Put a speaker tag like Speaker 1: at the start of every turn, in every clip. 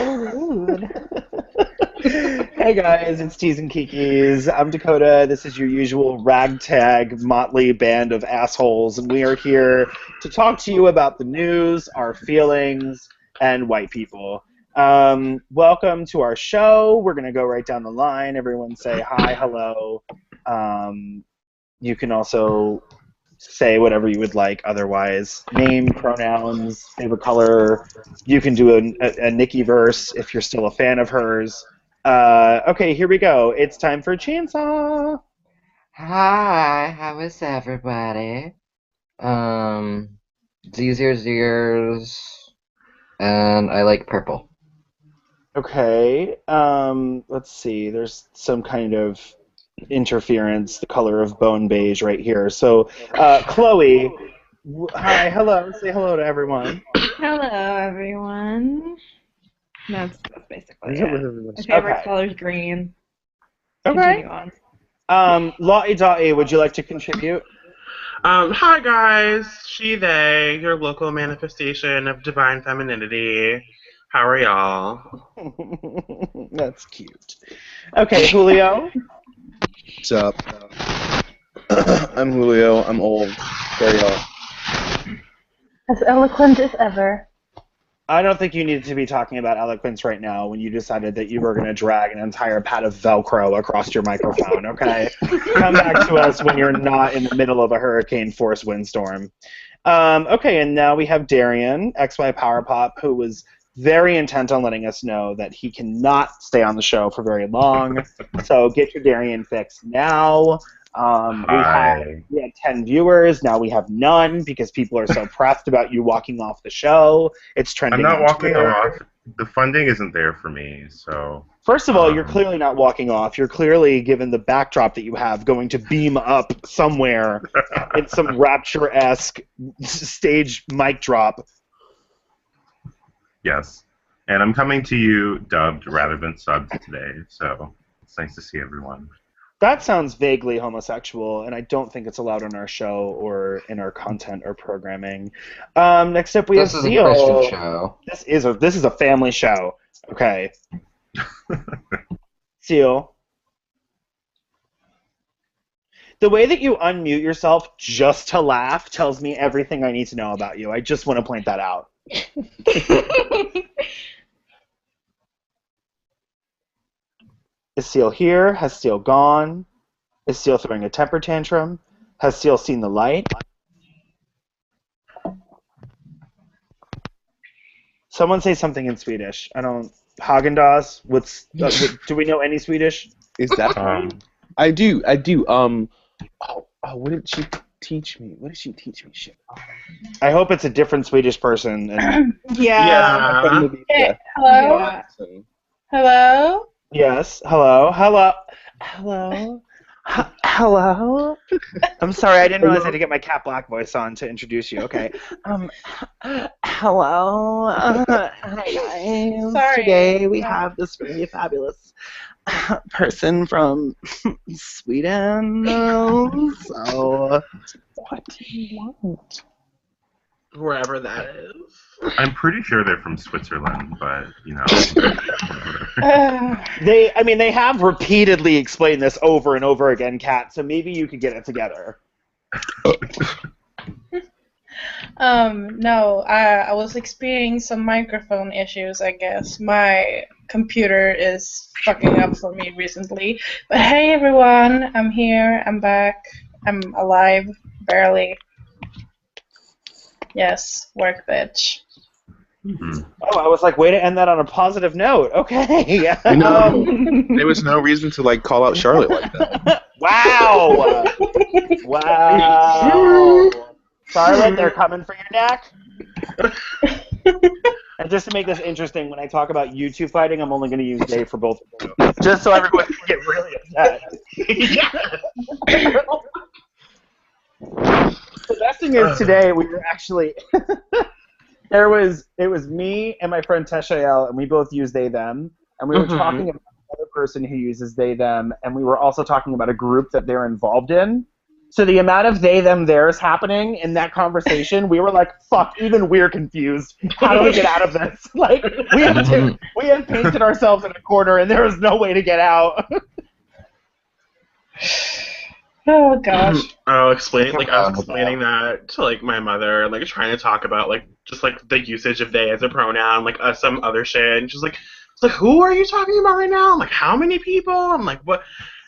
Speaker 1: rude. Hey guys, it's Tees and Kikis. I'm Dakota. This is your usual ragtag motley band of assholes, and we are here to talk to you about the news, our feelings, and white people. Welcome to our show. We're going to go right down the line. Everyone say hi, hello. You can also say whatever you would like otherwise. Name, pronouns, favorite color. You can do a Nikki verse if you're still a fan of hers. Okay, here we go. It's time for Chainsaw.
Speaker 2: Hi, how is everybody? These ears, and I like purple.
Speaker 1: Okay, let's see. There's some kind of interference, the color of bone beige right here. So, Chloe, hi, hello. Say hello to everyone.
Speaker 3: Hello, everyone. That's basically it. My favorite
Speaker 1: Okay.
Speaker 3: color is green.
Speaker 1: Okay.
Speaker 3: Continue on.
Speaker 1: Lottie Dottie, would you like to contribute?
Speaker 4: Hi guys, she, they, your local manifestation of divine femininity. How are y'all?
Speaker 1: That's cute. Okay, Julio.
Speaker 5: What's up? I'm Julio. I'm old. Very old.
Speaker 6: As eloquent as ever.
Speaker 1: I don't think you needed to be talking about eloquence right now when you decided that you were going to drag an entire pad of Velcro across your microphone, okay? Come back to us when you're not in the middle of a hurricane-force windstorm. Okay, and now we have Darian, XY Power Pop, who was very intent on letting us know that he cannot stay on the show for very long. So get your Darian fix now. We had 10 viewers. Now we have none because people are so pressed about you walking off the show. It's trending.
Speaker 7: I'm not
Speaker 1: on
Speaker 7: walking
Speaker 1: Twitter.
Speaker 7: off. The funding isn't there for me, so.
Speaker 1: First of all, you're clearly not walking off. You're clearly, given the backdrop that you have, going to beam up somewhere in some Rapture-esque stage mic drop.
Speaker 7: Yes. And I'm coming to you dubbed rather than subbed today, so it's nice to see everyone.
Speaker 1: That sounds vaguely homosexual, and I don't think it's allowed on our show or in our content or programming. Next up, we have Seal.
Speaker 2: This is a Christian show.
Speaker 1: This is a family show. Okay. Seal. The way that you unmute yourself just to laugh tells me everything I need to know about you. I just want to point that out. Is Seal here? Has Seal gone? Is Seal throwing a temper tantrum? Has Seal seen the light? Someone say something in Swedish. I don't. Haagen-Dazs? Do we know any Swedish?
Speaker 5: Is that? I do. What did she teach me? What did she teach me? Shit.
Speaker 1: I hope it's a different Swedish person. And
Speaker 4: Yeah.
Speaker 6: Hey, hello?
Speaker 3: Yeah.
Speaker 6: Hello?
Speaker 1: yes. Hello. Hello. Hello. Hello. I'm sorry. I didn't realize I had to get my Cat Black voice on to introduce you. Okay. Hello. Hi guys.
Speaker 6: Sorry.
Speaker 1: Today we have this really fabulous person from Sweden. So, what do you want?
Speaker 4: Wherever that is.
Speaker 7: I'm pretty sure they're from Switzerland, but, you know.
Speaker 1: They have repeatedly explained this over and over again, Kat, so maybe you could get it together.
Speaker 6: No, I was experiencing some microphone issues, I guess. My computer is fucking up for me recently. But hey everyone, I'm here, I'm back, I'm alive, barely. Yes, work bitch.
Speaker 1: Oh, I was like, way to end that on a positive note. Okay.
Speaker 5: No, there was no reason to call out Charlotte like that.
Speaker 1: Wow. Wow. Charlotte, they're coming for your neck. And just to make this interesting, when I talk about you two fighting, I'm only going to use Dave for both of you. Just so everyone can get really upset. The best thing is today we were actually it was me and my friend Teshael, and we both use they them, and we were talking about another person who uses they them, and we were also talking about a group that they're involved in. So the amount of they, them, theirs happening in that conversation, we were like, fuck, even we're confused. How do we get out of this? Like, we had painted ourselves in a corner, and there was no way to get out.
Speaker 6: Oh gosh.
Speaker 4: I was explaining that to like my mother, like trying to talk about like just like the usage of they as a pronoun, like some other shit, and she's like, it's like, who are you talking about right now? I'm like, how many people? I'm like, what?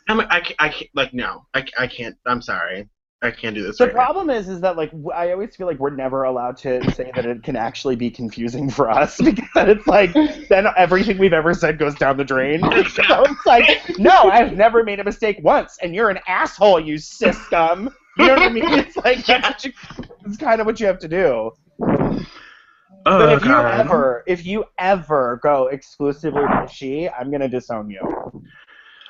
Speaker 4: I'm like, I can't, like, no, I can't. I'm sorry, I can't do this.
Speaker 1: The
Speaker 4: right
Speaker 1: problem is that like I always feel like we're never allowed to say that it can actually be confusing for us, because then it's like then everything we've ever said goes down the drain. So it's like, no, I've never made a mistake once, and you're an asshole, you cis scum. You know what I mean? It's like it's kind of what you have to do. But if you ever go exclusively by she, I'm gonna disown you.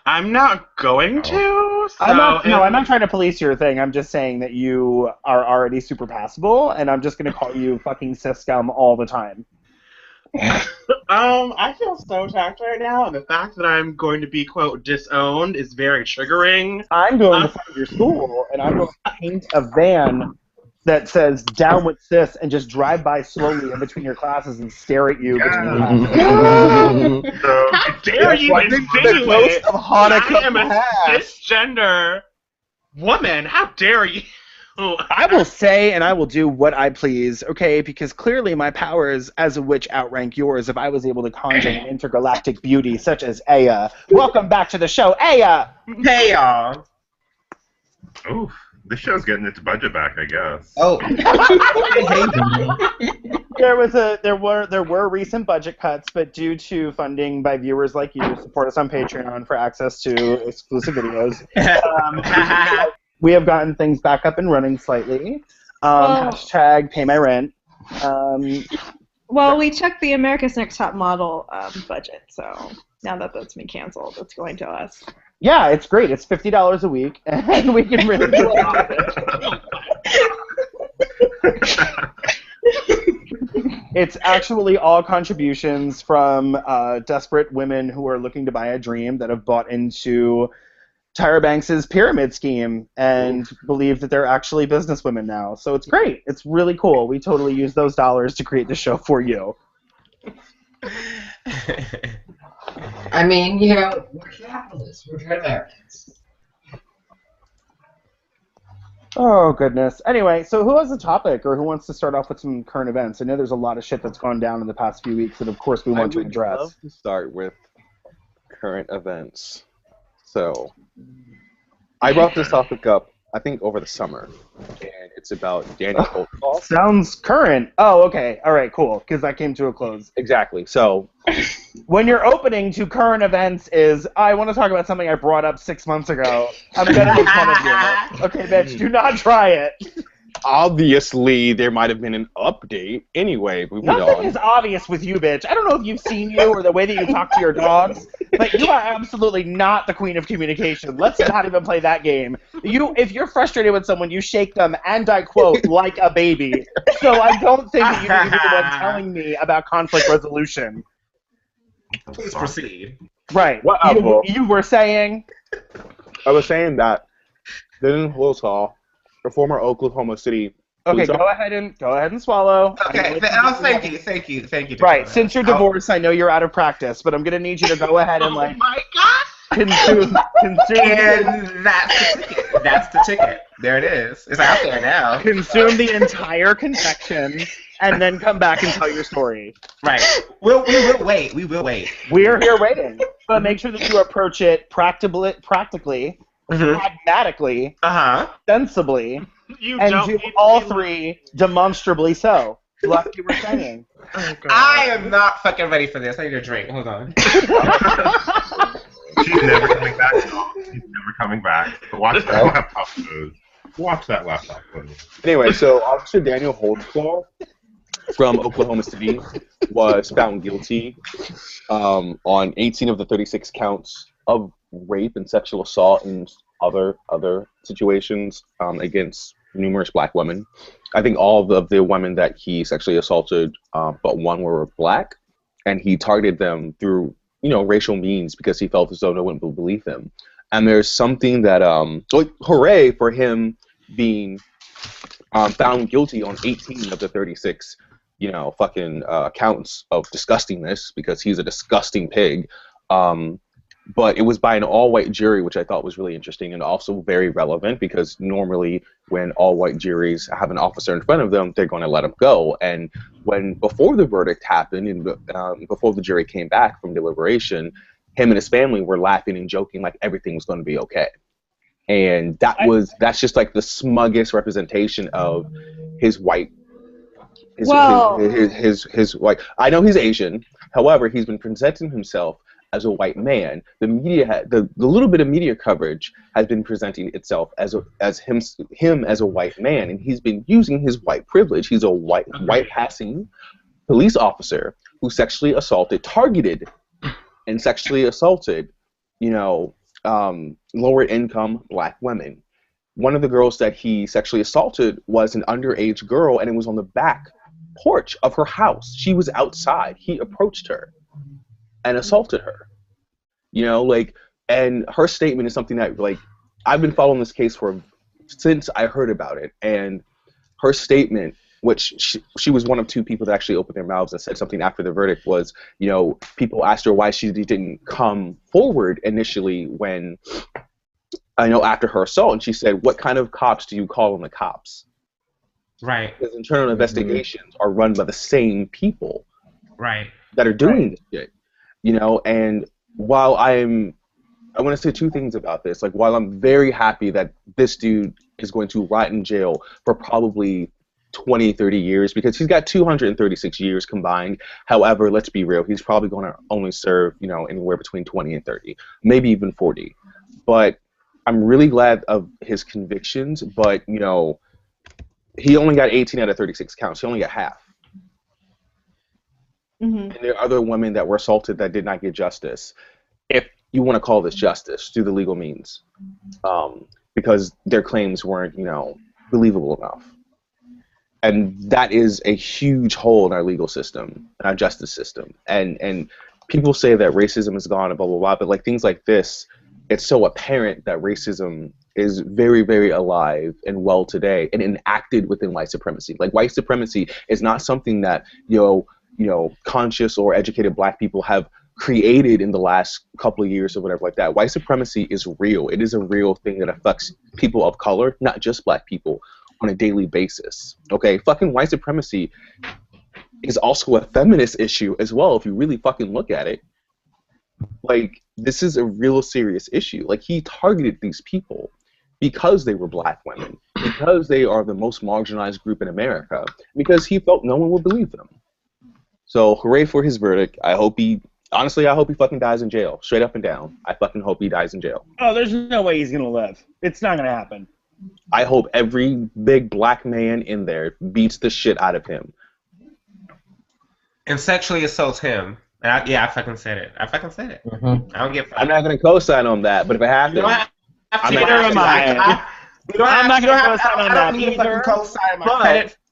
Speaker 4: I'm not going to. So
Speaker 1: I'm not trying to police your thing. I'm just saying that you are already super passable, and I'm just gonna call you fucking cis scum all the time.
Speaker 4: I feel so attacked right now, and the fact that I'm going to be quote disowned is very triggering.
Speaker 1: I'm going to find your school, and I'm going to paint a van that says "Down with Cis" and just drive by slowly in between your classes and stare at you between classes.
Speaker 4: How dare you insinuate I am a cisgender woman? How dare you?
Speaker 1: I will say and I will do what I please, okay? Because clearly my powers as a witch outrank yours if I was able to conjure an intergalactic beauty such as Aya. Welcome back to the show, Aya!
Speaker 4: Hey, y'all.
Speaker 7: Oof. This show's getting its budget back, I guess.
Speaker 8: Oh.
Speaker 1: There were recent budget cuts, but due to funding by viewers like you, support us on Patreon for access to exclusive videos. We have gotten things back up and running slightly. Hashtag pay my rent.
Speaker 3: Well, we checked the America's Next Top Model budget, so now that that's been canceled, it's going to us.
Speaker 1: Yeah, it's great. It's $50 a week, and we can really do a lot of it. It's actually all contributions from desperate women who are looking to buy a dream that have bought into Tyra Banks' pyramid scheme and believe that they're actually businesswomen now. So it's great. It's really cool. We totally use those dollars to create the show for you.
Speaker 8: I mean, you know, we're capitalists. We're good Americans.
Speaker 1: Oh, goodness. Anyway, so who has a topic, or who wants to start off with some current events? I know there's a lot of shit that's gone down in the past few weeks that, of course, we want to address.
Speaker 5: I would love to start with current events. So, I brought this topic up, I think, over the summer, and it's about Daniel Holtzclaw.
Speaker 1: Sounds current. Oh, okay. All right, cool, because that came to a close.
Speaker 5: Exactly. So,
Speaker 1: when your opening to current events is, I want to talk about something I brought up 6 months ago, I'm going to make fun of you. Okay, bitch, do not try it.
Speaker 5: Obviously, there might have been an update. Anyway, moving on.
Speaker 1: Nothing is obvious with you, bitch. I don't know if you've seen you or the way that you talk to your dogs, but you are absolutely not the queen of communication. Let's not even play that game. If you're frustrated with someone, you shake them, and I quote, like a baby. So I don't think that you need to be the one telling me about conflict resolution.
Speaker 8: Please proceed.
Speaker 1: Right. You were saying?
Speaker 5: I was saying that Daniel Holtzclaw, the former Oklahoma City.
Speaker 1: Okay, go ahead and swallow.
Speaker 8: Okay, thank you.
Speaker 1: Right, since you're divorced, I know you're out of practice, but I'm gonna need you to go ahead and
Speaker 8: Oh my God!
Speaker 1: consume.
Speaker 8: And that's the ticket. That's the ticket. There it is. It's out there now.
Speaker 1: Consume the entire confection, and then come back and tell your story.
Speaker 8: Right. We will wait. We will wait.
Speaker 1: We're here waiting, but make sure that you approach it practically, pragmatically, sensibly, and do all three demonstrably so. Like you were saying.
Speaker 8: Oh, I am not fucking ready for this. I need a drink. Hold on.
Speaker 7: She's never coming back, y'all. She's never coming back. But watch that laptop close. Watch that laptop close.
Speaker 5: Anyway, so Officer Daniel Holtzclaw from Oklahoma City was found guilty on 18 of the 36 counts of rape and sexual assault and other situations against numerous black women. I think all of the women that he sexually assaulted, but one were black, and he targeted them through racial means because he felt as though no one would believe him. And there's something that hooray for him being found guilty on 18 of the 36, fucking counts of disgustingness because he's a disgusting pig. But it was by an all-white jury, which I thought was really interesting and also very relevant because normally when all-white juries have an officer in front of them, they're going to let him go. And before the verdict happened and before the jury came back from deliberation, him and his family were laughing and joking like everything was going to be okay. And that's just like the smuggest representation of his white. His white. I know he's Asian. However, he's been presenting himself as a white man. The media, the little bit of media coverage has been presenting itself as him as a white man, and he's been using his white privilege. He's a white passing police officer who targeted and sexually assaulted, lower income black women. One of the girls that he sexually assaulted was an underage girl, and it was on the back porch of her house. She was outside. He approached her and assaulted her, and her statement is something that, I've been following this case since I heard about it, and her statement, which she was one of two people that actually opened their mouths and said something after the verdict, was, people asked her why she didn't come forward initially when, after her assault, and she said, what kind of cops do you call on the cops?
Speaker 8: Right.
Speaker 5: Because internal investigations are run by the same people.
Speaker 8: Right.
Speaker 5: That are doing this shit. And while I want to say two things about this. While I'm very happy that this dude is going to rot in jail for probably 20, 30 years, because he's got 236 years combined. However, let's be real, he's probably going to only serve, anywhere between 20 and 30, maybe even 40. But I'm really glad of his convictions, but, he only got 18 out of 36 counts. He only got half. And there are other women that were assaulted that did not get justice, if you want to call this justice, through the legal means, because their claims weren't, believable enough. And that is a huge hole in our legal system, in our justice system. And people say that racism is gone and blah, blah, blah, but things like this, it's so apparent that racism is very, very alive and well today and enacted within white supremacy. White supremacy is not something that, conscious or educated black people have created in the last couple of years or whatever like that. White supremacy is real. It is a real thing that affects people of color, not just black people, on a daily basis. Okay, fucking white supremacy is also a feminist issue as well, if you really fucking look at it. This is a real serious issue. He targeted these people because they were black women, because they are the most marginalized group in America, because he felt no one would believe them. So, hooray for his verdict. Honestly, I hope he fucking dies in jail. Straight up and down. I fucking hope he dies in jail.
Speaker 1: Oh, there's no way he's going to live. It's not going to happen.
Speaker 5: I hope every big black man in there beats the shit out of him.
Speaker 8: And sexually assaults him. I fucking said it. I don't give a fuck.
Speaker 5: I'm not going to co-sign on that, but if it happens...
Speaker 1: I'm not going to co-sign on that either.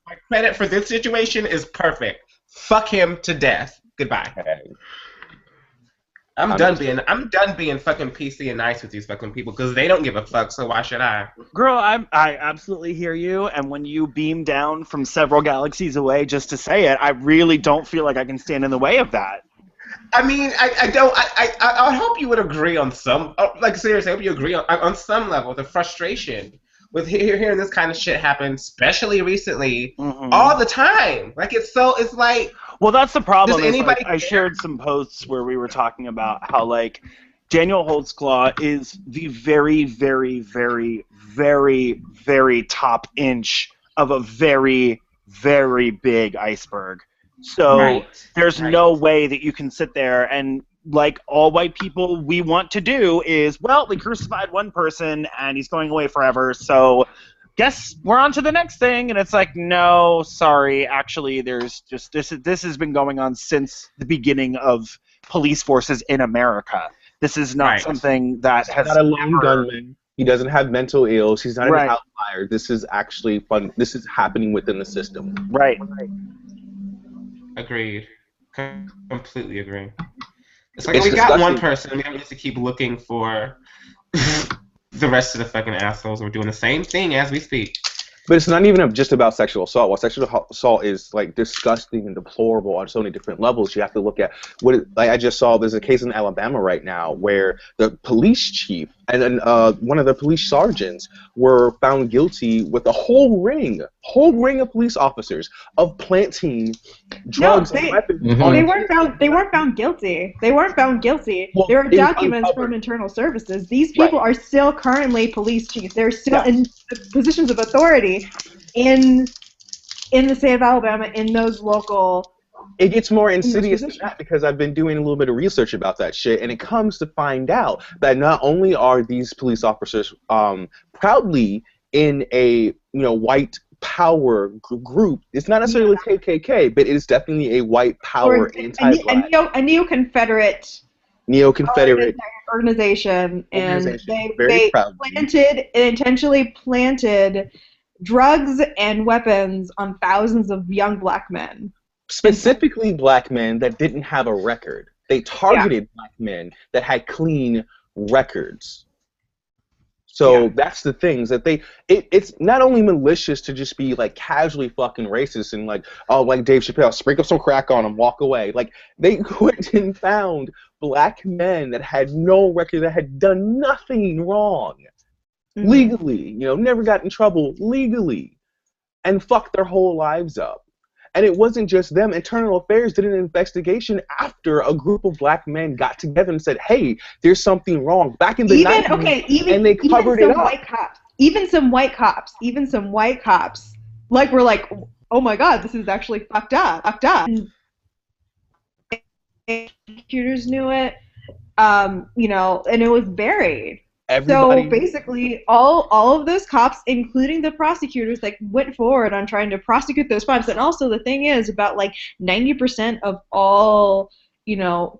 Speaker 8: My credit for this situation is perfect. Fuck him to death. Goodbye.
Speaker 5: Okay.
Speaker 8: I'm done being fucking PC and nice with these fucking people because they don't give a fuck. So why should I?
Speaker 1: Girl, I absolutely hear you. And when you beam down from several galaxies away just to say it, I really don't feel like I can stand in the way of that.
Speaker 8: I mean, I hope you would agree on some, seriously, I hope you agree on some level, the frustration with hearing this kind of shit happen, especially recently, all the time.
Speaker 1: Well, that's the problem. I shared some posts where we were talking about how, Daniel Holtzclaw is the very, very, very, very, very top inch of a very, very big iceberg. So there's no way that you can sit there and, all white people we want to do is, we crucified one person and he's going away forever, so guess we're on to the next thing. And it's no, sorry, actually there's just, this has been going on since the beginning of police forces in America. This is not something that has
Speaker 5: not a lone gunman. He doesn't have mental ills. He's not an outlier. This is actually fun. This is happening within the system.
Speaker 1: Right.
Speaker 8: Agreed. Completely agree. It's we got one person, and we don't need to keep looking for the rest of the fucking assholes are doing the same thing as we speak.
Speaker 5: But it's not even just about sexual assault. While sexual assault is like disgusting and deplorable on so many different levels, you have to look at like I just saw. There's a case in Alabama right now where the police chief and one of the police sergeants were found guilty with a whole ring of police officers of planting drugs and weapons.
Speaker 3: They weren't found guilty. They weren't found guilty.
Speaker 5: Well,
Speaker 3: there are documents from internal services. These people are still currently police chiefs. They're still in positions of authority in the state of Alabama, in those local.
Speaker 5: It gets more insidious than that because I've been doing a little bit of research about that shit, and it comes to find out that not only are these police officers proudly in a white power group, it's not necessarily KKK, but it is definitely a white power anti-black,
Speaker 3: a neo-Confederate organization, and they intentionally planted drugs and weapons on thousands of young black men.
Speaker 5: Specifically black men that didn't have a record. They targeted black men that had clean records. So that's the things that it's not only malicious to just be like casually fucking racist and like, oh, like Dave Chappelle, sprinkle some crack on them, walk away. Like they went and found black men that had no record, that had done nothing wrong legally, never got in trouble legally, and fucked their whole lives up. And it wasn't just them. Internal Affairs did an investigation after a group of black men got together and said, hey, there's something wrong. Back in the 90s, and they covered it up.
Speaker 3: Even some white cops, were like, oh my god, this is actually fucked up. Prosecutors knew it, and it was buried.
Speaker 5: Everybody.
Speaker 3: So basically, all of those cops, including the prosecutors, went forward on trying to prosecute those crimes. And also, the thing is, about 90% of all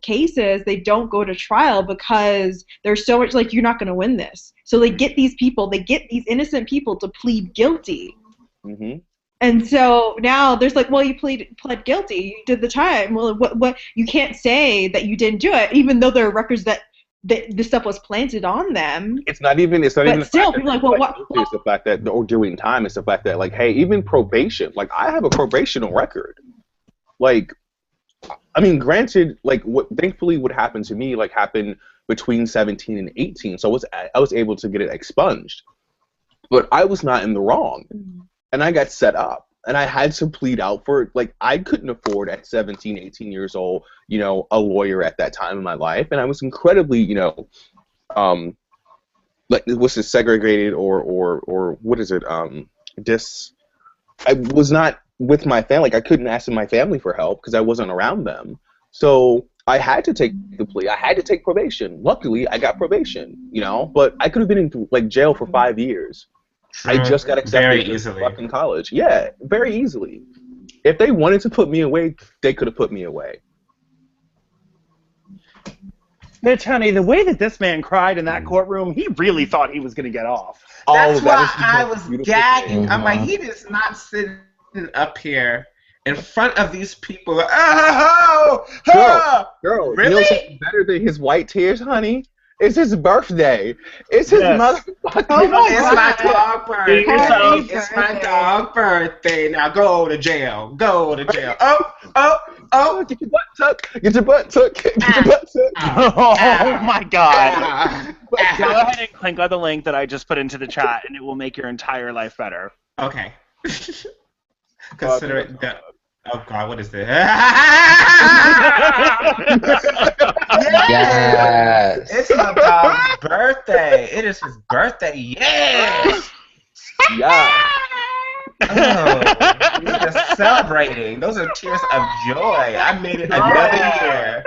Speaker 3: cases, they don't go to trial because there's so much you're not going to win this. So they get these innocent people to plead guilty. Mm-hmm. And so now there's well, you pled guilty, you did the time. Well, what you can't say that you didn't do it, even though there are records that this stuff was planted on them.
Speaker 5: It's not even. But
Speaker 3: still, people are what?
Speaker 5: It's the fact that or doing time. It's the fact that hey, even probation. I have a probational record. Granted, what thankfully what happened to me happened between 17 and 18, so I was able to get it expunged, but I was not in the wrong, and I got set up. And I had to plead out for it. I couldn't afford at 17, 18 years old, a lawyer at that time in my life. And I was incredibly, what's it, segregated or what is it? I was not with my family. I couldn't ask my family for help because I wasn't around them. So I had to take the plea. I had to take probation. Luckily, I got probation, but I could have been in jail for 5 years. I just got accepted to fucking college. Yeah, very easily. If they wanted to put me away, they could have put me away.
Speaker 1: Bitch, honey, the way that this man cried in that courtroom, he really thought he was going to get off.
Speaker 8: That's why I was gagging. I'm like, he is not sitting up here in front of these people.
Speaker 5: Girl,
Speaker 8: really?
Speaker 5: You know something better than his white tears, honey? It's his birthday. It's his motherfucking
Speaker 8: It's my dog birthday. It's my dog birthday. Now go to jail. Go to jail. Oh.
Speaker 5: Get your butt tucked. Get your butt tucked. Get your butt tucked.
Speaker 1: Oh, my God. Go ahead and click on the link that I just put into the chat, and it will make your entire life better.
Speaker 8: Okay. Consider it done. Oh, God, what is this?
Speaker 2: Yes!
Speaker 8: It's my dog's birthday. It is his birthday. Yes!
Speaker 5: Yeah.
Speaker 8: Oh, we are celebrating. Those are tears of joy. I made it another year.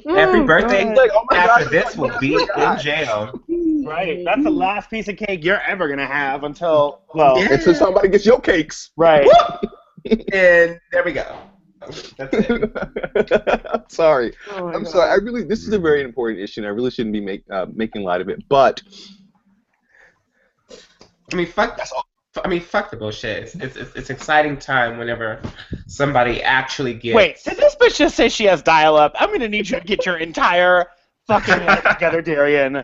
Speaker 8: Every birthday after this will be in jail.
Speaker 1: Right. That's the last piece of cake you're ever going to have until
Speaker 5: until somebody gets your cakes.
Speaker 1: Right.
Speaker 8: And there we go. That's it.
Speaker 5: I'm sorry.
Speaker 3: Oh
Speaker 5: I'm sorry. This is a very important issue, and I really shouldn't be making light of it. But
Speaker 8: fuck the bullshit. It's exciting time whenever somebody actually gets.
Speaker 1: Wait, did this bitch just say she has dial-up? I'm gonna need you to get your entire fucking life together, Darian.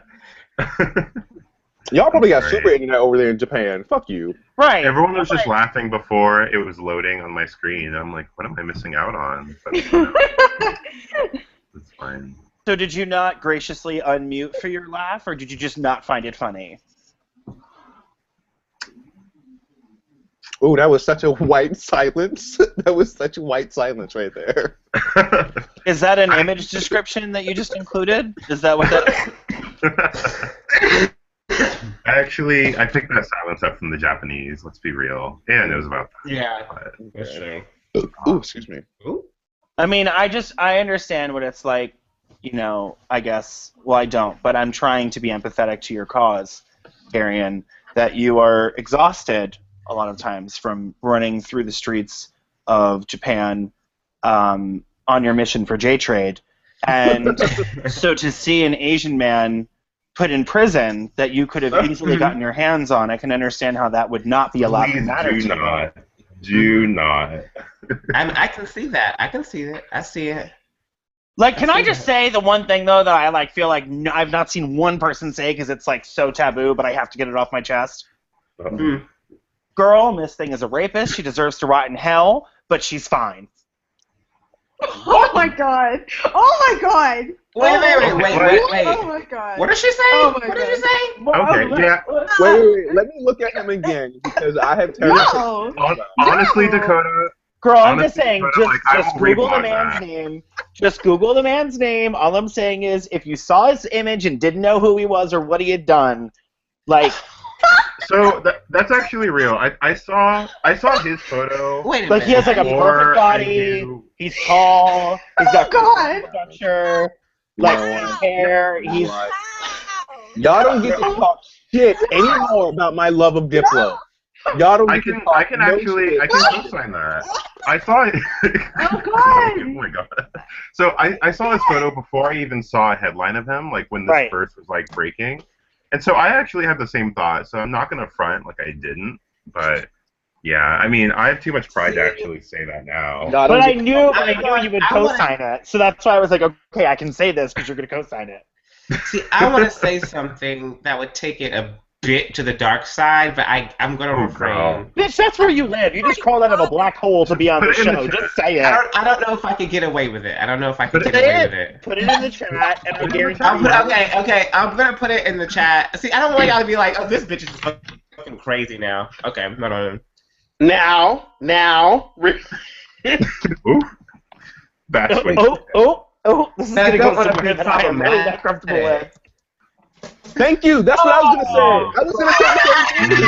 Speaker 5: Y'all probably got
Speaker 7: Right.
Speaker 5: super internet over there in Japan. Fuck you.
Speaker 1: Right.
Speaker 7: Everyone was just laughing before it was loading on my screen. I'm like, what am I missing out on? But it's fine.
Speaker 1: So did you not graciously unmute for your laugh, or did you just not find it funny?
Speaker 5: Ooh, that was such a white silence. That was such white silence right there.
Speaker 1: Is that an image description that you just included? Is that what that...
Speaker 7: Actually, I picked that silence up from the Japanese. Let's be real. Yeah, knows about that.
Speaker 8: Yeah,
Speaker 7: But
Speaker 8: that's true.
Speaker 5: Ooh, excuse me.
Speaker 8: Ooh.
Speaker 1: I mean, I understand what it's like, you know, I guess, well, I don't, but I'm trying to be empathetic to your cause, Arian, that you are exhausted a lot of times from running through the streets of Japan on your mission for J-Trade. And so to see an Asian man put in prison that you could have easily gotten your hands on, I can understand how that would not be allowed to
Speaker 7: please
Speaker 1: matter
Speaker 7: do
Speaker 1: to you.
Speaker 7: not. Do not.
Speaker 8: I can see that. I can see it. I see it.
Speaker 1: Like, can I just say the one thing, though, that I like feel like I've not seen one person say because it's, like, so taboo, but I have to get it off my chest?
Speaker 8: Mm.
Speaker 1: Girl, Miss Thing is a rapist. She deserves to rot in hell, but she's fine.
Speaker 3: Oh my god! Oh my god!
Speaker 8: Wait.
Speaker 3: Oh my god!
Speaker 8: What did she say?
Speaker 3: Oh my
Speaker 8: What did she
Speaker 3: God.
Speaker 8: say?
Speaker 7: Okay, yeah.
Speaker 5: Wait. Let me look at him again because I have terrible.
Speaker 3: No!
Speaker 7: Honestly,
Speaker 3: No.
Speaker 7: Dakota,
Speaker 1: Girl, I'm
Speaker 7: Honestly,
Speaker 1: just saying,
Speaker 7: but, like, I
Speaker 1: just
Speaker 7: will
Speaker 1: Google the
Speaker 7: rewind
Speaker 1: man's
Speaker 7: that.
Speaker 1: name. Just Google the man's name. All I'm saying is, if you saw his image and didn't know who he was or what he had done, like,
Speaker 7: so that's actually real. I saw his photo.
Speaker 8: Wait a
Speaker 1: like he has like a
Speaker 7: Or
Speaker 1: perfect
Speaker 7: I
Speaker 1: body.
Speaker 7: knew-
Speaker 1: He's tall. He's got
Speaker 3: God.
Speaker 1: structure. Like
Speaker 5: No.
Speaker 1: his hair. He's
Speaker 5: Y'all don't get to talk shit anymore about my love of Diplo. Y'all don't get to talk
Speaker 7: I can
Speaker 5: no
Speaker 7: actually
Speaker 5: shit.
Speaker 7: I can co-sign that. I saw it.
Speaker 3: Oh god!
Speaker 7: Oh my god. So I saw his photo before I even saw a headline of him, like when this
Speaker 1: Right.
Speaker 7: first was like breaking. And so I actually had the same thought, so I'm not gonna front like I didn't, but yeah, I mean I have too much pride to actually say that now.
Speaker 5: Y'all
Speaker 1: But
Speaker 5: don't
Speaker 1: I
Speaker 5: get to
Speaker 1: knew you would
Speaker 8: I wanna-
Speaker 1: co-sign it, so that's why I was like, okay, I can say this because you're gonna co-sign it.
Speaker 8: See, I want to say something that would take it a bit to the dark side, but I'm going to
Speaker 7: Oh,
Speaker 8: refrain.
Speaker 1: Bitch, that's where you live. You just crawled out of a black hole to be on the
Speaker 7: Put it in the
Speaker 1: show.
Speaker 7: chat.
Speaker 1: Just say it.
Speaker 8: I don't know if I could get away with it. I don't know if I could
Speaker 7: But
Speaker 8: get away with
Speaker 1: Say
Speaker 8: it.
Speaker 1: it. Put it in the chat, and I guarantee
Speaker 8: I'll put,
Speaker 1: you.
Speaker 8: okay. I'm gonna put it in the chat. See, I don't want y'all to be like, "Oh, this bitch is fucking crazy now." Okay, no.
Speaker 1: Now.
Speaker 7: Ooh. That's way
Speaker 1: Oh! This is
Speaker 8: I
Speaker 1: gonna
Speaker 8: don't
Speaker 1: go
Speaker 8: wanna
Speaker 1: somewhere
Speaker 8: be
Speaker 1: that I am really
Speaker 8: problematic.
Speaker 1: not comfortable with.
Speaker 5: Thank you. That's what I was gonna say. I was gonna say the same thing.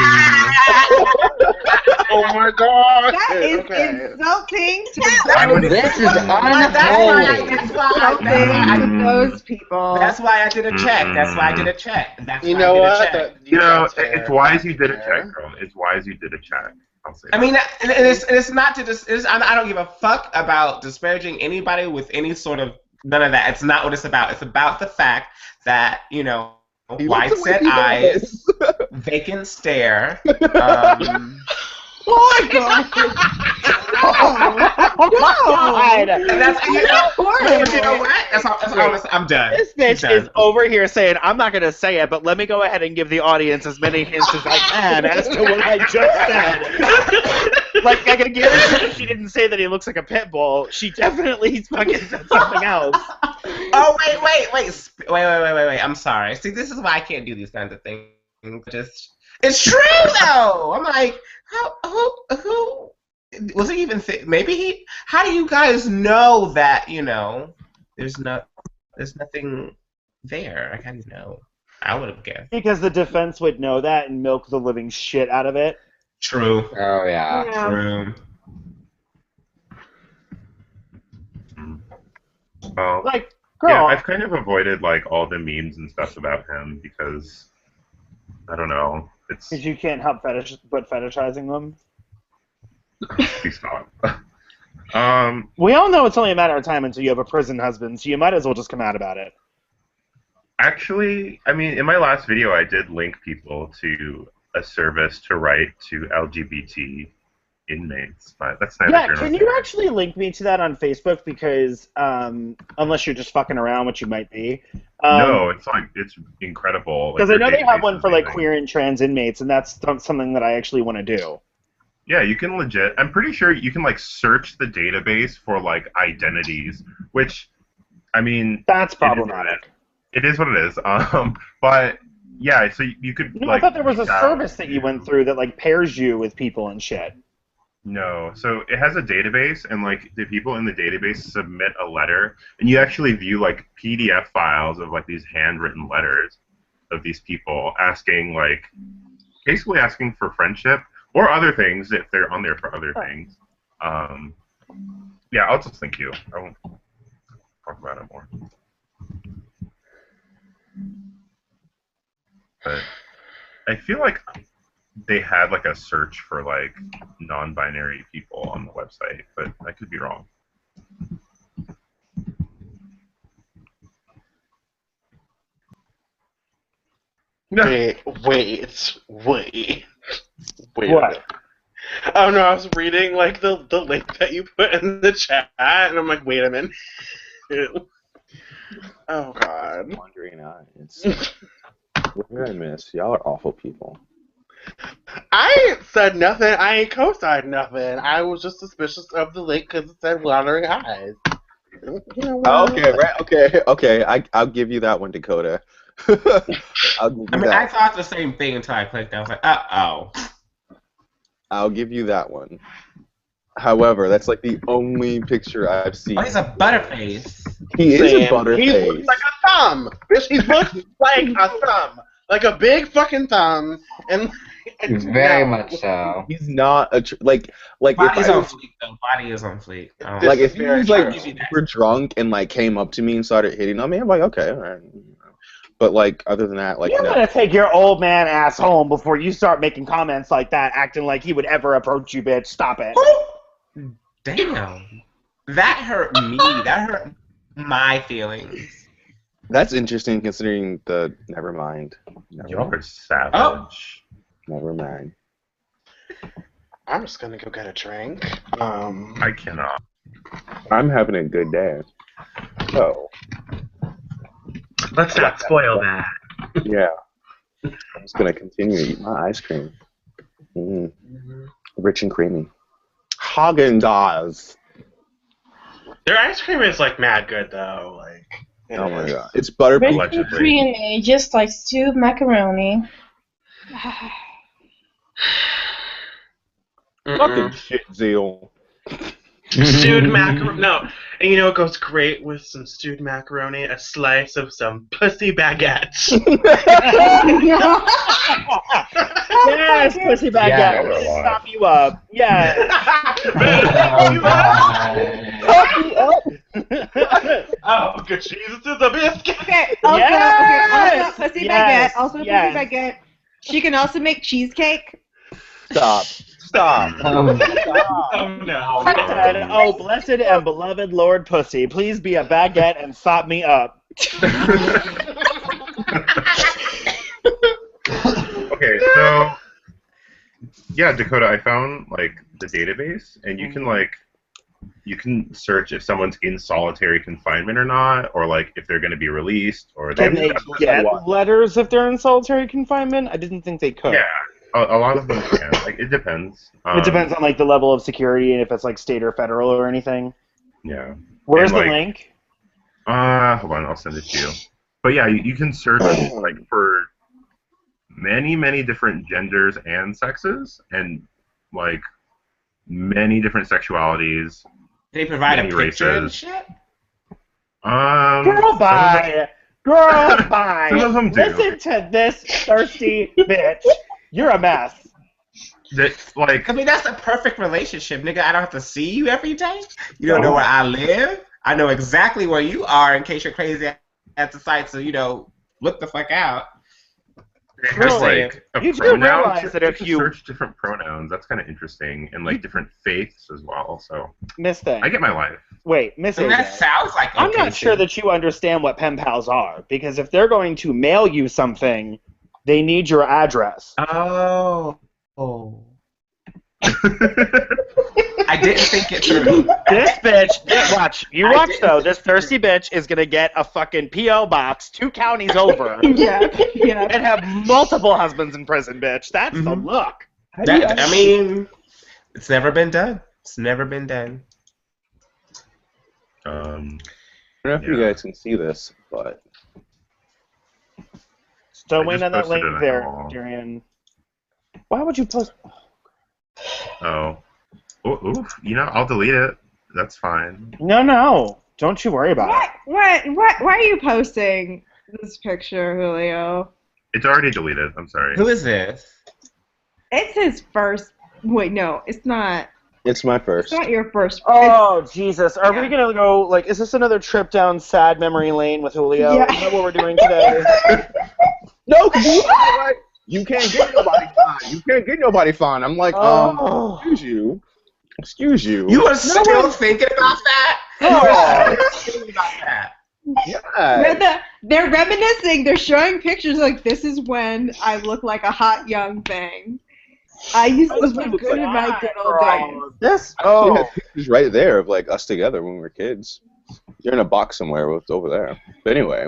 Speaker 7: Oh my god.
Speaker 3: That is
Speaker 7: Okay.
Speaker 3: insulting to
Speaker 2: This is
Speaker 8: That's why
Speaker 2: unholy.
Speaker 3: those people.
Speaker 8: That's why I did a check. That's why I did a check. That's
Speaker 1: You
Speaker 8: why
Speaker 1: know
Speaker 8: I
Speaker 1: what?
Speaker 8: did a check.
Speaker 7: You know, it's wise you did a check, girl. It's wise you did a check. I'll say
Speaker 8: I
Speaker 7: that.
Speaker 8: mean, it's not to just. I don't give a fuck about disparaging anybody with any sort of none of that. It's not what it's about. It's about the fact that
Speaker 5: He
Speaker 8: white
Speaker 5: looks
Speaker 8: set
Speaker 5: like he
Speaker 8: eyes,
Speaker 5: does.
Speaker 8: vacant stare.
Speaker 3: Oh my god!
Speaker 1: God.
Speaker 8: And that's you know what? That's all. I'm done.
Speaker 1: This
Speaker 8: She's
Speaker 1: bitch
Speaker 8: done.
Speaker 1: is over here saying, I'm not going to say it, but let me go ahead and give the audience as many hints as I can as to what I just said. Like, I can guarantee she didn't say that he looks like a pit bull. She definitely fucking said something else.
Speaker 8: Oh wait! I'm sorry. See, this is why I can't do these kinds of things. It's true though. I'm like, who was he even? Maybe he. How do you guys know that? There's nothing there. I kind of know. I would have guessed.
Speaker 1: Because the defense would know that and milk the living shit out of it.
Speaker 8: True.
Speaker 2: Oh yeah.
Speaker 3: Yeah.
Speaker 8: True.
Speaker 7: Well,
Speaker 1: Like, girl.
Speaker 7: yeah, I've kind of avoided like all the memes and stuff about him because I don't know. It's
Speaker 1: Because you can't help fetishizing them.
Speaker 7: please stop.
Speaker 1: We all know it's only a matter of time until you have a prison husband, so you might as well just come out about it.
Speaker 7: Actually, I mean, in my last video, I did link people to a service to write to LGBT inmates, but that's neither
Speaker 1: Yeah,
Speaker 7: here nor
Speaker 1: can you
Speaker 7: there.
Speaker 1: actually link me to that on Facebook? Because unless you're just fucking around, which you might be.
Speaker 7: No, it's incredible.
Speaker 1: Because
Speaker 7: Like,
Speaker 1: I know
Speaker 7: their
Speaker 1: they have
Speaker 7: database
Speaker 1: one
Speaker 7: is
Speaker 1: for like
Speaker 7: amazing.
Speaker 1: queer and trans inmates, and that's something that I actually want to do.
Speaker 7: Yeah, you can legit. I'm pretty sure you can like search the database for like identities, which, I mean,
Speaker 1: That's problematic.
Speaker 7: It is what it is. But yeah, so you could.
Speaker 1: No,
Speaker 7: like,
Speaker 1: I thought there was a
Speaker 7: reach out
Speaker 1: service that you
Speaker 7: to-
Speaker 1: went through that like pairs you with people and shit.
Speaker 7: No, so it has a database, and like the people in the database submit a letter, and you actually view like PDF files of like these handwritten letters of these people asking basically asking for friendship or other things if they're on there for other things. Yeah, I'll just link you. I won't talk about it more. But I feel like they had like a search for like non-binary people on the website, but I could be wrong.
Speaker 4: Wait.
Speaker 1: What?
Speaker 4: A minute. Oh no, I was reading like the link that you put in the chat, and I'm like, wait a minute. Oh god.
Speaker 5: Wondering it's what did I miss? Y'all are awful people.
Speaker 4: I ain't said nothing. I ain't co-signed nothing. I was just suspicious of the link because it said wandering eyes. You know what?
Speaker 5: Oh, okay, right, okay. I'll give you that one, Dakota. I'll give you
Speaker 8: I mean,
Speaker 5: that.
Speaker 8: I thought the same thing until I clicked. I was like, uh-oh.
Speaker 5: I'll give you that one. However, that's like the only picture I've seen.
Speaker 8: Oh, he's a butterface.
Speaker 5: He is a
Speaker 4: He
Speaker 5: butterface.
Speaker 4: looks like a thumb. He looks like a thumb. Like a big fucking thumb. And
Speaker 2: Very much so.
Speaker 5: He's not a like
Speaker 8: Body's
Speaker 5: if I
Speaker 8: on
Speaker 5: was,
Speaker 8: fleek, though. Body is on fleek.
Speaker 5: like if he
Speaker 4: very
Speaker 5: was like
Speaker 8: true.
Speaker 5: super drunk and like came up to me and started hitting on me, I'm like, okay, all right. But like other than that, like
Speaker 1: You're
Speaker 5: no.
Speaker 1: gonna take your old man ass home before you start making comments like that, acting like he would ever approach you, bitch. Stop it.
Speaker 8: Damn. That hurt me. That hurt my feelings.
Speaker 5: That's interesting considering the never mind.
Speaker 7: Y'all are savage.
Speaker 8: Oh.
Speaker 5: Never mind.
Speaker 4: I'm just gonna go get a drink.
Speaker 7: I cannot.
Speaker 5: I'm having a good day. So
Speaker 4: Let's not spoil that.
Speaker 5: yeah. I'm just gonna continue to eat my ice cream. Rich and creamy. Haagen-Dazs.
Speaker 4: Their ice cream is like mad good though. Like.
Speaker 5: Oh my god. It's butter peach.
Speaker 7: Allegedly.
Speaker 6: Creamy, just like stewed macaroni.
Speaker 5: Fucking shit, Zeal.
Speaker 4: Stewed macaroni. No, and you know what goes great with some stewed macaroni? A slice of some pussy baguette.
Speaker 1: Yes, pussy back
Speaker 2: Yeah.
Speaker 1: out. Stop you up. Yeah.
Speaker 4: Oh, good Jesus, it's a biscuit.
Speaker 3: Okay, also,
Speaker 1: Yes!
Speaker 3: also pussy
Speaker 1: Yes!
Speaker 3: baguette. Also
Speaker 1: Yes!
Speaker 3: pussy baguette. She can also make cheesecake.
Speaker 5: Stop. Stop.
Speaker 4: Oh no.
Speaker 1: Said, oh, blessed and beloved Lord Pussy, please be a baguette and sop me up.
Speaker 7: Okay, so yeah, Dakota, I found like the database, and you can search if someone's in solitary confinement or not, or like if they're going to be released, or
Speaker 1: Can they get letters if they're in solitary confinement? I didn't think they could.
Speaker 7: Yeah, a lot of them can. Like it depends.
Speaker 1: It depends on like the level of security and if it's like state or federal or anything.
Speaker 7: Yeah.
Speaker 1: Where's
Speaker 7: And,
Speaker 1: the
Speaker 7: like,
Speaker 1: link?
Speaker 7: Hold on, I'll send it to you. But yeah, you can search like for many different genders and sexes, and like many different sexualities.
Speaker 8: They provide a
Speaker 7: Many
Speaker 8: picture and
Speaker 7: races.
Speaker 8: shit?
Speaker 1: Girl, bye. Girl, bye.
Speaker 7: Some of them do.
Speaker 1: Listen to this thirsty bitch. You're a mess.
Speaker 7: Like,
Speaker 8: I mean, that's a perfect relationship, nigga. I don't have to see you every day. You don't know where I live. I know exactly where you are in case you're crazy at the site, so, look the fuck out.
Speaker 7: it has
Speaker 1: Really?
Speaker 7: like a
Speaker 1: You do
Speaker 7: pronoun.
Speaker 1: realize that if
Speaker 7: can
Speaker 1: you-
Speaker 7: search different pronouns, that's kind of interesting, and like different faiths as well. So
Speaker 1: Miss Thing.
Speaker 7: I get my life.
Speaker 1: Wait, Miss
Speaker 8: I mean, that
Speaker 1: AJ.
Speaker 8: sounds like
Speaker 1: I'm
Speaker 8: okay
Speaker 1: not sure
Speaker 8: shit.
Speaker 1: that you understand what pen pals are, because if they're going to mail you something, they need your address.
Speaker 8: Oh. I didn't think it through.
Speaker 1: This bitch, watch though. This thirsty bitch is gonna get a fucking P.O. box 2 counties over
Speaker 3: Yeah.
Speaker 1: and have multiple husbands in prison, bitch. That's the look.
Speaker 8: I mean, it's never been done. It's never been done.
Speaker 5: I don't know if you guys can see this, but
Speaker 1: Still
Speaker 7: I
Speaker 1: waiting on
Speaker 7: just
Speaker 1: that link
Speaker 7: posted it
Speaker 1: there,
Speaker 7: all.
Speaker 1: Darian. Why would you post?
Speaker 7: Oh. Ooh, you know, I'll delete it. That's fine.
Speaker 1: No. Don't you worry about it.
Speaker 3: Why are you posting this picture, Julio?
Speaker 7: It's already deleted. I'm sorry.
Speaker 8: Who is this?
Speaker 3: It's his first. Wait, no, it's not.
Speaker 5: it's my
Speaker 3: It's
Speaker 5: first.
Speaker 3: not your first.
Speaker 1: Oh, Jesus. Are we going to go, like, is this another trip down sad memory lane with Julio?
Speaker 3: Yeah.
Speaker 1: Is that what we're doing today?
Speaker 5: No, because you can't get nobody fine. You can't get nobody fine. I'm like, excuse you.
Speaker 8: You are still thinking about that?
Speaker 5: Oh.
Speaker 8: You are still thinking about that?
Speaker 5: Yeah.
Speaker 3: They're reminiscing. They're showing pictures like, this is when I look like a hot young thing. I used to look good in my good old days.
Speaker 1: This?
Speaker 5: Oh, had pictures right there of like us together when we were kids. You're in a box somewhere with over there. But anyway.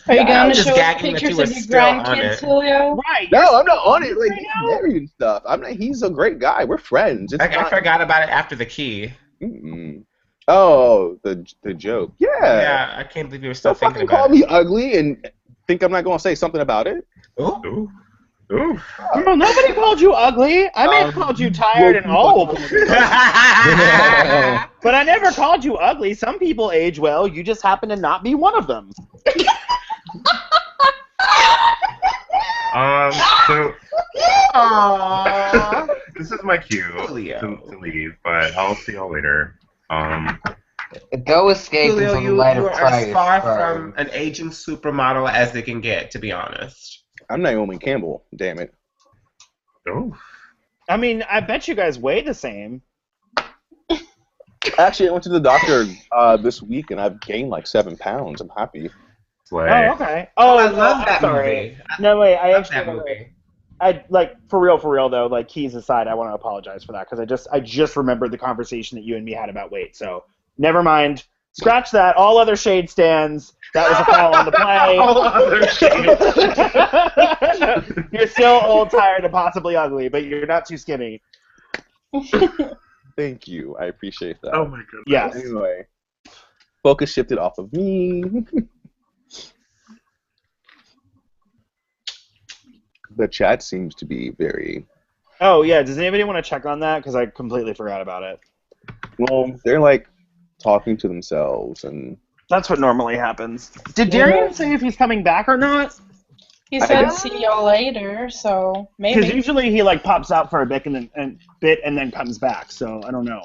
Speaker 6: Are you
Speaker 8: I'm
Speaker 6: going to
Speaker 8: just
Speaker 6: show us
Speaker 8: gagging that you
Speaker 6: pictures
Speaker 8: were
Speaker 6: of your
Speaker 8: still on
Speaker 6: grandkids,
Speaker 8: it.
Speaker 6: Julio?
Speaker 1: Right.
Speaker 5: No, I'm not on it. Like he's married and stuff. I'm not. He's a great guy. We're friends. It's
Speaker 8: I
Speaker 5: not,
Speaker 8: forgot about it after the key.
Speaker 5: Mm-mm. Oh, the joke. Yeah.
Speaker 8: Yeah, I can't believe you were still
Speaker 5: Don't
Speaker 8: thinking
Speaker 5: fucking call
Speaker 8: about
Speaker 5: me ugly and think I'm not going to say something about it.
Speaker 8: it. Ooh.
Speaker 7: Ooh.
Speaker 1: Girl, nobody called you ugly. I may have called you tired and old. But I never called you ugly. Some people age well. You just happen to not be one of them.
Speaker 7: So
Speaker 8: Aww.
Speaker 7: this is my cue
Speaker 8: Julio.
Speaker 7: to leave, but I'll see y'all later.
Speaker 2: Go escape
Speaker 8: Julio,
Speaker 2: until the light
Speaker 8: you
Speaker 2: of
Speaker 8: are
Speaker 2: Christ.
Speaker 8: as far
Speaker 2: burns.
Speaker 8: from an aging supermodel as they can get, to be honest.
Speaker 5: I'm Naomi Campbell. Damn it.
Speaker 7: Oh.
Speaker 1: I mean, I bet you guys weigh the same.
Speaker 5: Actually, I went to the doctor this week and I've gained like 7 pounds. I'm happy.
Speaker 7: Slay.
Speaker 1: Oh, okay. Oh,
Speaker 8: I love
Speaker 1: I'm
Speaker 8: that
Speaker 1: sorry.
Speaker 8: movie.
Speaker 1: No, wait. I
Speaker 8: I love
Speaker 1: actually
Speaker 8: that movie.
Speaker 1: I like for real though. Like keys aside, I want to apologize for that because I just remembered the conversation that you and me had about weight. So never mind. Scratch that. All other shade stands. That was a foul on the play.
Speaker 7: All other shade.
Speaker 1: You're still old, tired, and possibly ugly, but you're not too skinny.
Speaker 5: Thank you. I appreciate that.
Speaker 7: Oh my goodness.
Speaker 1: Yes.
Speaker 5: Anyway, focus shifted off of me. The chat seems to be very
Speaker 1: Oh yeah. Does anybody want to check on that? Because I completely forgot about it.
Speaker 5: well. They're like talking to themselves and
Speaker 1: That's what normally happens. Did Darian say if he's coming back or not?
Speaker 6: He said see y'all later, so
Speaker 1: Because
Speaker 6: maybe.
Speaker 1: usually he like pops out for a bit and then comes back. So I don't know.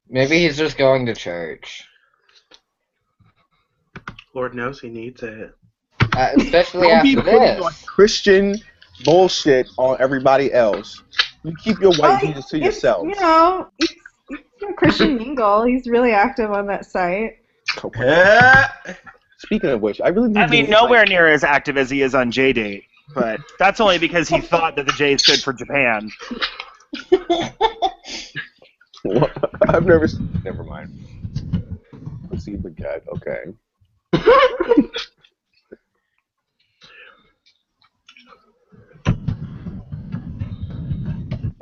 Speaker 2: Maybe he's just going to church.
Speaker 4: Lord knows he needs it.
Speaker 2: Especially
Speaker 5: don't be
Speaker 2: after
Speaker 5: putting
Speaker 2: this.
Speaker 5: your Christian bullshit on everybody else. You keep your white Jesus to yourself.
Speaker 3: You know, he's a Christian mingle. He's really active on that site.
Speaker 5: Speaking of which, I really need
Speaker 1: I
Speaker 5: to
Speaker 1: mean,
Speaker 5: do,
Speaker 1: nowhere
Speaker 5: like,
Speaker 1: near as active as he is on J-Date, but that's only because he thought that the J stood for Japan.
Speaker 5: I've never. Never mind. Let's see the cat. Okay.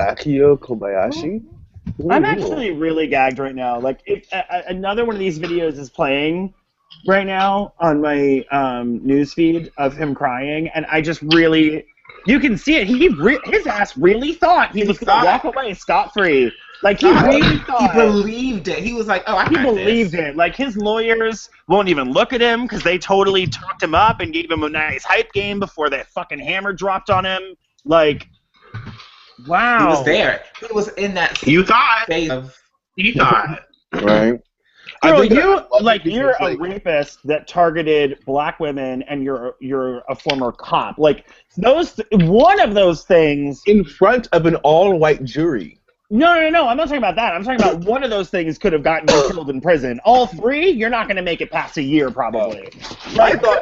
Speaker 5: Akio Kobayashi.
Speaker 1: I'm
Speaker 5: Ooh.
Speaker 1: actually really gagged right now. Like, if another one of these videos is playing right now on my news feed of him crying, and I just really, you can see it. His ass really thought he was going to walk away scot-free. Like, he really thought.
Speaker 8: He believed it. He was like, oh, I
Speaker 1: He
Speaker 8: got
Speaker 1: believed
Speaker 8: this.
Speaker 1: it. Like, his lawyers won't even look at him because they totally talked him up and gave him a nice hype game before that fucking hammer dropped on him. Like, wow.
Speaker 8: He was there. He was in that
Speaker 4: You thought.
Speaker 8: phase of...
Speaker 4: You thought.
Speaker 5: Right. I
Speaker 1: Girl,
Speaker 5: think that I
Speaker 1: you
Speaker 5: love it
Speaker 1: like
Speaker 5: because,
Speaker 1: you're a
Speaker 5: like,
Speaker 1: rapist that targeted black women, and you're a former cop. Like one of those things.
Speaker 5: in front of an all-white jury.
Speaker 1: No. I'm not talking about that. I'm talking about one of those things could have gotten you killed in prison. All three, you're not going to make it past a year, probably. Like, or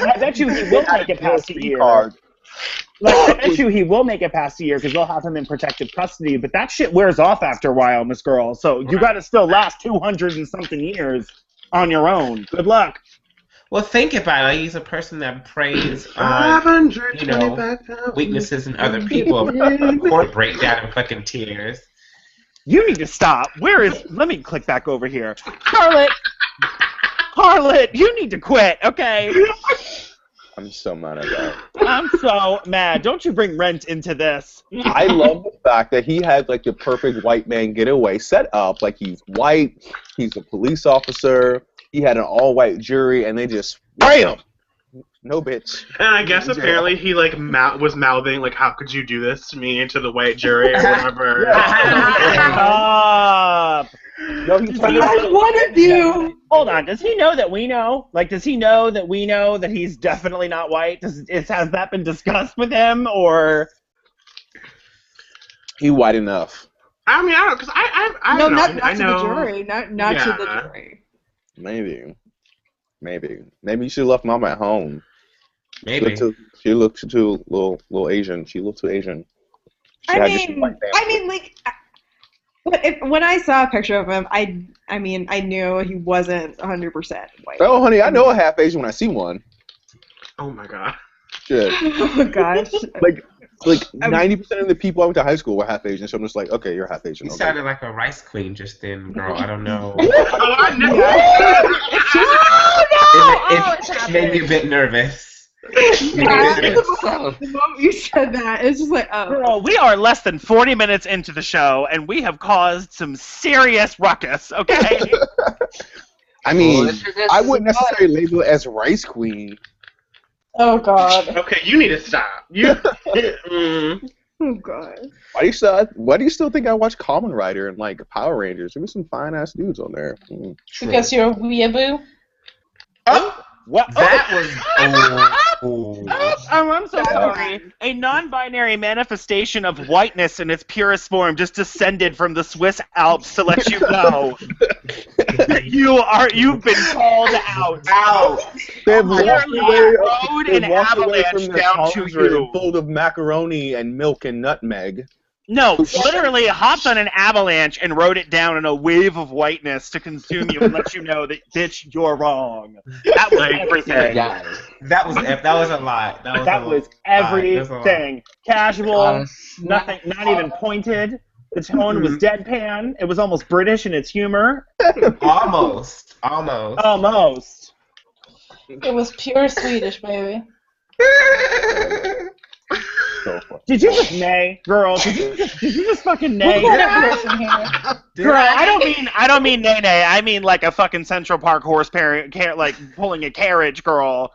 Speaker 1: I bet you he will make it past a year.
Speaker 5: Card.
Speaker 1: Like, I bet you he will make it past a year because they'll have him in protective custody, but that shit wears off after a while, Miss Girl. So you got to still last 200 and something years on your own. Good luck.
Speaker 8: Well, think about it. He's a person that preys on, weaknesses in other people. Or breakdown and fucking tears.
Speaker 1: You need to stop. Let me click back over here. Harlot, you need to quit, okay?
Speaker 5: I'm so mad at that.
Speaker 1: I'm so mad. Don't you bring Rent into this.
Speaker 5: I love the fact that he had like the perfect white man getaway set up. Like he's white, he's a police officer, he had an all-white jury, and they just wham! No bitch.
Speaker 4: And I guess apparently he like was mouthing like, "How could you do this to me?" to the white jury or whatever.
Speaker 1: Stop. No,
Speaker 3: one of you.
Speaker 1: Hold on. Does he know that we know? Like, does he know that we know that he's definitely not white? Has that been discussed with him, or
Speaker 5: he white enough?
Speaker 4: I mean, I don't, because I
Speaker 3: no,
Speaker 4: don't know.
Speaker 3: not to the jury, not to the jury.
Speaker 5: Maybe you should have left Mom at home.
Speaker 8: Maybe
Speaker 5: she looked too little Asian. She looked too Asian.
Speaker 3: I mean, like. When I saw a picture of him, I knew he wasn't 100% white.
Speaker 5: Oh, honey, I know a half Asian when I see one.
Speaker 4: Oh my god.
Speaker 5: Shit.
Speaker 3: Oh gosh.
Speaker 5: Like 90% of the people I went to high school were half Asian, so I'm just like, okay, you're half Asian.
Speaker 8: You
Speaker 5: okay.
Speaker 8: sounded like a rice queen just then, girl. I don't know.
Speaker 4: Oh, I know.
Speaker 8: It made me a bit nervous.
Speaker 3: The moment you said that, it's just like, oh.
Speaker 1: Girl, we are less than 40 minutes into the show, and we have caused some serious ruckus, okay?
Speaker 5: I mean, I wouldn't necessarily label it as rice queen.
Speaker 3: Oh, God.
Speaker 4: Okay, you need to stop.
Speaker 3: Oh, God.
Speaker 5: Why do you still think I watch Kamen Rider and, like, Power Rangers? There was some fine-ass dudes on there.
Speaker 6: Because you're a weeaboo?
Speaker 8: Oh!
Speaker 1: What?
Speaker 8: That was...
Speaker 1: I'm so sorry. A non-binary manifestation of whiteness in its purest form just descended from the Swiss Alps to let you know. You've been called out.
Speaker 5: They've walked
Speaker 1: rode an avalanche down to you.
Speaker 5: Full of macaroni and milk and nutmeg.
Speaker 1: No, literally hopped on an avalanche and rode it down in a wave of whiteness to consume you and let you know that, bitch, you're wrong. That was everything.
Speaker 8: That was a lot.
Speaker 1: That was everything. Casual, nothing, not even pointed. The tone was deadpan. It was almost British in its humor.
Speaker 8: Almost.
Speaker 6: It was pure Swedish, baby.
Speaker 1: Did you just neigh, girl? Did you just fucking neigh? Girl, I don't mean neigh. I mean like a fucking Central Park horse like pulling a carriage, girl.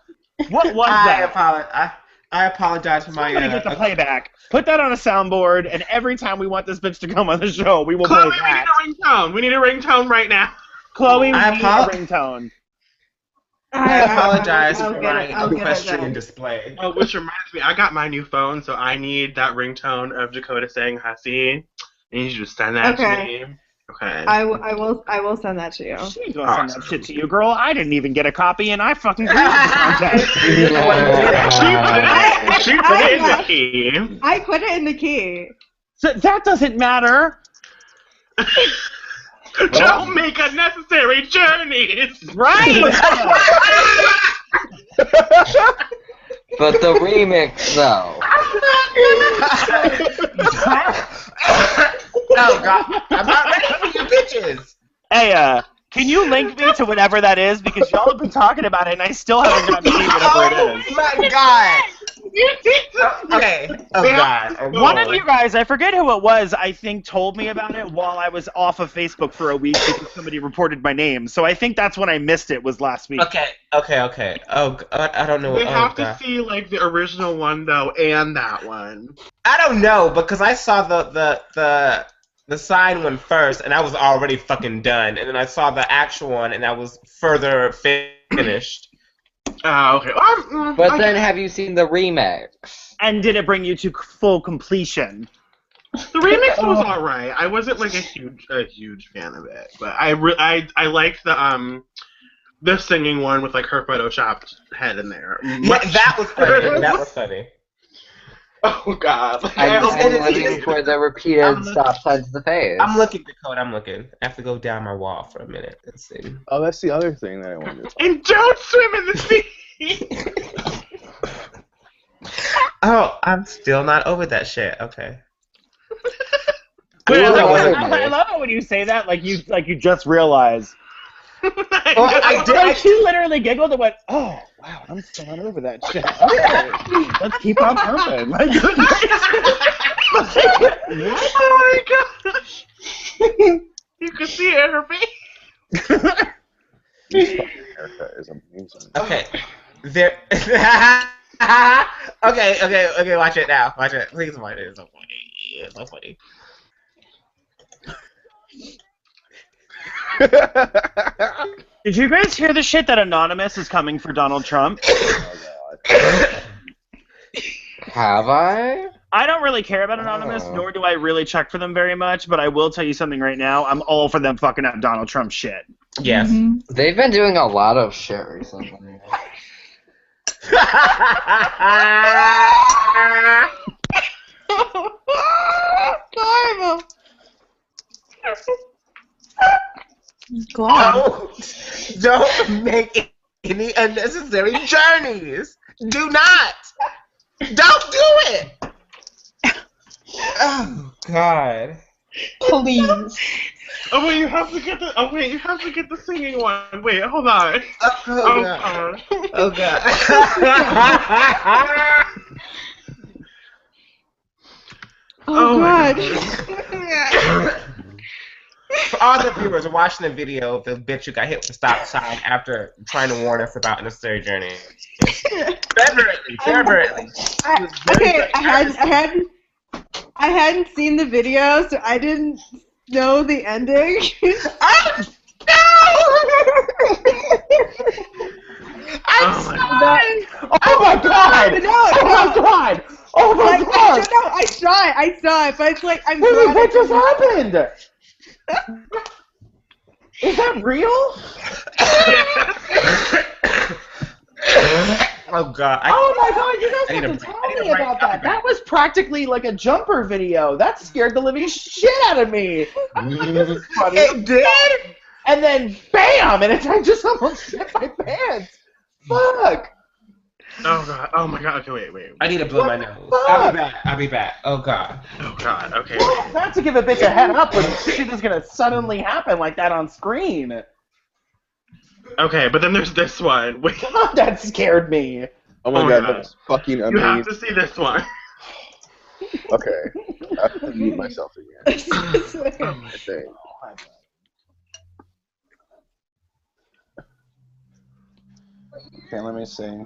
Speaker 1: What was that?
Speaker 8: I apologize for my.
Speaker 1: I'm gonna get the playback. Put that on a soundboard, and every time we want this bitch to come on the show, we will play that.
Speaker 4: We need a ringtone right now.
Speaker 1: Chloe, we need a ringtone.
Speaker 8: I apologize for my equestrian display.
Speaker 4: Oh, which reminds me, I got my new phone, so I need that ringtone of Dakota saying "Hasi." I need you to send that to me. Okay.
Speaker 3: I will send that to you.
Speaker 1: She ain't gonna send that shit to you, girl. I didn't even get a copy, and I fucking created the content.
Speaker 4: She put it in the key.
Speaker 3: I put it in the key.
Speaker 1: So that doesn't matter.
Speaker 4: Don't make unnecessary journeys!
Speaker 1: Right!
Speaker 2: But the remix, though.
Speaker 8: Oh, God. I'm not ready for you bitches!
Speaker 1: Hey, can you link me to whatever that is? Because y'all have been talking about it, and I still haven't gotten to see whatever it is.
Speaker 8: Oh, my God! Okay. Oh, God. Oh,
Speaker 1: one of you guys, I forget who it was, I think told me about it while I was off of Facebook for a week because somebody reported my name. So I think that's when I missed it, was last week.
Speaker 8: Okay. Oh, I don't know.
Speaker 4: We have to see, like, the original one, though, and that one.
Speaker 8: I don't know, because I saw the signed one first, and I was already fucking done. And then I saw the actual one, and I was further finished.
Speaker 4: Oh, okay.
Speaker 2: But then have you seen the remix?
Speaker 1: And did it bring you to full completion?
Speaker 4: The remix was alright. I wasn't like a huge fan of it, but I liked the singing one with like her photoshopped head in there.
Speaker 8: Yeah, that was funny.
Speaker 4: Oh God.
Speaker 2: I'm
Speaker 8: it's-
Speaker 2: living for the repeated stop signs in the face.
Speaker 8: I'm looking, Dakota. I'm looking. I have to go down my wall for a minute. Let's see.
Speaker 5: Oh, that's the other thing that I wanted to talk
Speaker 4: And don't swim in the sea.
Speaker 8: Oh, I'm still not over that shit. Okay.
Speaker 1: Wait, I
Speaker 2: Well,
Speaker 1: love it when you say that, like you just realized.
Speaker 8: I did.
Speaker 1: She literally giggled and went, "Oh, wow, I'm still not over that shit." Okay, let's keep on pumping. My goodness.
Speaker 4: Oh my gosh. You could see it in her face.
Speaker 5: This fucking haircut is amazing.
Speaker 8: Okay. There. Okay. Watch it now. Watch it. Please watch it. It's so funny. It's so funny.
Speaker 1: Did you guys hear the shit that Anonymous is coming for Donald Trump?
Speaker 2: Have I?
Speaker 1: I don't really care about Anonymous, nor do I really check for them very much, but I will tell you something right now. I'm all for them fucking up Donald Trump shit.
Speaker 8: Yes.
Speaker 2: They've been doing a lot of shit recently. Don't
Speaker 8: make any unnecessary journeys. Do not. Don't do it. Oh God.
Speaker 6: Please.
Speaker 4: Oh wait, you have to get the. Oh wait, you have to get the singing one. Wait, hold on.
Speaker 8: Oh God. Oh God.
Speaker 3: Oh God.
Speaker 8: For all the viewers watching the video of the bitch who got hit with the stop sign after trying to warn us about unnecessary journey. Favorably.
Speaker 3: Okay, I hadn't seen the video, so I didn't know the ending.
Speaker 8: Oh
Speaker 1: my God! Oh my God!
Speaker 3: I saw it, but it's like I'm
Speaker 1: Wait,
Speaker 3: glad
Speaker 1: what just happened? Is that real?
Speaker 8: Oh God!
Speaker 1: Oh my God! You guys have to tell me about that. That was practically like a jumper video. That scared the living shit out of me.
Speaker 8: It did.
Speaker 1: And then bam! And I just almost shit my pants. Fuck.
Speaker 4: Oh God! Oh my God! Okay, wait.
Speaker 8: I need to blow my nose. I'll be back. Oh God.
Speaker 4: Oh God! Okay.
Speaker 1: Not to give a bitch a head up when shit is gonna suddenly happen like that on screen.
Speaker 4: Okay, but then there's this one. Wait.
Speaker 1: God, that scared me.
Speaker 5: Oh my God, that was fucking
Speaker 4: You
Speaker 5: amazing.
Speaker 4: have to see this one.
Speaker 5: Okay, I have to mute myself again. I think.
Speaker 1: Okay, let me see.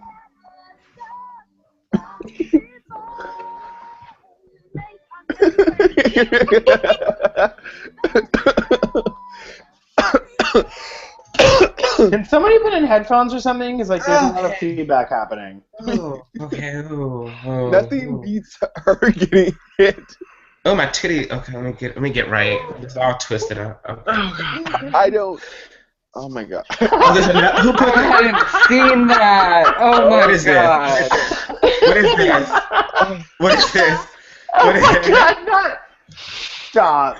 Speaker 1: Can somebody put in headphones or something? Because like there's a lot of feedback happening.
Speaker 8: Oh, okay.
Speaker 5: Nothing beats her getting hit.
Speaker 8: Oh my titty. Okay, let me get right. It's all twisted up. Okay.
Speaker 4: Oh God.
Speaker 5: I don't. Oh my God.
Speaker 8: Oh, there's another. Who put
Speaker 2: I hadn't seen that. Oh my
Speaker 8: What is this?
Speaker 2: God.
Speaker 8: What is this? What is this?
Speaker 1: Oh
Speaker 8: What is
Speaker 1: my
Speaker 8: it?
Speaker 1: God! Not. Stop.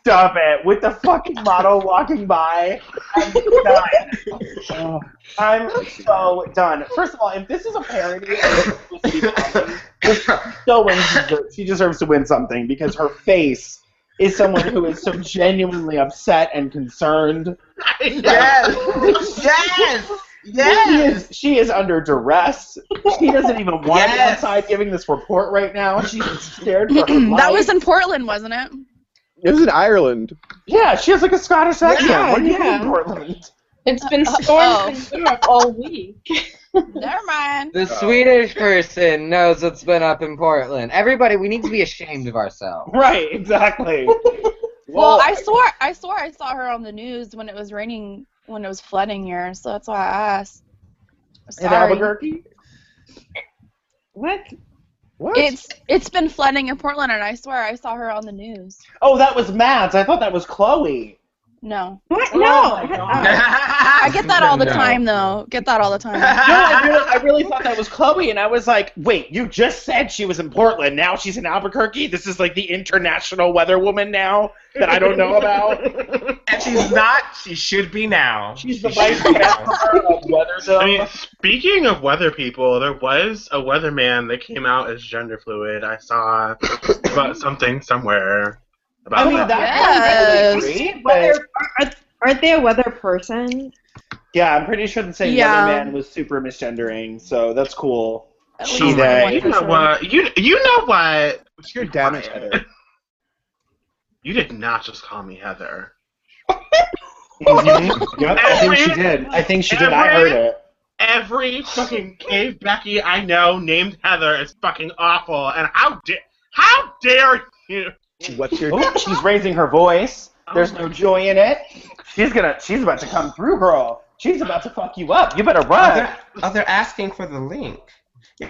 Speaker 1: Stop it. With the fucking model walking by. I'm done. I'm so done. First of all, if this is a parody she deserves to win something because her face is someone who is so genuinely upset and concerned.
Speaker 8: Yes.
Speaker 1: She is under duress. She doesn't even want to be outside giving this report right now. She's scared for her life.
Speaker 9: That was in Portland, wasn't it?
Speaker 5: It was in Ireland.
Speaker 1: Yeah, she has like a Scottish accent.
Speaker 3: Yeah,
Speaker 1: What do you
Speaker 3: yeah.
Speaker 1: mean, Portland?
Speaker 6: It's been storms in Europe all week.
Speaker 9: Never mind.
Speaker 2: The Swedish person knows what's been up in Portland. Everybody, we need to be ashamed of ourselves.
Speaker 1: Right, exactly.
Speaker 9: Well, I swore I saw her on the news when it was raining, when it was flooding here, so that's why I asked.
Speaker 1: In
Speaker 9: Sorry.
Speaker 1: Albuquerque?
Speaker 3: What?
Speaker 1: What?
Speaker 9: It's been flooding in Portland, and I swear I saw her on the news.
Speaker 1: Oh, that was Mads. I thought that was Chloe.
Speaker 9: No.
Speaker 3: What?
Speaker 1: Oh
Speaker 3: No.
Speaker 1: my God.
Speaker 9: I get that all the
Speaker 8: No.
Speaker 9: time, though. Get that all the time.
Speaker 1: No, I really thought that was Chloe, and I was like, wait, you just said she was in Portland. Now she's in Albuquerque? This is like the international weather woman now that I don't know about?
Speaker 8: And she's not. She should be now.
Speaker 1: She's the vice chancellor of Weatherdome.
Speaker 4: I mean, speaking of weather people, there was a weatherman that came out as gender fluid. I saw about something somewhere about
Speaker 1: I mean,
Speaker 4: that.
Speaker 1: that's really great, but
Speaker 3: Aren't they a weather person?
Speaker 1: yeah, I'm pretty sure the saying
Speaker 9: Yeah.
Speaker 1: weatherman was super misgendering, so that's cool.
Speaker 9: At
Speaker 1: She,
Speaker 9: least
Speaker 1: they.
Speaker 9: one
Speaker 4: You know
Speaker 9: person.
Speaker 4: what? You know what?
Speaker 5: What's your damage, Heather?
Speaker 4: You did not just call me Heather.
Speaker 1: Yep, I think she did. I think she did. I heard it.
Speaker 4: Every fucking cave Becky I know named Heather is fucking awful, and how dare you?
Speaker 5: What's your
Speaker 1: Oh, she's raising her voice. There's no joy in it. She's about to come through, girl. She's about to fuck you up. You better run.
Speaker 8: They're asking for the link.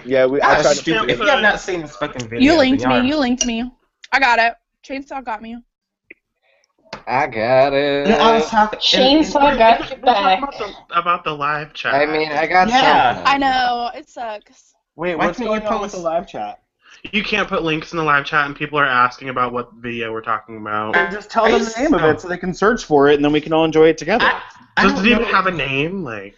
Speaker 5: Yeah, I
Speaker 8: Gosh,
Speaker 5: tried to
Speaker 8: stupid. If you have not seen this fucking video,
Speaker 9: You linked
Speaker 8: then y'all
Speaker 9: me. You linked me. I got it. Chainsaw got me.
Speaker 2: I got it.
Speaker 8: I was talking.
Speaker 6: Chainsaw got you back.
Speaker 4: About the live chat.
Speaker 2: I mean, I got
Speaker 8: Yeah.
Speaker 2: something.
Speaker 9: I know. It sucks.
Speaker 1: Wait,
Speaker 8: Why
Speaker 1: what's
Speaker 8: can't you
Speaker 1: going on with
Speaker 8: post-
Speaker 1: the live chat?
Speaker 4: You can't put links in the live chat, and people are asking about what video we're talking about.
Speaker 1: And just tell them the name of it so they can search for it, and then we can all enjoy it together.
Speaker 8: I
Speaker 4: Does
Speaker 8: don't
Speaker 4: it even
Speaker 8: know.
Speaker 4: have a name? Like,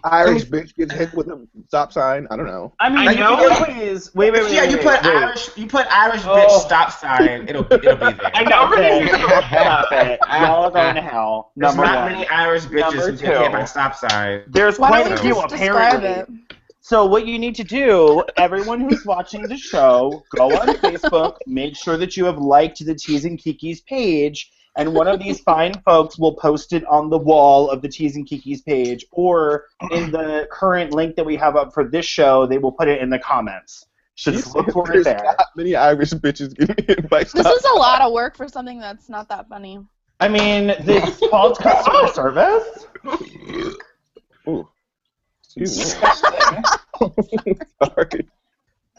Speaker 5: Irish bitch gets hit with a stop sign. I don't know.
Speaker 1: I mean,
Speaker 8: Like,
Speaker 1: you
Speaker 8: you
Speaker 1: can
Speaker 8: can-
Speaker 1: always wait.
Speaker 8: Yeah, you put
Speaker 1: wait.
Speaker 8: Irish. You put Irish bitch
Speaker 1: Oh.
Speaker 8: stop sign. It'll be there.
Speaker 1: I know. Okay. Stop it. Y'all are going to hell.
Speaker 8: There's
Speaker 1: Number
Speaker 8: not
Speaker 1: one.
Speaker 8: many Irish bitches
Speaker 1: Number
Speaker 8: who get hit by
Speaker 1: two.
Speaker 8: a stop sign.
Speaker 1: There's
Speaker 9: Why
Speaker 1: quite
Speaker 9: don't
Speaker 1: a
Speaker 9: we
Speaker 1: few
Speaker 9: just describe
Speaker 1: apparently.
Speaker 9: it?
Speaker 1: So what you need to do, everyone who's watching the show, go on Facebook, make sure that you have liked the Teas and Kikis page, and one of these fine folks will post it on the wall of the Teas and Kikis page, or in the current link that we have up for this show, they will put it in the comments. So just look for it
Speaker 5: There's
Speaker 1: there.
Speaker 5: not many Irish bitches getting hit by
Speaker 9: This
Speaker 5: stop
Speaker 9: is a lot of work for something that's not that funny.
Speaker 1: I mean, this is called customer service.
Speaker 5: Ooh. Excuse me. Sorry.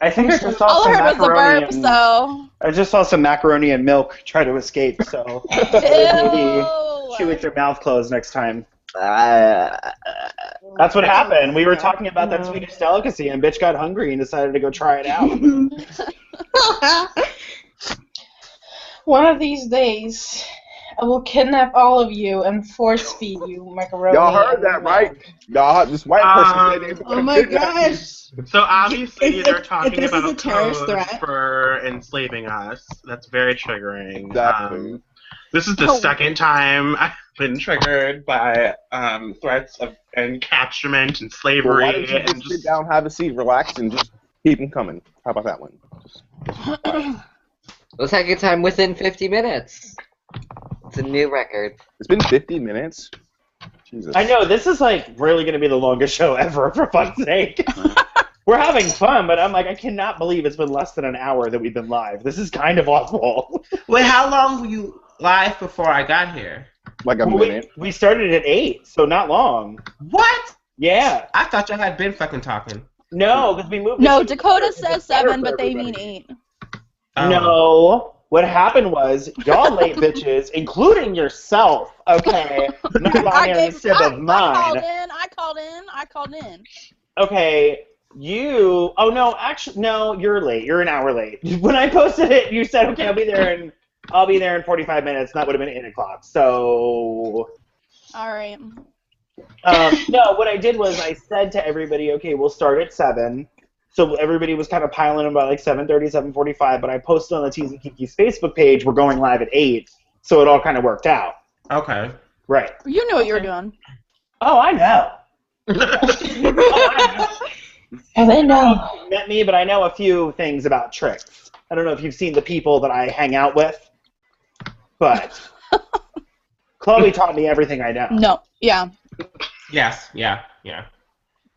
Speaker 1: I think I just saw
Speaker 9: All
Speaker 1: some
Speaker 9: I heard was a
Speaker 1: macaroni
Speaker 9: burp,
Speaker 1: and
Speaker 9: so.
Speaker 1: I just saw some macaroni and milk try to escape. So maybe chew with your mouth closed next time. That's what happened. We were talking about that Swedish delicacy, and bitch got hungry and decided to go try it out.
Speaker 6: One of these days, I will kidnap all of you and force feed you macaroni.
Speaker 5: Y'all heard that, right? Y'all, this white person said they
Speaker 3: Oh my gosh.
Speaker 4: so obviously
Speaker 3: If-
Speaker 4: they're
Speaker 3: if
Speaker 4: talking
Speaker 3: this is
Speaker 4: about
Speaker 3: a terrorist
Speaker 4: code
Speaker 3: threat.
Speaker 4: for enslaving us. That's very triggering.
Speaker 5: Exactly.
Speaker 4: This is the second time I've been triggered by threats of encapturement and
Speaker 5: Well,
Speaker 4: slavery.
Speaker 5: why don't you
Speaker 4: and
Speaker 5: just sit down, have a seat, relax, and just keep them coming? How about that one?
Speaker 2: The second time within 50 minutes. It's a new record.
Speaker 5: It's been 50 minutes. Jesus.
Speaker 1: I know, this is like really going to be the longest show ever, for fuck's sake. We're having fun, but I'm like, I cannot believe it's been less than an hour that we've been live. This is kind of awful.
Speaker 8: Wait, how long were you live before I got here?
Speaker 5: Like a
Speaker 1: Well,
Speaker 5: minute.
Speaker 1: we started at 8, so not long.
Speaker 8: What?
Speaker 1: Yeah.
Speaker 8: I thought y'all had been fucking talking.
Speaker 1: No, because we moved.
Speaker 9: No,
Speaker 1: it to-
Speaker 9: Dakota
Speaker 1: it's
Speaker 9: says
Speaker 1: better
Speaker 9: 7,
Speaker 1: for
Speaker 9: but they mean
Speaker 1: everybody.
Speaker 9: 8.
Speaker 8: Oh.
Speaker 1: No. What happened was, y'all late bitches, including yourself, okay, non-binary sib of
Speaker 9: I
Speaker 1: mine.
Speaker 9: called in.
Speaker 1: Okay, you. Oh no, actually, no, you're late. You're an hour late. When I posted it, you said, okay, I'll be there in 45 minutes. And that would have been 8 o'clock. So.
Speaker 9: Alright.
Speaker 1: No, what I did was I said to everybody, okay, we'll start at 7. So everybody was kind of piling in about like 7:30, 7:45, but I posted on the Teas and Kikis Facebook page, we're going live at 8, so it all kind of worked out.
Speaker 8: Okay.
Speaker 1: Right.
Speaker 9: You knew what you were doing.
Speaker 1: Oh, I know.
Speaker 6: Oh, they know.
Speaker 1: You met me, but I know a few things about tricks. I don't know if you've seen the people that I hang out with, but Chloe taught me everything I know.
Speaker 9: No. Yeah.
Speaker 8: Yes. Yeah.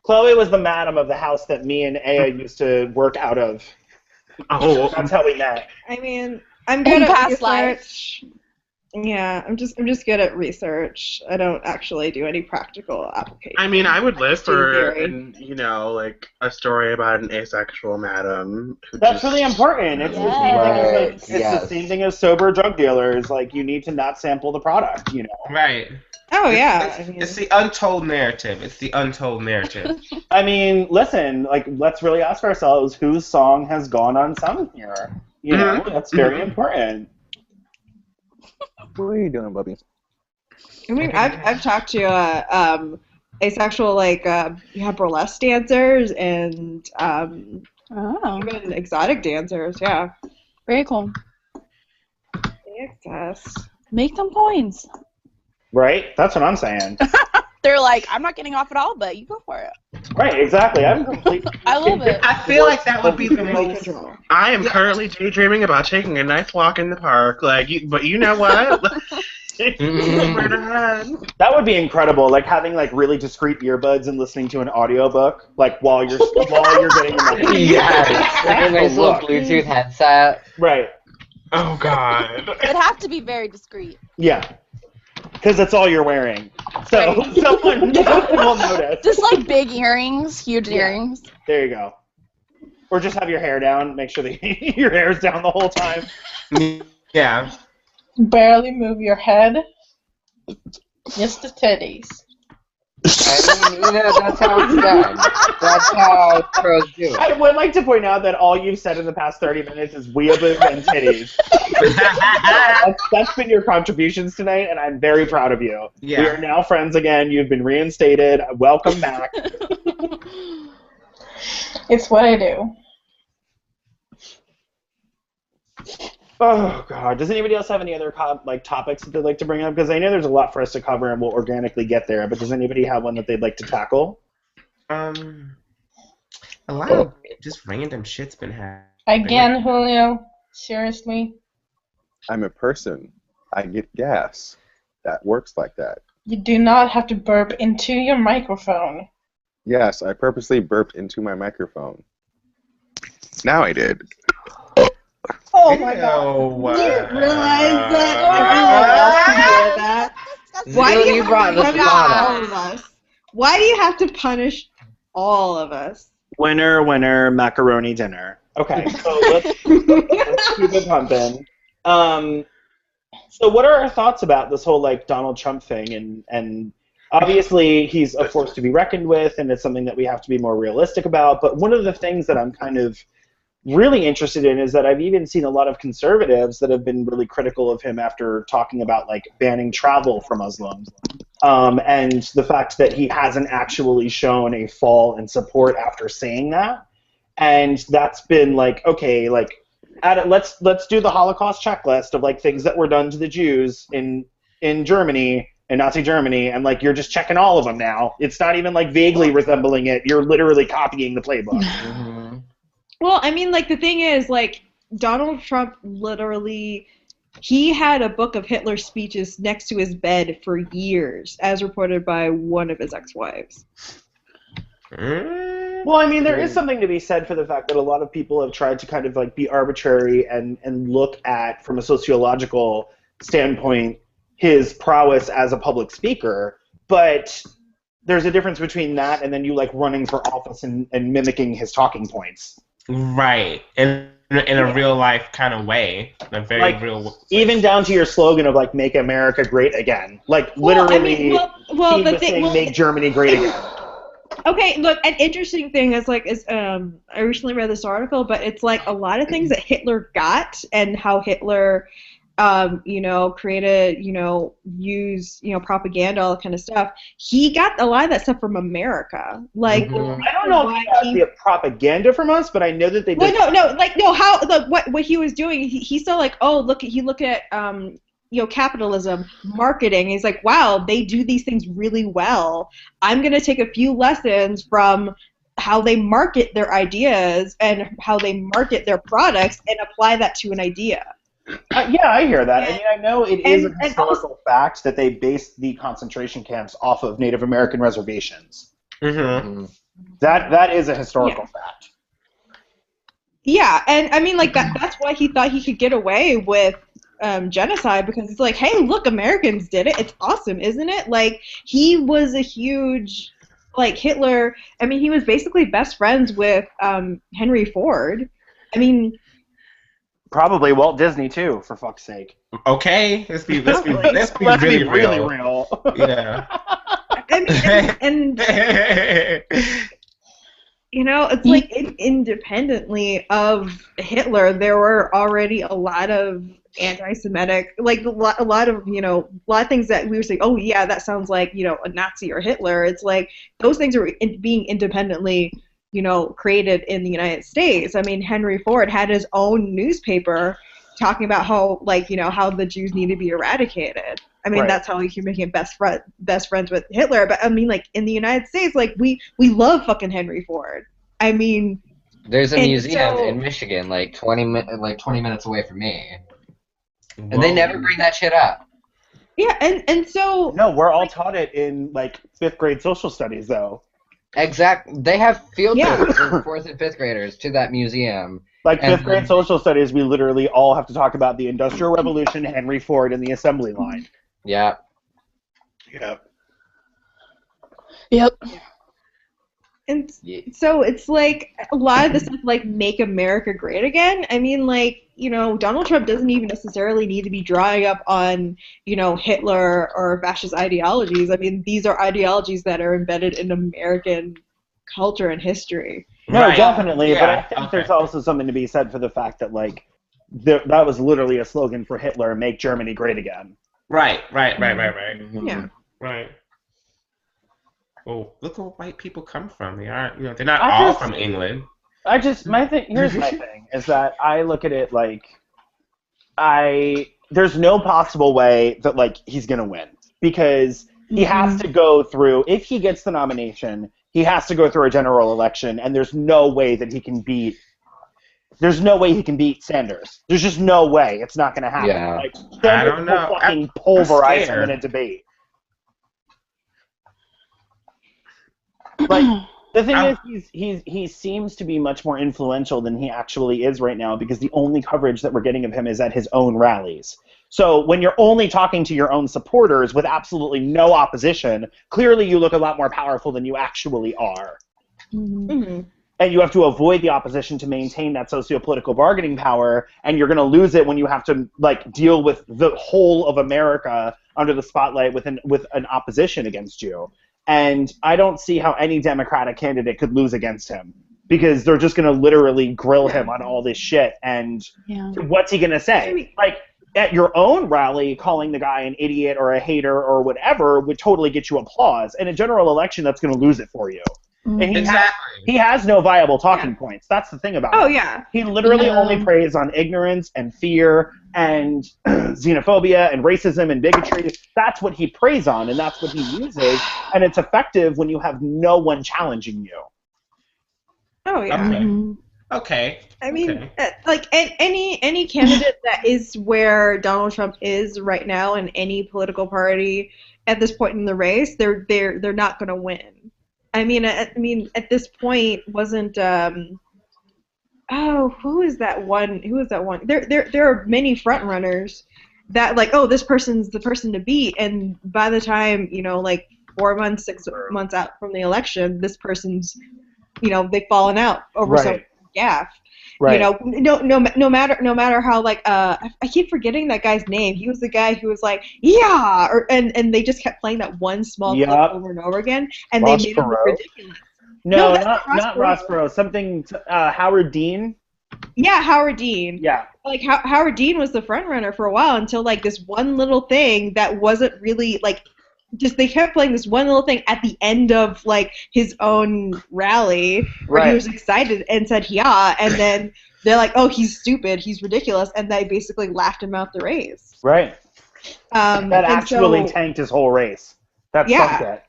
Speaker 1: Chloe was the madam of the house that me and Aya used to work out of.
Speaker 4: Oh,
Speaker 1: That's how we met.
Speaker 3: I mean, I'm good
Speaker 9: In
Speaker 3: at
Speaker 9: past
Speaker 3: research. Yeah, I'm just good at research. I don't actually do any practical application.
Speaker 4: I mean, I would live for,
Speaker 3: theory.
Speaker 4: like a story about an asexual madam.
Speaker 1: That's really important. It's the same thing as like it's
Speaker 2: Yes.
Speaker 1: the same thing as sober drug dealers. Like you need to not sample the product, you know.
Speaker 8: Right.
Speaker 3: Oh yeah.
Speaker 8: It's the untold narrative. It's the untold narrative.
Speaker 1: I mean, listen, like let's really ask ourselves whose song has gone unsung here. You know, that's very important.
Speaker 5: What are you doing, Bubby?
Speaker 3: I mean, I've talked to asexual burlesque dancers and even exotic dancers. Yeah,
Speaker 9: Very cool.
Speaker 3: they exist.
Speaker 9: Make them coins.
Speaker 1: Right? That's what I'm saying.
Speaker 9: They're like, I'm not getting off at all, but you go for it.
Speaker 1: Right, exactly. I'm completely.
Speaker 9: I love it.
Speaker 8: I feel like that would be the most.
Speaker 4: I am currently daydreaming about taking a nice walk in the park. But you know what?
Speaker 1: That would be incredible. Like having like really discreet earbuds and listening to an audiobook, like while you're getting your
Speaker 2: Yes. Like a nice little Bluetooth headset.
Speaker 1: Right.
Speaker 4: Oh God.
Speaker 9: It'd have to be very discreet.
Speaker 1: Yeah. Because that's all you're wearing. So someone will notice.
Speaker 9: Just like big earrings, huge earrings.
Speaker 1: There you go. Or just have your hair down. Make sure that your hair's down the whole time.
Speaker 8: Yeah.
Speaker 6: Barely move your head. Just the titties.
Speaker 2: I mean, that's how it's done. That's how pros do it.
Speaker 1: I would like to point out that all you've said in the past 30 minutes is weeaboos and titties. That's been your contributions tonight, and I'm very proud of you.
Speaker 8: Yeah.
Speaker 1: We are now friends again. You've been reinstated. Welcome back.
Speaker 6: It's what I do.
Speaker 1: Oh, God. Does anybody else have any other topics that they'd like to bring up? Because I know there's a lot for us to cover, and we'll organically get there. But does anybody have one that they'd like to tackle?
Speaker 8: A lot of just random shit's been happening.
Speaker 6: Again, Julio? Seriously?
Speaker 5: I'm a person. I get gas. That works like that.
Speaker 6: You do not have to burp into your microphone.
Speaker 5: Yes, I purposely burped into my microphone. Now I did.
Speaker 6: Oh my god.
Speaker 3: You didn't realize that. Why do you
Speaker 2: brought the
Speaker 3: punish all of us? Why do you have to punish all of us?
Speaker 1: Winner, winner, macaroni dinner. Okay, so let's keep it pumping. So what are our thoughts about this whole Donald Trump thing? And obviously he's a force to be reckoned with, and it's something that we have to be more realistic about. But one of the things that I'm kind of really interested in is that I've even seen a lot of conservatives that have been really critical of him after talking about banning travel for Muslims, and the fact that he hasn't actually shown a fall in support after saying that. And that's been let's do the Holocaust checklist of things that were done to the Jews in Germany, in Nazi Germany, and you're just checking all of them now. It's not even vaguely resembling it. You're literally copying the playbook.
Speaker 2: Mm-hmm.
Speaker 3: Well, I mean, the thing is, Donald Trump literally, he had a book of Hitler's speeches next to his bed for years, as reported by one of his ex-wives.
Speaker 1: Well, I mean, there is something to be said for the fact that a lot of people have tried to kind of be arbitrary and look at, from a sociological standpoint, his prowess as a public speaker, but there's a difference between that and then you running for office and mimicking his talking points.
Speaker 8: Right. In a real life kind of way. In a very real
Speaker 1: even down to your slogan of "Make America Great Again." Literally, he was saying "Make Germany Great Again."
Speaker 3: Okay, look, an interesting thing is I recently read this article, but it's a lot of things that Hitler got and how Hitler created, use, propaganda, all that kind of stuff. He got a lot of that stuff from America.
Speaker 1: I don't know if he got the propaganda from us, but I know that they did.
Speaker 3: What he was doing, he saw he looked at capitalism, marketing. He's like, wow, they do these things really well. I'm going to take a few lessons from how they market their ideas and how they market their products and apply that to an idea.
Speaker 1: Yeah, I hear that. I mean, I know it is a historical fact that they based the concentration camps off of Native American reservations.
Speaker 8: Mm-hmm.
Speaker 1: That is a historical fact.
Speaker 3: Yeah, and I mean, that's why he thought he could get away with genocide because it's like, hey, look, Americans did it. It's awesome, isn't it? Like, he was a huge, like, Hitler. I mean, he was basically best friends with Henry Ford. I mean,
Speaker 1: probably Walt Disney too, for fuck's sake.
Speaker 8: Okay, let's be really real. Yeah.
Speaker 3: I mean, and you know, it's like independently of Hitler, there were already a lot of anti-Semitic, like a lot of, you know, a lot of things that we were saying, oh yeah, that sounds like, you know, a Nazi or Hitler. It's like those things are being independently, you know, created in the United States. I mean, Henry Ford had his own newspaper talking about how, like, you know, how the Jews need to be eradicated. I mean, that's how he became best friends with Hitler. But I mean, like, in the United States, like, we love fucking Henry Ford. I mean,
Speaker 2: there's a museum in Michigan, like 20 minutes away from me, and they never bring that shit up.
Speaker 3: Yeah, and so
Speaker 1: no, we're all taught it in like 5th grade social studies, though.
Speaker 2: Exactly, they have field trips for 4th and 5th graders to that museum.
Speaker 1: Like 5th grade social studies, we literally all have to talk about the Industrial Revolution, Henry Ford, and the assembly line.
Speaker 2: Yeah.
Speaker 1: Yep.
Speaker 9: Yep.
Speaker 3: And so it's like a lot of this stuff, like, make America great again. I mean, like, you know, Donald Trump doesn't even necessarily need to be drawing up on, you know, Hitler or fascist ideologies. I mean, these are ideologies that are embedded in American culture and history.
Speaker 1: No, definitely, but I think there's also something to be said for the fact that, like, that was literally a slogan for Hitler, make Germany great again.
Speaker 8: Right. Mm-hmm.
Speaker 3: Yeah.
Speaker 8: Right. Oh, look where white people come from. They aren't, you know, they're not all from England.
Speaker 1: Here's my thing, is that I look at it like, there's no possible way that, like, he's gonna win. Because he has to go through, if he gets the nomination, he has to go through a general election, and there's no way that he can beat Sanders. There's just no way. It's not going to happen.
Speaker 2: Yeah.
Speaker 1: Like, Sanders will fucking pulverize him in a debate. Like, the thing is, he seems to be much more influential than he actually is right now, because the only coverage that we're getting of him is at his own rallies. So when you're only talking to your own supporters with absolutely no opposition, clearly you look a lot more powerful than you actually are.
Speaker 3: Mm-hmm.
Speaker 1: And you have to avoid the opposition to maintain that socio-political bargaining power, and you're going to lose it when you have to, like, deal with the whole of America under the spotlight with an opposition against you. And I don't see how any Democratic candidate could lose against him, because they're just going to literally grill him on all this shit. And what's he going to say? Like, at your own rally, calling the guy an idiot or a hater or whatever would totally get you applause. In a general election, that's going to lose it for you. And he has no viable talking points. That's the thing about it.
Speaker 3: Yeah.
Speaker 1: He literally only preys on ignorance and fear and xenophobia and racism and bigotry. That's what he preys on, and that's what he uses. And it's effective when you have no one challenging you.
Speaker 3: Oh, yeah.
Speaker 8: Okay.
Speaker 3: I mean, like, any candidate that is where Donald Trump is right now in any political party at this point in the race, they're not going to win. I mean, at this point, wasn't who is that one? There are many front runners that, like, oh, this person's the person to beat, and by the time, you know, like 4 months, 6 months out from the election, this person's, you know, they've fallen out over some gaffe. Right. You know, no matter how, like, I keep forgetting that guy's name. He was the guy who was like, and they just kept playing that one small clip over and over again, and
Speaker 1: Ross
Speaker 3: they made him look ridiculous.
Speaker 1: No, not Ross Perot. Something Howard Dean.
Speaker 3: Yeah, Howard Dean.
Speaker 1: Yeah.
Speaker 3: Like, Howard Dean was the front runner for a while until, like, this one little thing that wasn't really, like, just they kept playing this one little thing at the end of, like, his own rally where he was excited and said and then they're like, oh, he's stupid, he's ridiculous, and they basically laughed him out the race.
Speaker 1: Right. That actually tanked his whole race. That sucked it.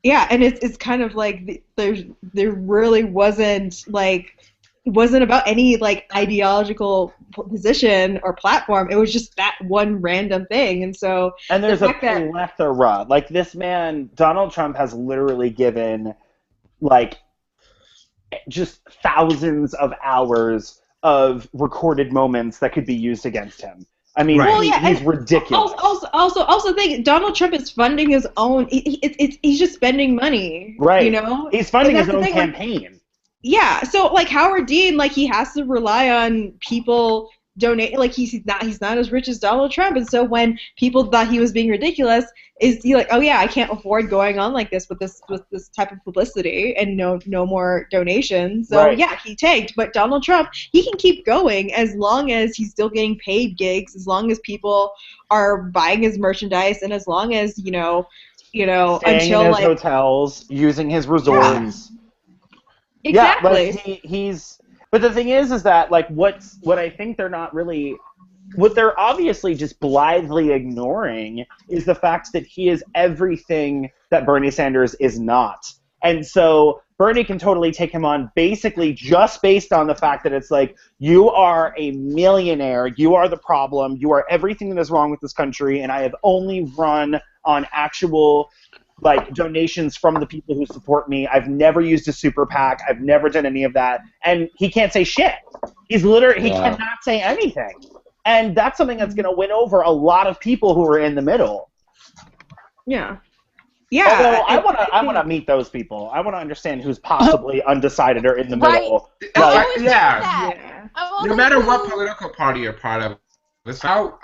Speaker 3: Yeah, and it's kind of like there really wasn't about any, like, ideological position or platform. It was just that one random thing. And so
Speaker 1: there's a plethora. Like, this man, Donald Trump, has literally given, like, just thousands of hours of recorded moments that could be used against him. I mean,
Speaker 8: Right.
Speaker 3: Well, yeah,
Speaker 1: he's
Speaker 3: and
Speaker 1: ridiculous.
Speaker 3: Also, think Donald Trump is funding his own. He's just spending money,
Speaker 1: Right.
Speaker 3: You know,
Speaker 1: He's funding
Speaker 3: And
Speaker 1: his
Speaker 3: that's
Speaker 1: own
Speaker 3: the thing, like,
Speaker 1: campaign.
Speaker 3: yeah, so like Howard Dean, like he has to rely on people donate. Like he's not as rich as Donald Trump, and so when people thought he was being ridiculous, is he like, oh yeah, I can't afford going on like this with this type of publicity and no more donations. So
Speaker 1: Right.
Speaker 3: yeah, he tanked. But Donald Trump, he can keep going as long as he's still getting paid gigs, as long as people are buying his merchandise, and as long as you know
Speaker 1: Staying
Speaker 3: until
Speaker 1: in his
Speaker 3: like
Speaker 1: hotels, using his resorts.
Speaker 3: exactly.
Speaker 1: Yeah, like he's. But the thing is that like what I think they're not really, what they're obviously just blithely ignoring is the fact that he is everything that Bernie Sanders is not. And so Bernie can totally take him on basically just based on the fact that it's like, you are a millionaire, you are the problem, you are everything that is wrong with this country, and I have only run on actual like donations from the people who support me. I've never used a super PAC. I've never done any of that. And he can't say shit. He cannot say anything. And that's something that's going to win over a lot of people who are in the middle.
Speaker 3: Yeah. Yeah.
Speaker 1: Although I want to meet those people. I want to understand who's possibly undecided or in the middle.
Speaker 9: I
Speaker 1: Like,
Speaker 9: always think
Speaker 8: yeah.
Speaker 9: that.
Speaker 3: Yeah.
Speaker 9: I'm always
Speaker 8: No matter
Speaker 9: like,
Speaker 8: what political party you're part of, it's how.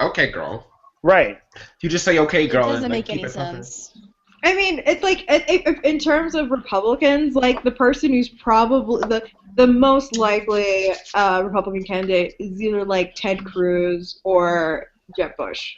Speaker 8: Okay, girl.
Speaker 1: right.
Speaker 8: You just say okay,
Speaker 9: It
Speaker 8: girl.
Speaker 9: doesn't
Speaker 8: and, like,
Speaker 9: make
Speaker 8: keep
Speaker 9: any
Speaker 8: it pumping.
Speaker 9: sense.
Speaker 3: I mean, it's like in terms of Republicans, like the person who's probably the most likely Republican candidate is either like Ted Cruz or Jeb Bush.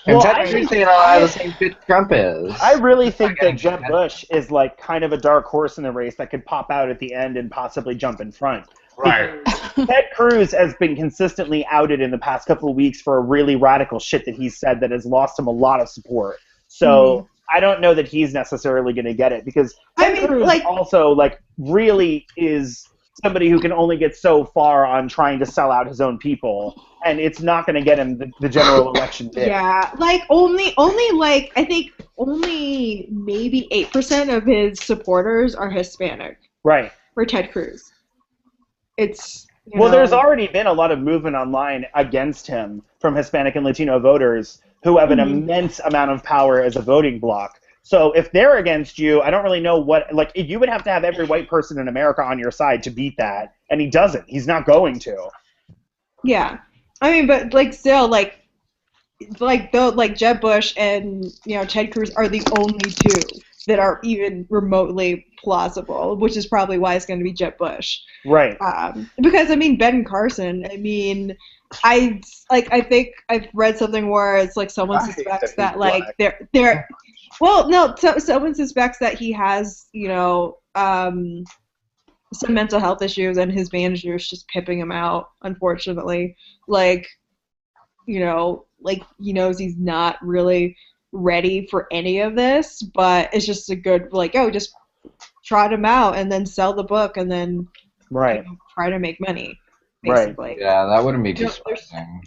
Speaker 2: And
Speaker 1: Well,
Speaker 2: Ted
Speaker 1: I
Speaker 2: Cruz
Speaker 1: think-
Speaker 2: saying a lot of the same shit Trump is.
Speaker 1: I really think that
Speaker 2: getting
Speaker 1: Jeb
Speaker 2: that.
Speaker 1: Bush is like kind of a dark horse in the race that could pop out at the end and possibly jump in front.
Speaker 8: Right.
Speaker 1: Ted Cruz has been consistently outed in the past couple of weeks for a really radical shit that he's said that has lost him a lot of support. So I don't know that he's necessarily going to get it because Ted Cruz also like really is somebody who can only get so far on trying to sell out his own people, and it's not going to get him the general election bid.
Speaker 3: Yeah, like only like I think only maybe 8% of his supporters are Hispanic.
Speaker 1: Right.
Speaker 3: For Ted Cruz. It's
Speaker 1: there's already been a lot of movement online against him from Hispanic and Latino voters who have an immense amount of power as a voting bloc. So if they're against you, I don't really know what, like, you would have to have every white person in America on your side to beat that, and he doesn't. He's not going to.
Speaker 3: Yeah. I mean, but, like, still, like Jeb Bush and, Ted Cruz are the only two that are even remotely plausible, which is probably why it's going to be Jeb Bush.
Speaker 1: Right.
Speaker 3: Because, I mean, Ben Carson, I mean, I think I've read something where it's like someone suspects that like they're well, no, someone suspects that he has, some mental health issues and his manager's just pipping him out, unfortunately. Like, like he knows he's not really ready for any of this, but it's just a good, like, just trot him out and then sell the book and then try to make money, basically.
Speaker 2: Right. Yeah, that wouldn't be too surprising.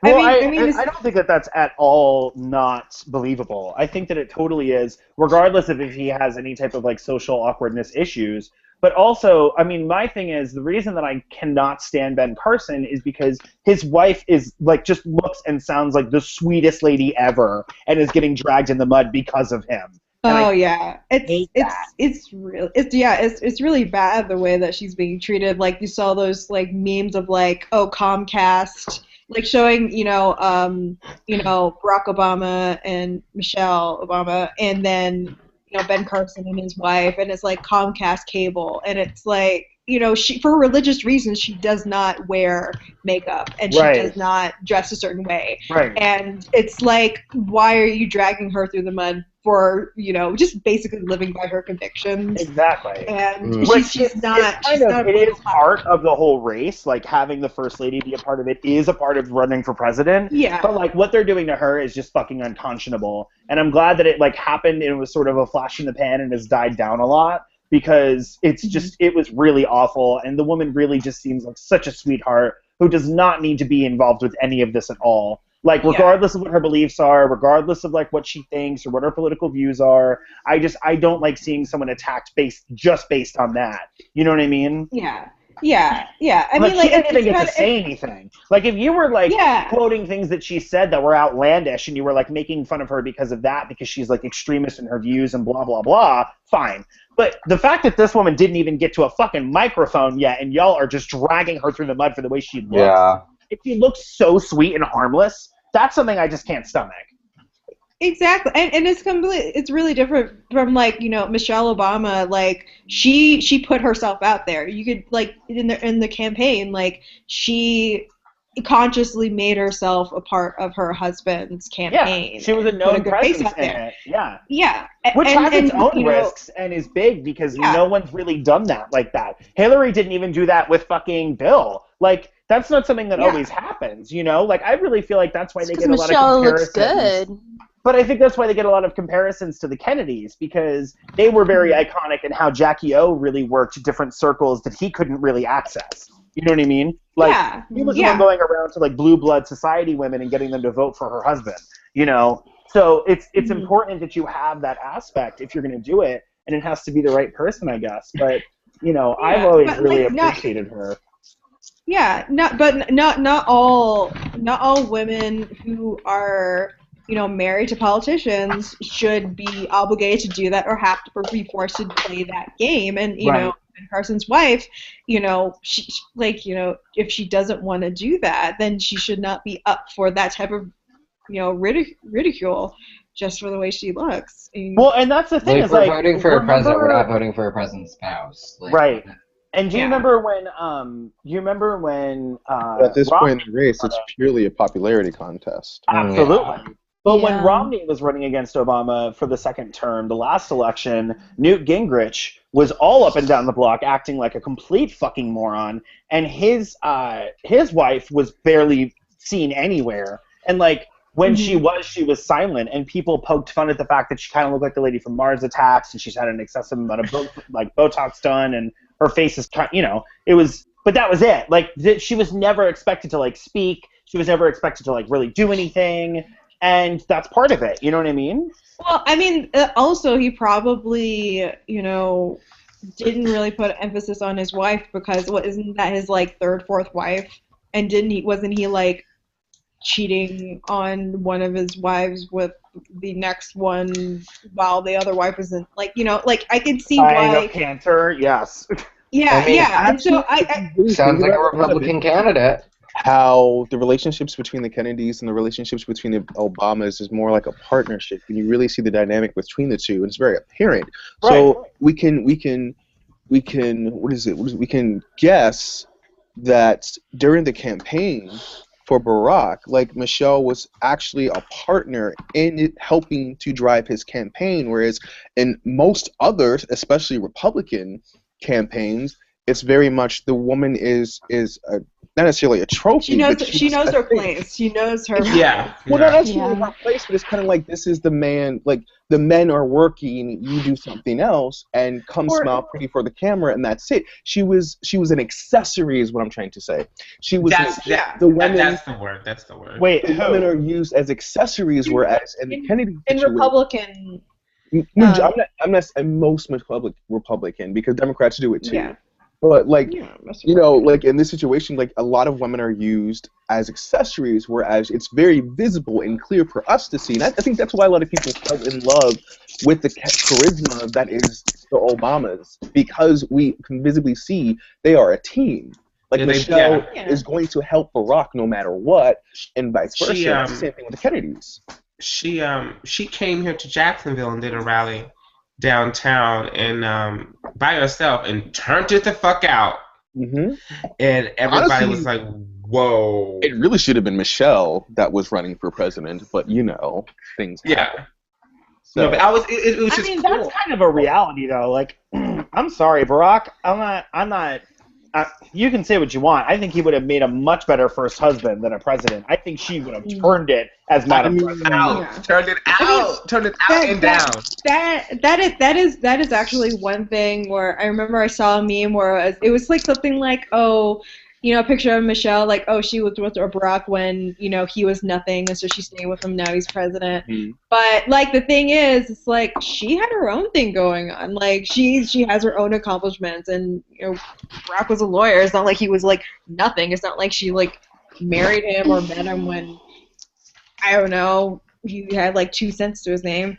Speaker 1: Well, I don't think that that's at all not believable. I think that it totally is, regardless of if he has any type of like social awkwardness issues. But also, I mean, my thing is, the reason that I cannot stand Ben Carson is because his wife is like just looks and sounds like the sweetest lady ever, and is getting dragged in the mud because of him. It's
Speaker 3: really bad the way that she's being treated. Like you saw those like memes of like, Comcast like showing Barack Obama and Michelle Obama, and then Ben Carson and his wife, and it's like Comcast cable, and it's like she, for religious reasons, she does not wear makeup and she does not dress a certain way, and it's like, why are you dragging her through the mud for just basically living by her convictions?
Speaker 1: Exactly.
Speaker 3: And she's not.
Speaker 1: It is part of the whole race. Like having the first lady be a part of it is a part of running for president.
Speaker 3: Yeah.
Speaker 1: But like what they're doing to her is just fucking unconscionable. And I'm glad that it like happened and it was sort of a flash in the pan and has died down a lot, because it's just it was really awful, and the woman really just seems like such a sweetheart who does not need to be involved with any of this at all. Like, regardless of what her beliefs are, regardless of, like, what she thinks or what her political views are, I don't like seeing someone attacked based on that. You know what I mean?
Speaker 3: Yeah. Yeah. I mean,
Speaker 1: She
Speaker 3: like,
Speaker 1: didn't even
Speaker 3: it's
Speaker 1: get
Speaker 3: kind
Speaker 1: to say anything. Like, if you were, like,
Speaker 3: Yeah.
Speaker 1: quoting things that she said that were outlandish and you were, like, making fun of her because of that, because she's, like, extremist in her views and blah, blah, blah, fine. But the fact that this woman didn't even get to a fucking microphone yet and y'all are just dragging her through the mud for the way she looks.
Speaker 2: Yeah.
Speaker 1: If she looks so sweet and harmless, that's something I just can't stomach.
Speaker 3: Exactly, and it's really different from, like, you know, Michelle Obama. Like, she put herself out there. You could, like, in the campaign, like, she consciously made herself a part of her husband's campaign.
Speaker 1: Yeah, she was a known presence in it. Yeah. Which has its own risks and is big because no one's really done that like that. Hillary didn't even do that with fucking Bill. Like, that's not something that always happens, you know? Like, I really feel like that's why they get a lot of comparisons.
Speaker 9: Michelle looks good.
Speaker 1: But I think that's why they get a lot of comparisons to the Kennedys, because they were very iconic in how Jackie O really worked different circles that he couldn't really access. You know what I mean? Like, he was the one going around to, like, blue blood society women and getting them to vote for her husband, you know? So it's important that you have that aspect if you're going to do it, and it has to be the right person, I guess. But, you know, I've always really appreciated her.
Speaker 3: Yeah, not all women who are, you know, married to politicians should be obligated to do that or have to be forced to play that game. And, you know, Carson's wife, you know, she, like, you know, if she doesn't want to do that, then she should not be up for that type of, you know, ridicule just for the way she looks.
Speaker 1: Well, and that's the thing,
Speaker 2: like,
Speaker 1: is,
Speaker 2: we're
Speaker 1: like,
Speaker 2: voting for a president, we're not voting for a president's spouse. Like,
Speaker 1: right. And do you remember when
Speaker 5: at this point in the race, it's purely a popularity contest.
Speaker 1: Absolutely. But when Romney was running against Obama for the second term, the last election, Newt Gingrich was all up and down the block acting like a complete fucking moron, and his wife was barely seen anywhere. And, like, when she was silent, and people poked fun at the fact that she kind of looked like the lady from Mars Attacks, and she's had an excessive amount of Botox done, and her face is, you know, but that was it. Like, she was never expected to, like, speak. She was never expected to, like, really do anything. And that's part of it. You know what I mean?
Speaker 3: Well, I mean, also, he probably, you know, didn't really put emphasis on his wife because, isn't that his, like, third, fourth wife? And wasn't he, like, cheating on one of his wives with the next one while the other wife isn't, like, you know, like, I could see why.
Speaker 1: Cancer, yes.
Speaker 3: Yeah,
Speaker 2: I mean,
Speaker 3: and so I
Speaker 2: sounds like a Republican candidate.
Speaker 5: How the relationships between the Kennedys and the relationships between the Obamas is more like a partnership, and you really see the dynamic between the two, and it's very apparent.
Speaker 1: Right.
Speaker 5: So we can guess that during the campaign for Barack, like, Michelle was actually a partner in helping to drive his campaign, whereas in most others, especially Republican campaigns, it's very much the woman is not necessarily a trophy.
Speaker 3: She knows her place. She knows her.
Speaker 8: Yeah.
Speaker 5: Well, not necessarily her place, but it's kind of like, this is the man. Like, the men are working, you do something else, and smile pretty for the camera, and that's it. She was an accessory, is what I'm trying to say. She was the women.
Speaker 8: That's the word. That's the word.
Speaker 1: Wait,
Speaker 5: the women are used as accessories, whereas in the Kennedy situation,
Speaker 3: Republican.
Speaker 5: No, I'm most Republican because Democrats do it too. Yeah. But, like, you know, like, in this situation, like, a lot of women are used as accessories, whereas it's very visible and clear for us to see. And I think that's why a lot of people fell in love with the charisma that is the Obamas, because we can visibly see they are a team. Like, Michelle is going to help Barack no matter what, and vice versa. Same thing with the Kennedys.
Speaker 8: She came here to Jacksonville and did a rally downtown and by herself and turned it the fuck out. And everybody honestly, was like, whoa.
Speaker 5: It really should have been Michelle that was running for president, but, you know, things happen. So.
Speaker 8: No, but it was just cool.
Speaker 1: That's kind of a reality, though. Like, I'm sorry, Barack, I'm not you can say what you want. I think he would have made a much better first husband than a president. I think she would have turned it as Madam President.
Speaker 8: Turned it out. Turned it out and down.
Speaker 3: That is actually one thing where I remember I saw a meme where it was like something like, oh, a picture of Michelle, like, oh, she was with Barack when, he was nothing, and so she stayed with him, now he's president.
Speaker 5: Mm-hmm.
Speaker 3: But, like, the thing is, it's like, she had her own thing going on. Like, she has her own accomplishments, and, Barack was a lawyer. It's not like he was, like, nothing. It's not like she, like, married him or met him when, I don't know, he had, like, 2 cents to his name.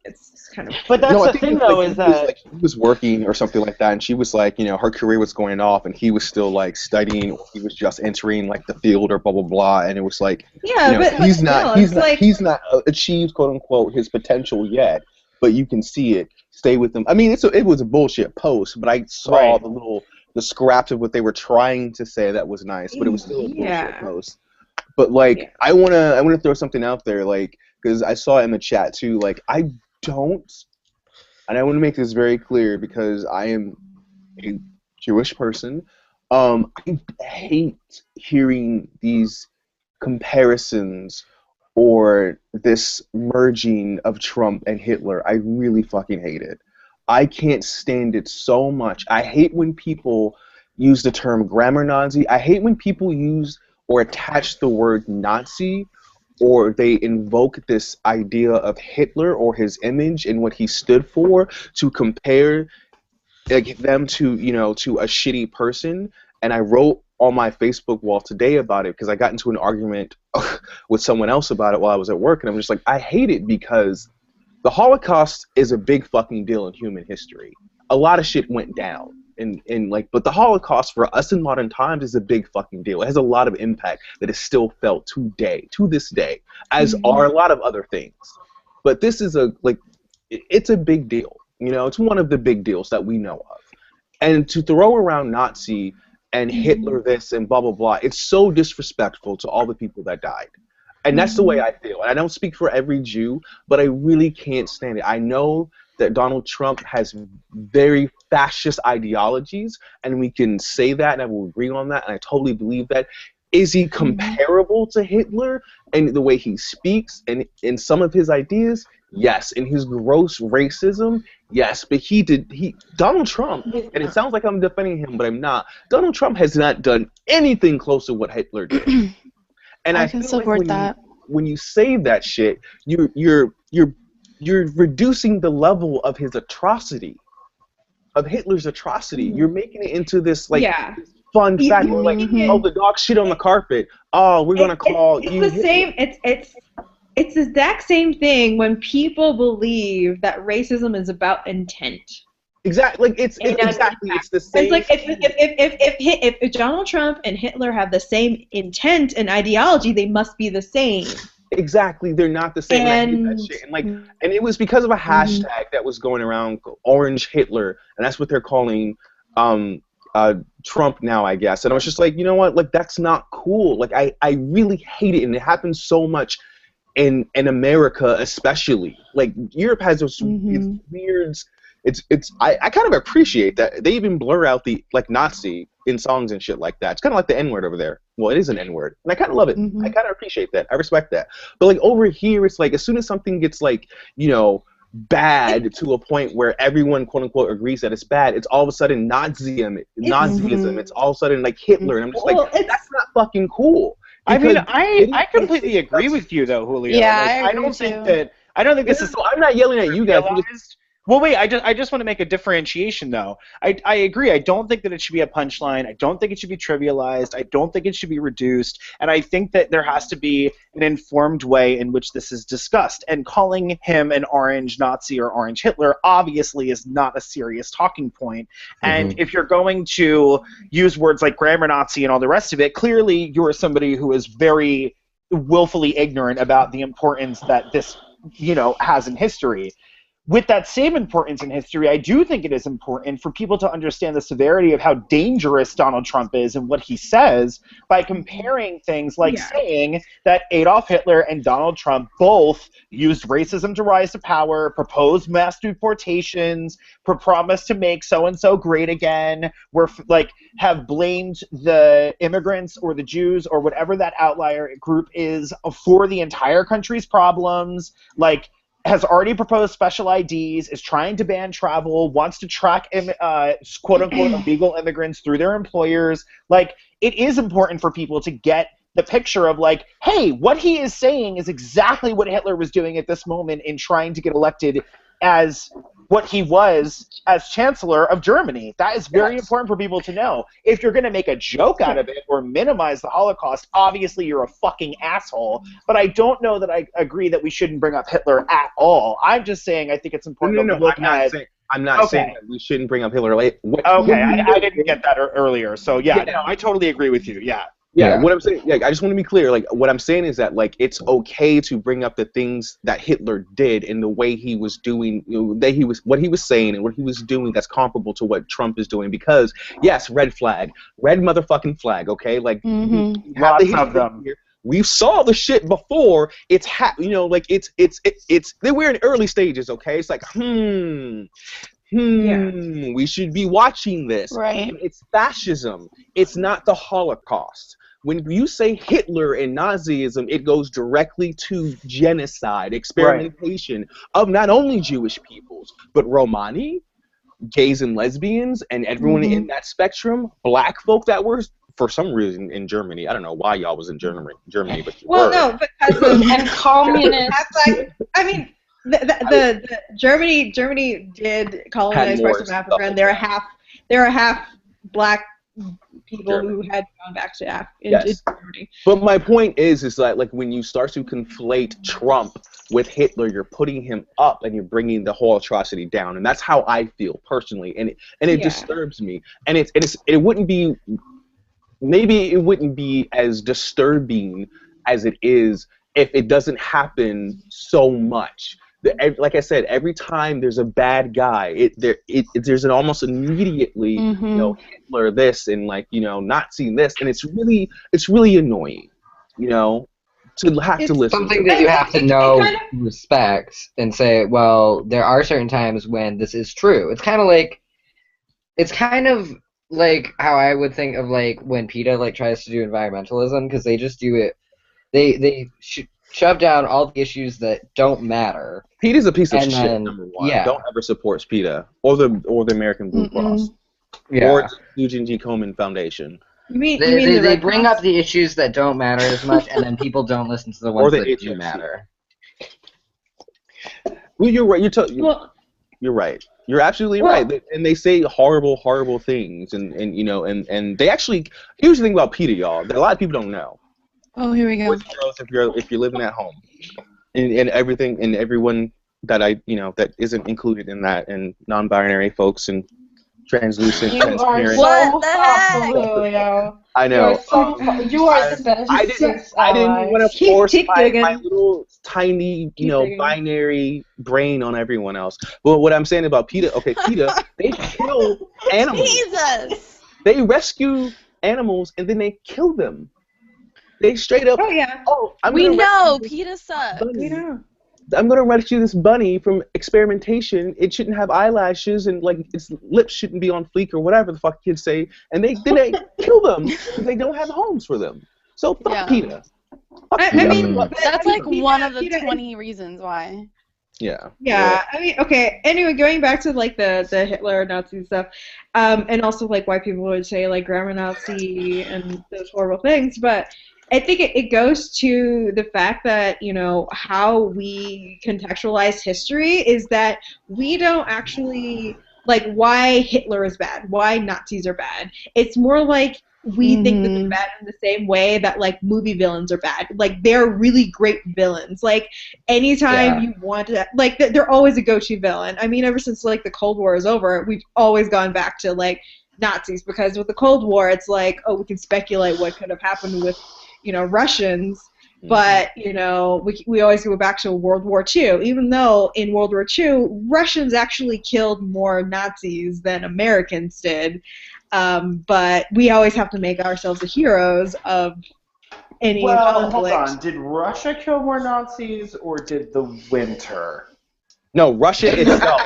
Speaker 3: It's kind of...
Speaker 1: But that's the thing, though, is that...
Speaker 5: he was working or something like that, and she was like, her career was going off, and he was still, like, studying, or he was just entering, like, the field or blah, blah, blah, and it was like, he's not achieved, quote-unquote, his potential yet, but you can see it. Stay with him. I mean, it was a bullshit post, but I saw the scraps of what they were trying to say that was nice, but it was still a bullshit post. But, like, I wanna throw something out there, like, because I saw it in the chat, too, like, I don't, and I want to make this very clear because I am a Jewish person, I hate hearing these comparisons or this merging of Trump and Hitler. I really fucking hate it. I can't stand it so much. I hate when people use the term grammar Nazi. I hate when people use or attach the word Nazi, or they invoke this idea of Hitler or his image and what he stood for to compare them to, to a shitty person. And I wrote on my Facebook wall today about it because I got into an argument with someone else about it while I was at work, and I'm just like, I hate it because the Holocaust is a big fucking deal in human history. A lot of shit went down. But the Holocaust for us in modern times is a big fucking deal. It has a lot of impact that is still felt to this day, as are a lot of other things. But this is it's a big deal. It's one of the big deals that we know of. And to throw around Nazi and Hitler this and blah, blah, blah, it's so disrespectful to all the people that died. And that's the way I feel. And I don't speak for every Jew, but I really can't stand it. I know that Donald Trump has very fascist ideologies, and we can say that, and I will agree on that, and I totally believe that. Is he comparable to Hitler in the way he speaks and in some of his ideas? Yes. In his gross racism? Yes. But Donald Trump, and it sounds like I'm defending him, but I'm not. Donald Trump has not done anything close to what Hitler did. And I can support that. When you say that shit, you're reducing the level of his atrocity, of Hitler's atrocity. You're making it into this fun fact, like, oh, the dog shit on the carpet. Oh, we're gonna call you.
Speaker 3: It's the same. It's the exact same thing when people believe that racism is about intent.
Speaker 5: Exactly. It's the same.
Speaker 3: It's like if Donald Trump and Hitler have the same intent and ideology, they must be the same.
Speaker 5: Exactly, they're not the same. And I hate that shit. And it was because of a hashtag that was going around, Orange Hitler, and that's what they're calling Trump now, I guess. And I was just like, you know what? Like, that's not cool. Like, I really hate it, and it happens so much in America, especially. Like, Europe has this weird. I kind of appreciate that they even blur out the Nazi in songs and shit like that. It's kind of like the N-word over there. Well, it is an N-word, and I kind of love it. I kind of appreciate that. I respect that. But like over here, it's like as soon as something gets bad to a point where everyone quote unquote agrees that it's bad, it's all of a sudden Nazism. It's all of a sudden like Hitler, and I'm just that's not fucking cool.
Speaker 1: I mean, I completely agree with you though, Julio.
Speaker 9: Yeah,
Speaker 1: I don't think this is.
Speaker 5: I'm not yelling at you guys.
Speaker 1: Well, wait, I just want to make a differentiation, though. I agree. I don't think that it should be a punchline. I don't think it should be trivialized. I don't think it should be reduced. And I think that there has to be an informed way in which this is discussed. And calling him an orange Nazi or orange Hitler obviously is not a serious talking point. And if you're going to use words like grammar Nazi and all the rest of it, clearly you're somebody who is very willfully ignorant about the importance that this, has in history. With that same importance in history, I do think it is important for people to understand the severity of how dangerous Donald Trump is and what he says by comparing things like saying that Adolf Hitler and Donald Trump both used racism to rise to power, proposed mass deportations, promised to make so-and-so great again, have blamed the immigrants or the Jews or whatever that outlier group is for the entire country's problems, has already proposed special IDs, is trying to ban travel, wants to track quote-unquote illegal immigrants through their employers. Like, it is important for people to get the picture of, like, hey, what he is saying is exactly what Hitler was doing at this moment in trying to get elected as what he was as Chancellor of Germany. That is very important for people to know. If you're going to make a joke out of it or minimize the Holocaust, obviously you're a fucking asshole. But I don't know that I agree that we shouldn't bring up Hitler at all. I'm just saying I think it's important to look at...
Speaker 5: I'm not saying that we shouldn't bring up Hitler.
Speaker 1: I didn't get that earlier. So, no, I totally agree with you,
Speaker 5: Yeah, what I'm saying, I just want to be clear. Like, what I'm saying is that, like, it's okay to bring up the things that Hitler did in the way he was doing, what he was saying and what he was doing that's comparable to what Trump is doing. Because, yes, red motherfucking flag, okay? Like,
Speaker 1: lots of them.
Speaker 5: Here. We saw the shit before. It's we're in early stages, okay? It's like, we should be watching this.
Speaker 9: Right.
Speaker 5: It's fascism. It's not the Holocaust. When you say Hitler and Nazism, it goes directly to genocide, experimentation of not only Jewish peoples, but Romani, gays and lesbians, and everyone in that spectrum, black folk that were, for some reason, in Germany. I don't know why y'all was in Germany, but you were.
Speaker 3: No, because of,
Speaker 6: and communists.
Speaker 3: I mean, the Germany did colonize parts of Africa, and there are half black people who had gone back to Germany.
Speaker 5: But my point is that, like, when you start to conflate Trump with Hitler, you're putting him up and you're bringing the whole atrocity down, and that's how I feel personally, and it disturbs me, and it wouldn't be, maybe it wouldn't be as disturbing as it is if it doesn't happen so much. Like I said, every time there's a bad guy, there's an almost immediately, Hitler this and, like, Nazi this, and it's really annoying, to have to listen.
Speaker 2: Something
Speaker 5: to
Speaker 2: that you have to know, respect, and say, well, there are certain times when this is true. It's kind of like how I would think of, like, when PETA, like, tries to do environmentalism, because they just do it. They shove down all the issues that don't matter.
Speaker 5: PETA's a piece of shit, number one.
Speaker 2: Yeah.
Speaker 5: Don't ever support PETA or the American Blue Cross or the Eugene G. Komen Foundation.
Speaker 2: They bring up the issues that don't matter as much, and then people don't listen to the ones that do matter.
Speaker 5: Well, you're right. You're right. You're absolutely right. And they say horrible, horrible things, and they actually. Here's the thing about PETA, y'all. That a lot of people don't know.
Speaker 9: Oh, here we go.
Speaker 5: Boys and girls, if you're living at home, and everything, and everyone that that isn't included in that, and non-binary folks and translucent, transparent.
Speaker 9: What the heck?
Speaker 5: I know.
Speaker 6: You are the best.
Speaker 5: I didn't want to force my little tiny, binary brain on everyone else. But what I'm saying about PETA, PETA, they kill animals.
Speaker 9: Jesus.
Speaker 5: They rescue animals and then they kill them. They straight up.
Speaker 9: We know PETA sucks.
Speaker 3: We know.
Speaker 5: I'm gonna rescue this bunny from experimentation. It shouldn't have eyelashes and, like, its lips shouldn't be on fleek or whatever the fuck kids say. And they kill them because they don't have homes for them. So fuck PETA.
Speaker 3: I mean,
Speaker 9: that's like one of the 20 reasons why.
Speaker 5: Yeah.
Speaker 3: I mean, okay. Anyway, going back to, like, the Hitler Nazi stuff, and also, like, why people would say, like, grammar Nazi and those horrible things, but I think it goes to the fact that, how we contextualize history is that we don't actually, like, why Hitler is bad, why Nazis are bad. It's more like we think that they're bad in the same way that, like, movie villains are bad. Like, they're really great villains. Like, anytime you want to, like, they're always a go-to villain. I mean, ever since, like, the Cold War is over, we've always gone back to, like, Nazis, because with the Cold War, it's like, we can speculate what could have happened with Russians, but we always go back to World War II, even though in World War II Russians actually killed more Nazis than Americans did, but we always have to make ourselves the heroes of any conflict.
Speaker 1: Hold on. Did Russia kill more Nazis, or did the winter?
Speaker 5: No, Russia itself.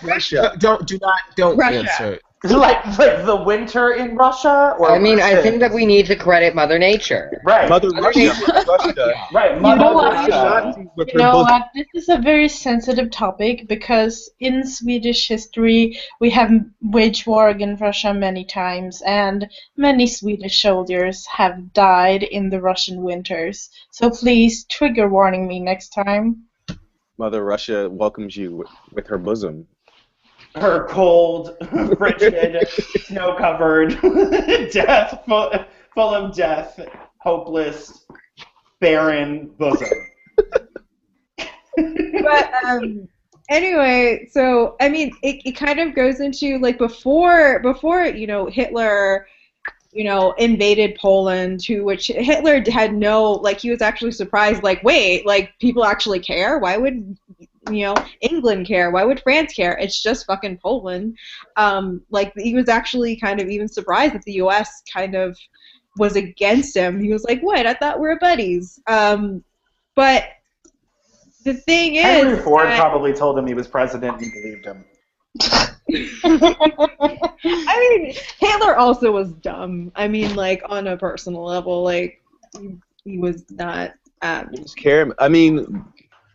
Speaker 8: Russia. Don't
Speaker 3: Russia.
Speaker 8: answer.
Speaker 1: Like the winter in Russia? Or
Speaker 2: I mean, I
Speaker 1: Russians?
Speaker 2: think that we need to credit Mother Nature.
Speaker 1: Right.
Speaker 5: Mother Russia.
Speaker 1: Right,
Speaker 6: You
Speaker 1: Mother
Speaker 6: know what?
Speaker 1: Russia.
Speaker 6: You know what? This is a very sensitive topic because in Swedish history we have waged war against Russia many times, and many Swedish soldiers have died in the Russian winters. So please trigger warning me next time.
Speaker 5: Mother Russia welcomes you with her bosom.
Speaker 1: Her cold, frigid, snow-covered, death, full of death, hopeless, barren bosom.
Speaker 3: But anyway, so I mean, it kind of goes into like before Hitler invaded Poland, to which Hitler had no, like, he was actually surprised, like, wait, like, people actually care? Why would England care? Why would France care? It's just fucking Poland. Like, he was actually kind of even surprised that the US kind of was against him. He was like, what? I thought we were buddies. But the thing is,
Speaker 1: Henry Ford probably told him he was president and he believed him.
Speaker 3: I mean, Hitler also was dumb. I mean, like, on a personal level, like, he was not.
Speaker 5: He was I mean,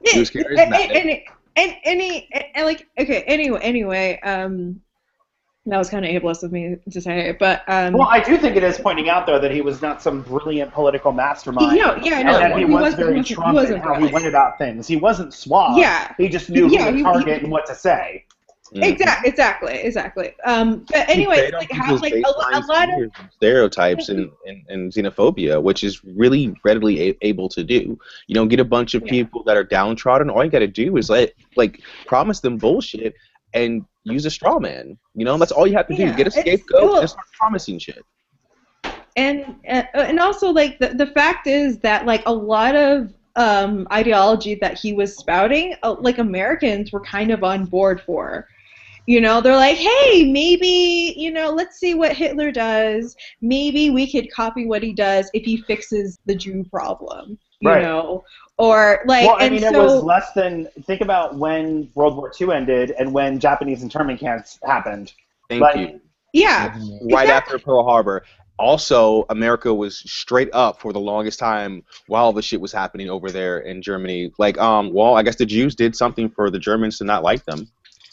Speaker 5: he was charismatic.
Speaker 3: Anyway, that was kind of ableist of me to say, but
Speaker 1: well, I do think it is pointing out though that he was not some brilliant political mastermind.
Speaker 3: No,
Speaker 1: and that he was very Trump in how he went about things. He wasn't suave.
Speaker 3: Yeah,
Speaker 1: he just knew who to target and what to say.
Speaker 3: Exactly. But anyway, like how, like a lot of
Speaker 5: stereotypes and xenophobia, which is really readily able to do. You don't get a bunch of people that are downtrodden. All you got to do is promise them bullshit and use a straw man. That's all you have to do. Get a scapegoat and start promising shit.
Speaker 3: And also, like, the fact is that, like, a lot of ideology that he was spouting, like, Americans were kind of on board for. They're like, hey, maybe, let's see what Hitler does. Maybe we could copy what he does if he fixes the Jew problem, you know? Or, like,
Speaker 1: well, I mean, it was less than, think about when World War II ended and when Japanese internment camps happened.
Speaker 5: Thank you.
Speaker 3: Yeah.
Speaker 5: Right after Pearl Harbor. Also, America was straight up for the longest time while the shit was happening over there in Germany. Like, I guess the Jews did something for the Germans to not like them.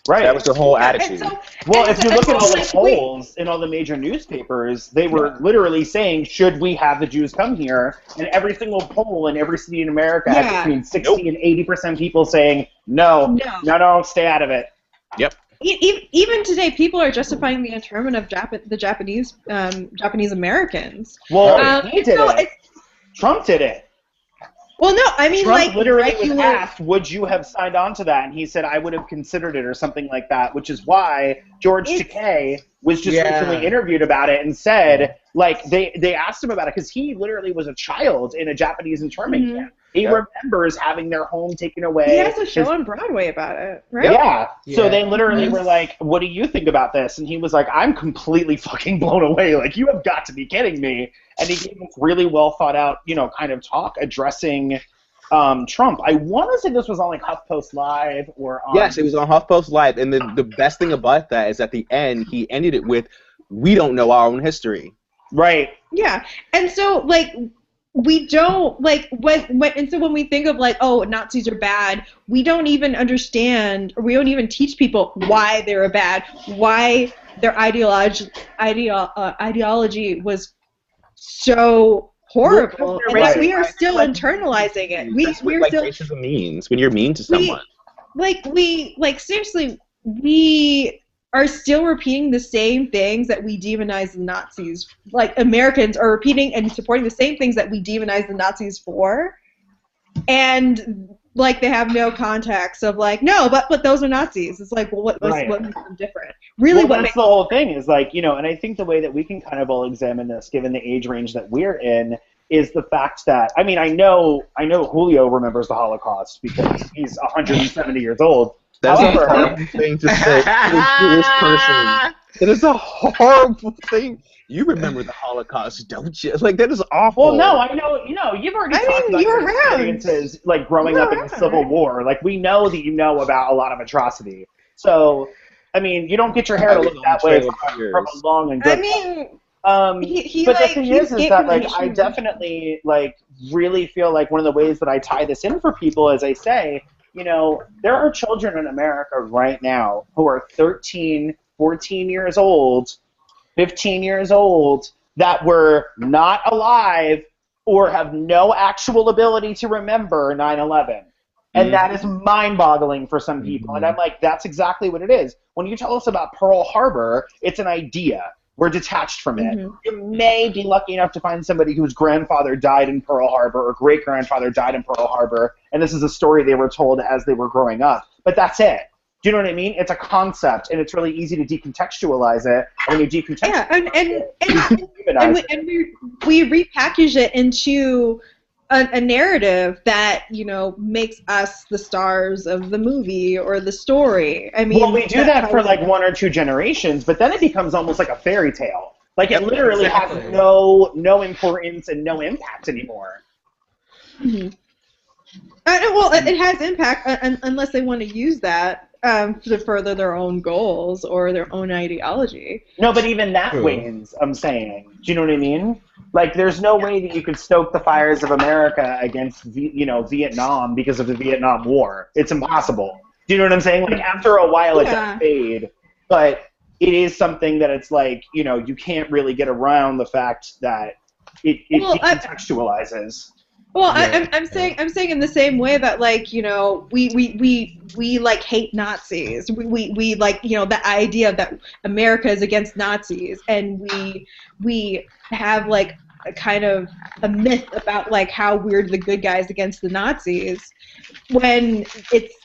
Speaker 1: Right.
Speaker 5: That was their whole attitude.
Speaker 1: If you look at all the polls in all the major newspapers, they were literally saying, should we have the Jews come here? And every single poll in every city in America had between 60 and 80% people saying, no, stay out of it.
Speaker 5: Yep.
Speaker 3: Even today, people are justifying the internment of the Japanese Americans.
Speaker 1: Well, he did it. Trump did it.
Speaker 3: Well, no, I mean,
Speaker 1: Trump literally was asked, would you have signed on to that? And he said, I would have considered it or something like that, which is why George Takei was just recently interviewed about it and said, like, they asked him about it because he literally was a child in a Japanese internment camp. He remembers having their home taken away.
Speaker 3: He has a show on Broadway about it, right?
Speaker 1: Yeah. So they literally were like, what do you think about this? And he was like, I'm completely fucking blown away. Like, you have got to be kidding me. And he gave a really well thought out, kind of talk addressing Trump. I want to say this was on like HuffPost Live or on...
Speaker 5: Yes, it was on HuffPost Live. And the best thing about that is at the end, he ended it with, we don't know our own history.
Speaker 1: Right.
Speaker 3: Yeah. And so, like... We don't, like, when we think of, like, oh, Nazis are bad, we don't even understand, or we don't even teach people why they're bad, why their ideology was so horrible, and that we are still internalizing it. We're still
Speaker 5: racism means when you're mean to someone.
Speaker 3: Seriously, we are still repeating the same things that we demonize the Nazis. Like, Americans are repeating and supporting the same things that we demonize the Nazis for. And, like, they have no context of, like, no, but those are Nazis. It's like, well, what makes them different? Really,
Speaker 1: well, that's the whole thing is, like, and I think the way that we can kind of all examine this, given the age range that we're in, is the fact that, I mean, I know Julio remembers the Holocaust because he's 170 years old.
Speaker 5: That's a horrible thing to say to this person. That is a horrible thing. You remember the Holocaust, don't you? Like, that is awful.
Speaker 1: Well, no, I know, you've already talked about your experiences, like, growing up in the Civil War. Like, we know that you know about a lot of atrocity. So, I mean, you don't get your hair to look that way from a long and good.
Speaker 3: I mean,
Speaker 1: but the thing is that like I definitely like really feel like one of the ways that I tie this in for people is I say, you know, there are children in America right now who are 13, 14 years old, 15 years old that were not alive or have no actual ability to remember 9/11. And that is mind-boggling for some people. And I'm like, that's exactly what it is. When you tell us about Pearl Harbor, it's an idea. We're detached from it. You may be lucky enough to find somebody whose grandfather died in Pearl Harbor or great-grandfather died in Pearl Harbor, and this is a story they were told as they were growing up. But that's it. Do you know what I mean? It's a concept, and it's really easy to decontextualize it. And when you decontextualize
Speaker 3: and we repackage it into a narrative that, you know, makes us the stars of the movie or the story. I mean,
Speaker 1: well, we do that for like 1 or 2 generations, but then it becomes almost like a fairy tale. Like it literally has no importance and no impact anymore.
Speaker 3: Well, it has impact unless they want to use that to further their own goals or their own ideology.
Speaker 1: No, but even that wanes, I'm saying. Do you know what I mean? Like, there's no way that you could stoke the fires of America against, Vietnam because of the Vietnam War. It's impossible. Do you know what I'm saying? Like, after a while, it does fade, but it is something that it's like, you know, you can't really get around the fact that it decontextualizes.
Speaker 3: Well, I'm saying in the same way that, like, you know, we like hate Nazis. We like, you know, the idea that America is against Nazis, and we have like a kind of a myth about like how we're the good guys against the Nazis, when it's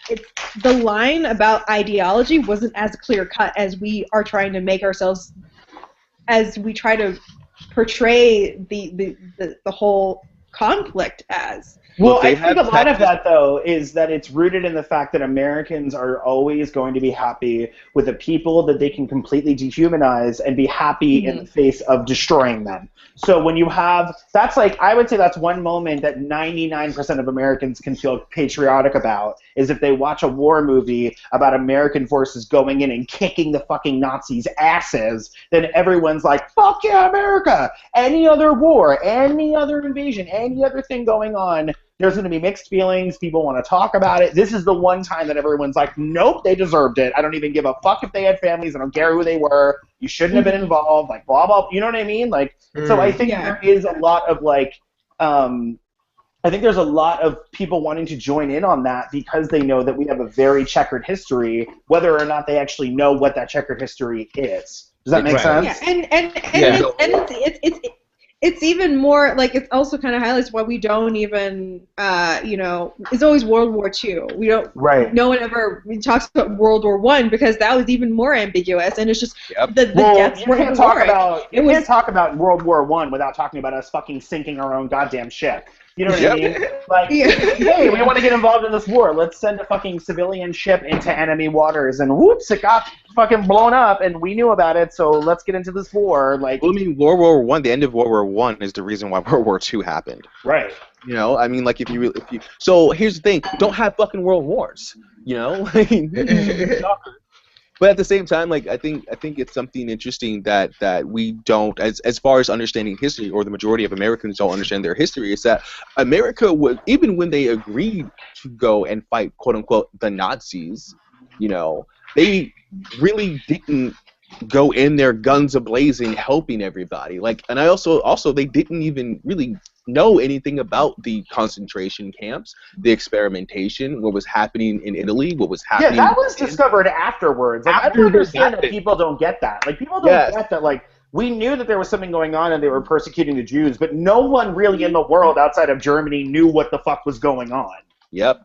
Speaker 3: the line about ideology wasn't as clear cut as we are trying to make ourselves, as we try to portray the whole conflict as.
Speaker 1: Well, I think a lot of that, though, is that it's rooted in the fact that Americans are always going to be happy with a people that they can completely dehumanize and be happy in the face of destroying them. So when you have, that's like, I would say that's one moment that 99% of Americans can feel patriotic about, is if they watch a war movie about American forces going in and kicking the fucking Nazis' asses, then everyone's like, fuck yeah, America! Any other war, any other invasion, any other thing going on, there's going to be mixed feelings. People want to talk about it. This is the one time that everyone's like, nope, they deserved it. I don't even give a fuck if they had families. I don't care who they were. You shouldn't have been involved. Like, blah, blah. You know what I mean? Like, so I think there is a lot of, like, I think there's a lot of people wanting to join in on that because they know that we have a very checkered history, whether or not they actually know what that checkered history is. Does that make sense?
Speaker 3: Yeah, it's even more, like, it also kind of highlights why we don't even, you know, it's always World War II. We don't, no one ever talks about World War I because that was even more ambiguous, and it's just, the deaths were heroic.
Speaker 1: You can't talk about World War I without talking about us fucking sinking our own goddamn ship. You know what I mean? Like, hey, we want to get involved in this war. Let's send a fucking civilian ship into enemy waters, and whoops, it got fucking blown up, and we knew about it, so let's get into this war. Like,
Speaker 5: well, I mean, World War I, the end of World War I is the reason why World War II happened.
Speaker 1: Right.
Speaker 5: You know, I mean, like, if you so here's the thing, don't have fucking world wars, you know? I mean, but at the same time, like, I think it's something interesting that we don't, as far as understanding history, or the majority of Americans don't understand their history, is that America was, even when they agreed to go and fight, quote unquote, the Nazis, you know, they really didn't go in there guns a-blazing helping everybody. Like, and I also they didn't even really know anything about the concentration camps, the experimentation, what was happening in Italy, what was happening.
Speaker 1: Yeah, that was discovered afterwards. Like, I don't understand that people don't get that. Like, people don't get that, like, we knew that there was something going on and they were persecuting the Jews, but no one really in the world outside of Germany knew what the fuck was going on.
Speaker 5: Yep.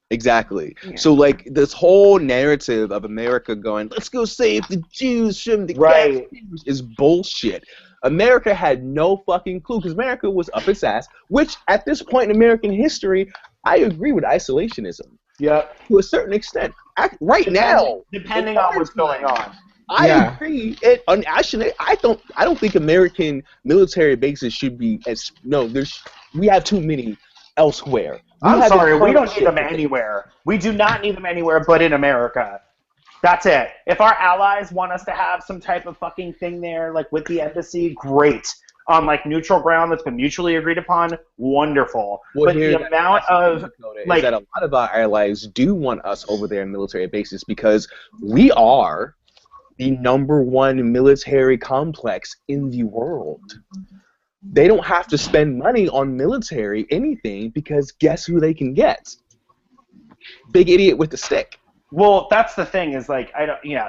Speaker 5: Exactly. Yeah. So, like, this whole narrative of America going, let's go save the Jews from the gas is bullshit. America had no fucking clue, because America was up its ass, which, at this point in American history, I agree with isolationism.
Speaker 1: Yeah.
Speaker 5: To a certain extent. Depending
Speaker 1: on what's going on.
Speaker 5: I agree. I don't think American military bases should be we have too many elsewhere.
Speaker 1: I'm sorry, we don't need them anywhere. We do not need them anywhere but in America. That's it. If our allies want us to have some type of fucking thing there, like with the embassy, great. On like neutral ground that's been mutually agreed upon, wonderful.
Speaker 5: Well,
Speaker 1: but the amount of like
Speaker 5: is that a lot of our allies do want us over there in military bases because we are the #1 military complex in the world. They don't have to spend money on military anything because guess who they can get? Big idiot with the stick.
Speaker 1: Well, that's the thing is like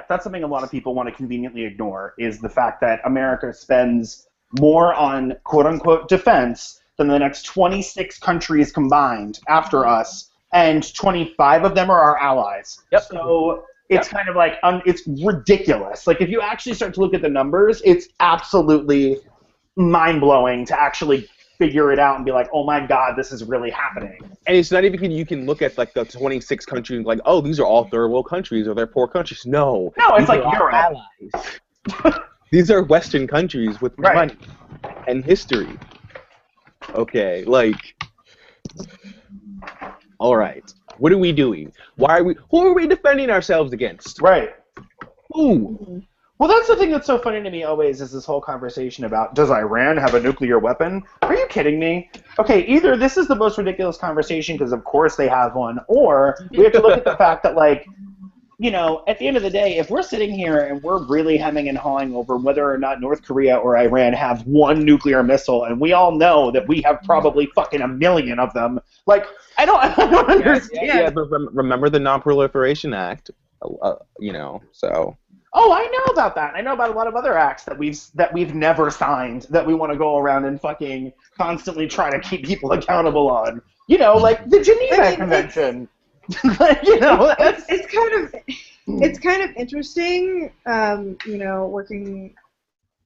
Speaker 1: that's something a lot of people want to conveniently ignore is the fact that America spends more on quote-unquote defense than the next 26 countries combined after us, and 25 of them are our allies.
Speaker 5: Yep.
Speaker 1: So it's kind of like, it's ridiculous. Like, if you actually start to look at the numbers, it's absolutely mind-blowing to actually figure it out and be like, oh my god, this is really happening.
Speaker 5: And it's not even you can look at like the 26 countries like, oh, these are all third world countries or they're poor countries. No,
Speaker 1: it's like Europe.
Speaker 5: Allies. These are Western countries with money and history. Okay, like, all right, what are we doing? Who are we defending ourselves against?
Speaker 1: Right.
Speaker 5: Who?
Speaker 1: Well, that's the thing that's so funny to me always is this whole conversation about, does Iran have a nuclear weapon? Are you kidding me? Okay, either this is the most ridiculous conversation because of course they have one, or we have to look at the fact that, like, you know, at the end of the day, if we're sitting here and we're really hemming and hawing over whether or not North Korea or Iran have one nuclear missile, and we all know that we have probably fucking a million of them, like, I don't understand.
Speaker 5: Yeah, but remember the Non-Proliferation Act, you know, so...
Speaker 1: Oh, I know about that. I know about a lot of other acts that we've never signed that we want to go around and fucking constantly try to keep people accountable on. You know, like the Geneva Convention. You know,
Speaker 3: it's kind of interesting, you know, working,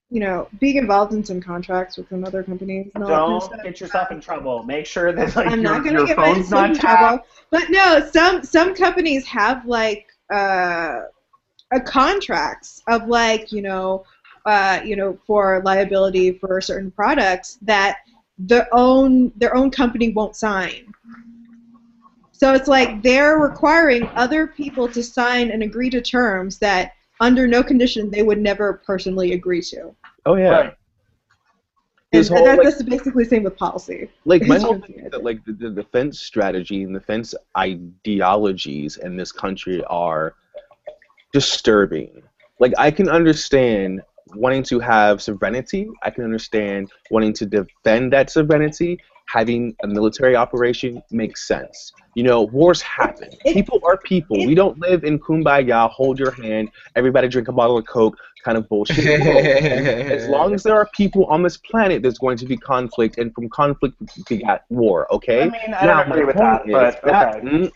Speaker 3: you know, being involved in some contracts with some other companies. And all
Speaker 1: Don't get yourself in trouble. Make sure that like
Speaker 3: I'm not gonna
Speaker 1: your
Speaker 3: get
Speaker 1: phone's
Speaker 3: myself
Speaker 1: not
Speaker 3: in trouble.
Speaker 1: tapped.
Speaker 3: But no, some companies have like contracts of like you know for liability for certain products that their own company won't sign. So it's like they're requiring other people to sign and agree to terms that under no condition they would never personally agree to.
Speaker 5: Oh yeah.
Speaker 1: Right.
Speaker 3: And that's basically the same with policy.
Speaker 5: Like my whole thing is that like the defense strategy and defense ideologies in this country are disturbing. Like I can understand wanting to have sovereignty. I can understand wanting to defend that sovereignty. Having a military operation makes sense. You know, wars happen. People are people. We don't live in kumbaya, hold your hand, everybody drink a bottle of Coke kind of bullshit world. As long as there are people on this planet, there's going to be conflict, and from conflict we got war, okay?
Speaker 1: I mean, I don't agree with that, but okay.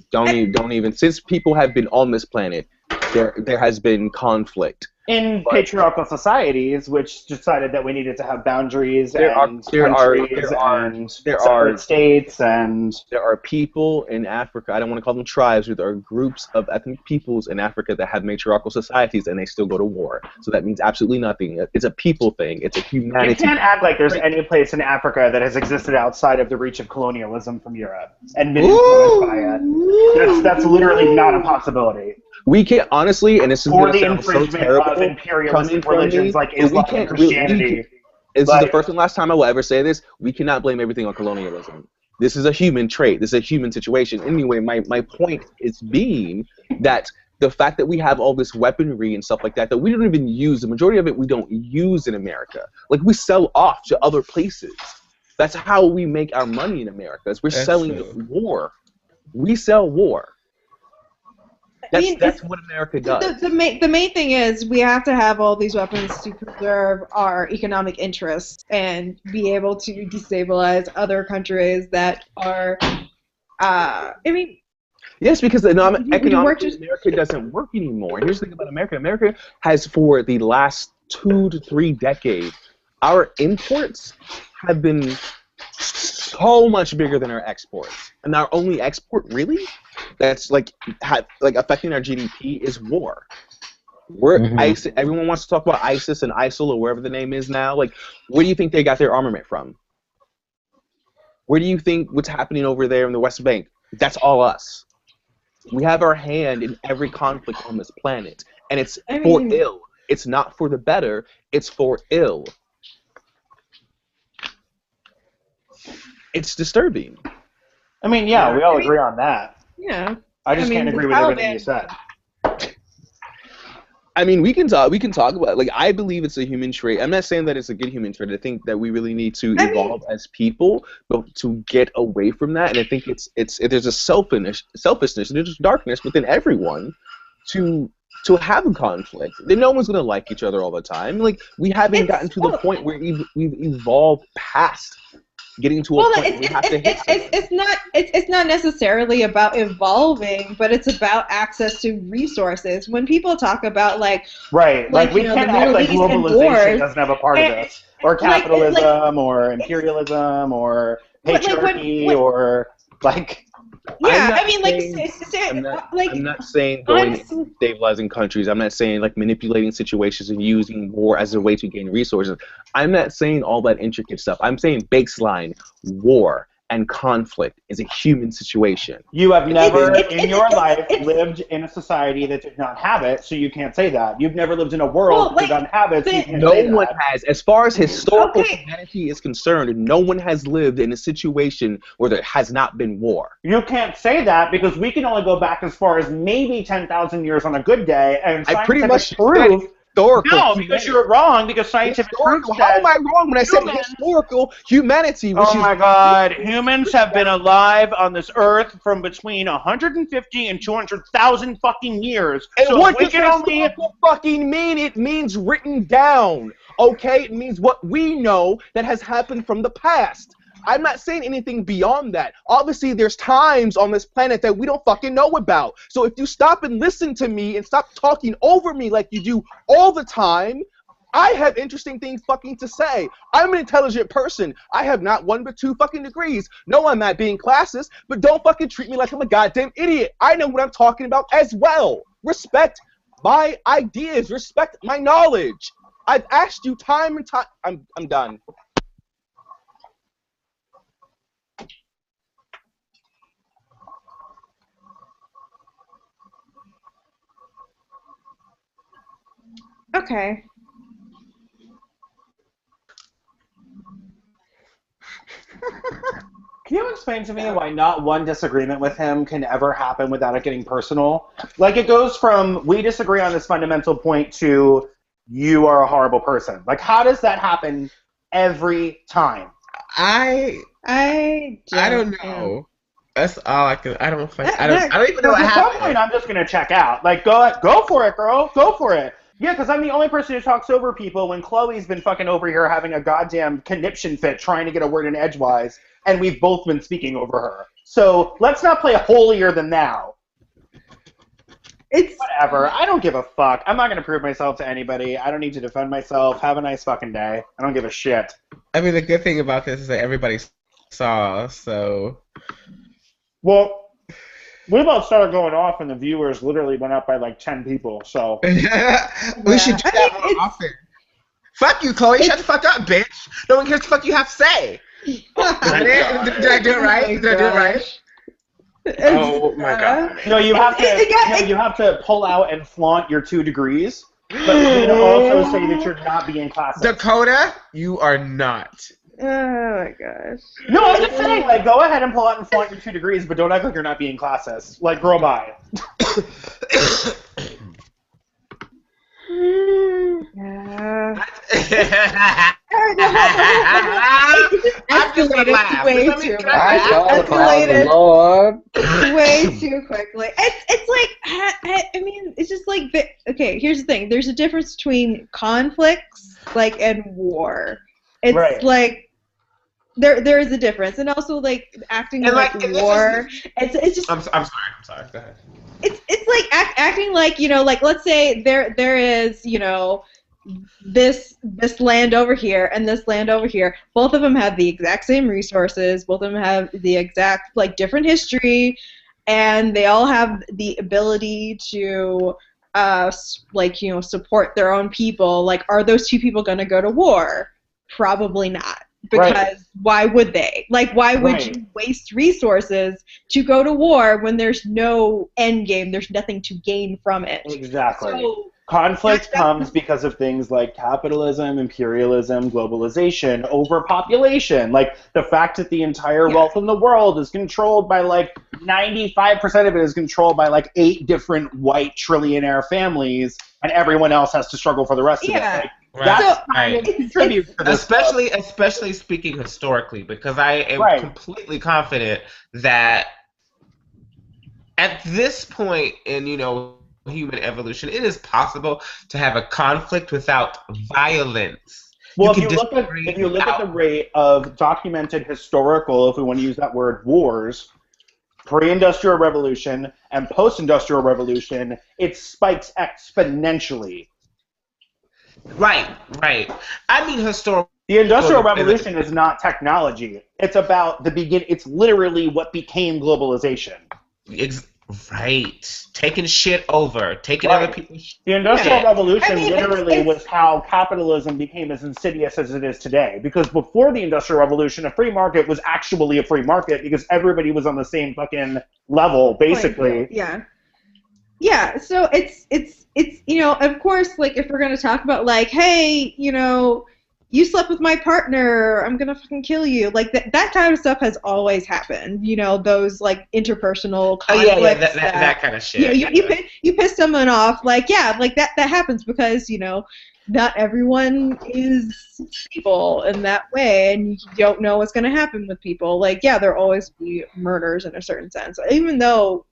Speaker 5: Don't even. Since people have been on this planet, there has been conflict.
Speaker 1: In patriarchal societies, which decided that we needed to have boundaries and separate states, and
Speaker 5: there are people in Africa. I don't want to call them tribes, but there are groups of ethnic peoples in Africa that have matriarchal societies, and they still go to war. So that means absolutely nothing. It's a people thing. It's a humanity.
Speaker 1: You can't act like there's any place in Africa that has existed outside of the reach of colonialism from Europe and been influenced by it. That's literally not a possibility.
Speaker 5: We can't, honestly, and this is going to sound so terrible,
Speaker 1: of imperialist religions like Islam and Christianity.
Speaker 5: This is the first and last time I will ever say this. We cannot blame everything on colonialism. This is a human trait. This is a human situation. Anyway, my point is being that the fact that we have all this weaponry and stuff like that we don't even use, the majority of it we don't use in America. Like, we sell off to other places. That's how we make our money in America, is we're selling war. We sell war. That's what America does.
Speaker 3: The main thing is we have to have all these weapons to preserve our economic interests and be able to destabilize other countries that are.
Speaker 5: Yes, because economically America doesn't work anymore. And here's the thing about America. America has, for the last 2 to 3 decades, our imports have been so much bigger than our exports. And our only export, really, that's like affecting our GDP is war. ISIS, everyone wants to talk about ISIS and ISIL or wherever the name is now. Like, where do you think they got their armament from? Where do you think what's happening over there in the West Bank? That's all us. We have our hand in every conflict on this planet, and it's
Speaker 3: I
Speaker 5: for
Speaker 3: mean-
Speaker 5: ill. It's not for the better. It's for ill. It's disturbing.
Speaker 1: I mean, yeah, we all agree on that.
Speaker 3: Yeah.
Speaker 1: I just can't
Speaker 3: the
Speaker 1: agree with everything you
Speaker 3: Taliban-
Speaker 1: said.
Speaker 5: I mean, we can talk about, like, I believe it's a human trait. I'm not saying that it's a good human trait. I think that we really need to evolve as people, but to get away from that. And I think it's there's a selfishness, there's darkness within everyone to have a conflict. Then no one's gonna like each other all the time. Like, we haven't gotten to the point where we've evolved past getting to a point where we have to hit someone.
Speaker 3: it's not necessarily about evolving, but it's about access to resources. When people talk about like
Speaker 1: Like we
Speaker 3: you know,
Speaker 1: can't
Speaker 3: the
Speaker 1: act
Speaker 3: Middle
Speaker 1: like
Speaker 3: East and
Speaker 1: globalization
Speaker 3: wars,
Speaker 1: doesn't have a part of
Speaker 3: and-
Speaker 1: this, or capitalism, or imperialism, or
Speaker 3: But, like,
Speaker 1: patriarchy, or like.
Speaker 3: yeah,
Speaker 5: I'm
Speaker 3: I mean, like,
Speaker 5: I'm not saying going
Speaker 3: honestly-
Speaker 5: stabilizing countries. I'm not saying like manipulating situations and using war as a way to gain resources. I'm not saying all that intricate stuff. I'm saying baseline war and conflict is a human situation.
Speaker 1: You have never
Speaker 3: it's-
Speaker 1: in your life
Speaker 3: it's-
Speaker 1: lived in a society that did not have it, so you can't say that. You've never lived in a world that did not have it, so you can't
Speaker 5: No
Speaker 1: say
Speaker 5: one
Speaker 1: that.
Speaker 5: has. As far as historical humanity is concerned, no one has lived in a situation where there has not been war.
Speaker 1: You can't say that because we can only go back as far as maybe 10,000 years on a good day, and
Speaker 5: I pretty
Speaker 1: scientific
Speaker 5: much
Speaker 1: proof.
Speaker 5: said historical.
Speaker 1: No, because you're wrong. Because scientific proof
Speaker 5: Historical. How
Speaker 1: says
Speaker 5: am I wrong when I said historical humanity? Which
Speaker 1: Oh my God! Humans have been alive on this earth from between 150 and 200,000 fucking years.
Speaker 5: And
Speaker 1: so
Speaker 5: what
Speaker 1: we
Speaker 5: does
Speaker 1: can only
Speaker 5: historical fucking mean? It means written down. Okay? It means what we know that has happened from the past. I'm not saying anything beyond that. Obviously, there's times on this planet that we don't fucking know about. So if you stop and listen to me and stop talking over me like you do all the time, I have interesting things fucking to say. I'm an intelligent person. I have not 1 but 2 fucking degrees. No, I'm not being classist, but don't fucking treat me like I'm a goddamn idiot. I know what I'm talking about as well. Respect my ideas. Respect my knowledge. I've asked you time and time. I'm done.
Speaker 3: Okay.
Speaker 1: Can you explain to me why not one disagreement with him can ever happen without it getting personal? Like, it goes from we disagree on this fundamental point to you are a horrible person. Like, how does that happen every time?
Speaker 8: I don't know. That's all I can. I don't even know what
Speaker 1: At some
Speaker 8: happened.
Speaker 1: point, I'm just gonna check out. Like, go for it, girl. Go for it. Yeah, because I'm the only person who talks over people when Chloe's been fucking over here having a goddamn conniption fit trying to get a word in edgewise, and we've both been speaking over her. So let's not play holier than thou.
Speaker 3: It's
Speaker 1: whatever. I don't give a fuck. I'm not gonna prove myself to anybody. I don't need to defend myself. Have a nice fucking day. I don't give a shit.
Speaker 8: I mean, the good thing about this is that everybody saw, so.
Speaker 1: Well, we about started going off, and the viewers literally went up by like 10 people. So
Speaker 8: we should do that more often. Fuck you, Chloe. Shut the fuck up, bitch. No one cares what the fuck you have to say. Did I do it right? Did I do it right?
Speaker 4: Oh my God.
Speaker 1: No, you have to. You have to pull out and flaunt your 2 degrees, but you also say that you're not being classist.
Speaker 8: Dakota, you are not.
Speaker 3: Oh my gosh.
Speaker 1: No, I'm just saying, like, go ahead and pull out and flaunt your 2 degrees, but don't act like you're not being classist. Like, girl, bye.
Speaker 3: Yeah.
Speaker 8: I'm just gonna laugh.
Speaker 3: Way
Speaker 8: Let me-
Speaker 3: too
Speaker 8: can
Speaker 3: much.
Speaker 8: I laugh?
Speaker 3: Escalated
Speaker 2: Lord.
Speaker 3: way too quickly. It's like I mean it's just like okay. Here's the thing. There's a difference between conflicts and war. It's
Speaker 1: Right.
Speaker 3: like there is a difference, and also like acting
Speaker 8: And,
Speaker 3: like
Speaker 8: and this
Speaker 3: war.
Speaker 8: is-
Speaker 3: It's just
Speaker 8: I'm sorry. Go ahead.
Speaker 3: it's like acting like like let's say there is this land over here and this land over here. Both of them have the exact same resources. Both of them have the exact different history, and they all have the ability to support their own people. Like, are those 2 people going to go to war? Probably not. because why would they? Like, why would you waste resources to go to war when there's no end game? There's nothing to gain from it.
Speaker 1: Exactly.
Speaker 3: So,
Speaker 1: conflict comes because of things like capitalism, imperialism, globalization, overpopulation. Like the fact that the entire wealth in the world is controlled by like 95% of it is controlled by like 8 different white trillionaire families, and everyone else has to struggle for the rest of it. Like, that's
Speaker 8: especially speaking historically, because I am completely confident that at this point in human evolution, it is possible to have a conflict without violence.
Speaker 1: Well, if you look at the rate of documented historical, if we want to use that word, wars, pre-industrial revolution and post-industrial revolution, it spikes exponentially.
Speaker 8: Right. I mean, historical.
Speaker 1: The Industrial Revolution is not technology. It's about the begin. It's literally what became globalization.
Speaker 8: Right. Taking shit over. Taking other people's shit.
Speaker 1: The Industrial Revolution literally was how capitalism became as insidious as it is today. Because before the Industrial Revolution, a free market was actually a free market because everybody was on the same fucking level, basically.
Speaker 3: Yeah, so it's of course, like, if we're going to talk about, like, hey, you slept with my partner, I'm going to fucking kill you. Like, that kind of stuff has always happened. Those, like, interpersonal conflicts.
Speaker 8: That kind of shit.
Speaker 3: You piss someone off, like, that happens because, not everyone is people in that way, and you don't know what's going to happen with people. Like, there'll always be murders in a certain sense. Even though,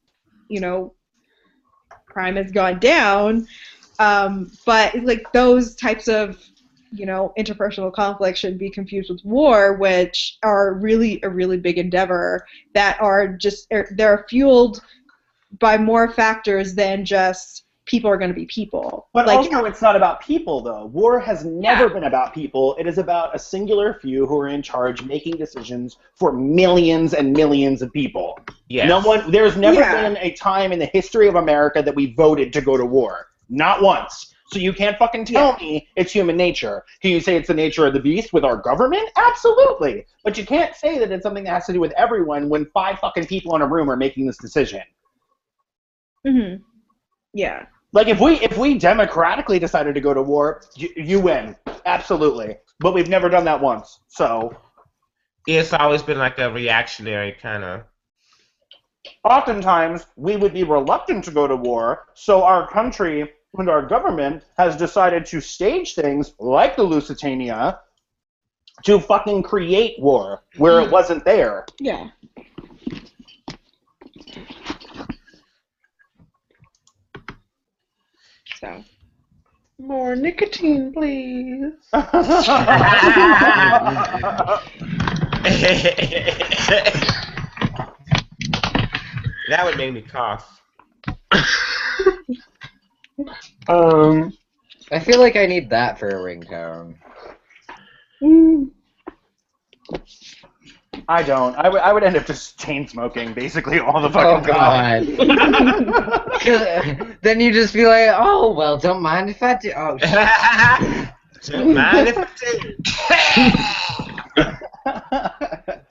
Speaker 3: crime has gone down, but like those types of interpersonal conflicts shouldn't be confused with war, which are really a really big endeavor that are they're fueled by more factors than just people are going to be people.
Speaker 1: But also, it's not about people, though. War has never been about people. It is about a singular few who are in charge making decisions for millions and millions of people.
Speaker 8: Yes.
Speaker 1: There's never been a time in the history of America that we voted to go to war. Not once. So you can't fucking tell me it's human nature. Can you say it's the nature of the beast with our government? Absolutely. But you can't say that it's something that has to do with everyone when 5 fucking people in a room are making this decision.
Speaker 3: Mm-hmm. Yeah.
Speaker 1: Like, if we democratically decided to go to war, you win. Absolutely. But we've never done that once, so.
Speaker 8: It's always been like a reactionary kind of.
Speaker 1: Oftentimes, we would be reluctant to go to war, so our country and our government has decided to stage things like the Lusitania to fucking create war where it wasn't there.
Speaker 3: Yeah. So.
Speaker 4: More nicotine, please.
Speaker 8: That would make me cough.
Speaker 2: I feel like I need that for a ringtone.
Speaker 1: I don't. I would end up just chain smoking basically all the fucking time.
Speaker 2: God. Then you just be like, oh, well, don't mind if I do. Oh, shit.
Speaker 8: Don't mind if I do.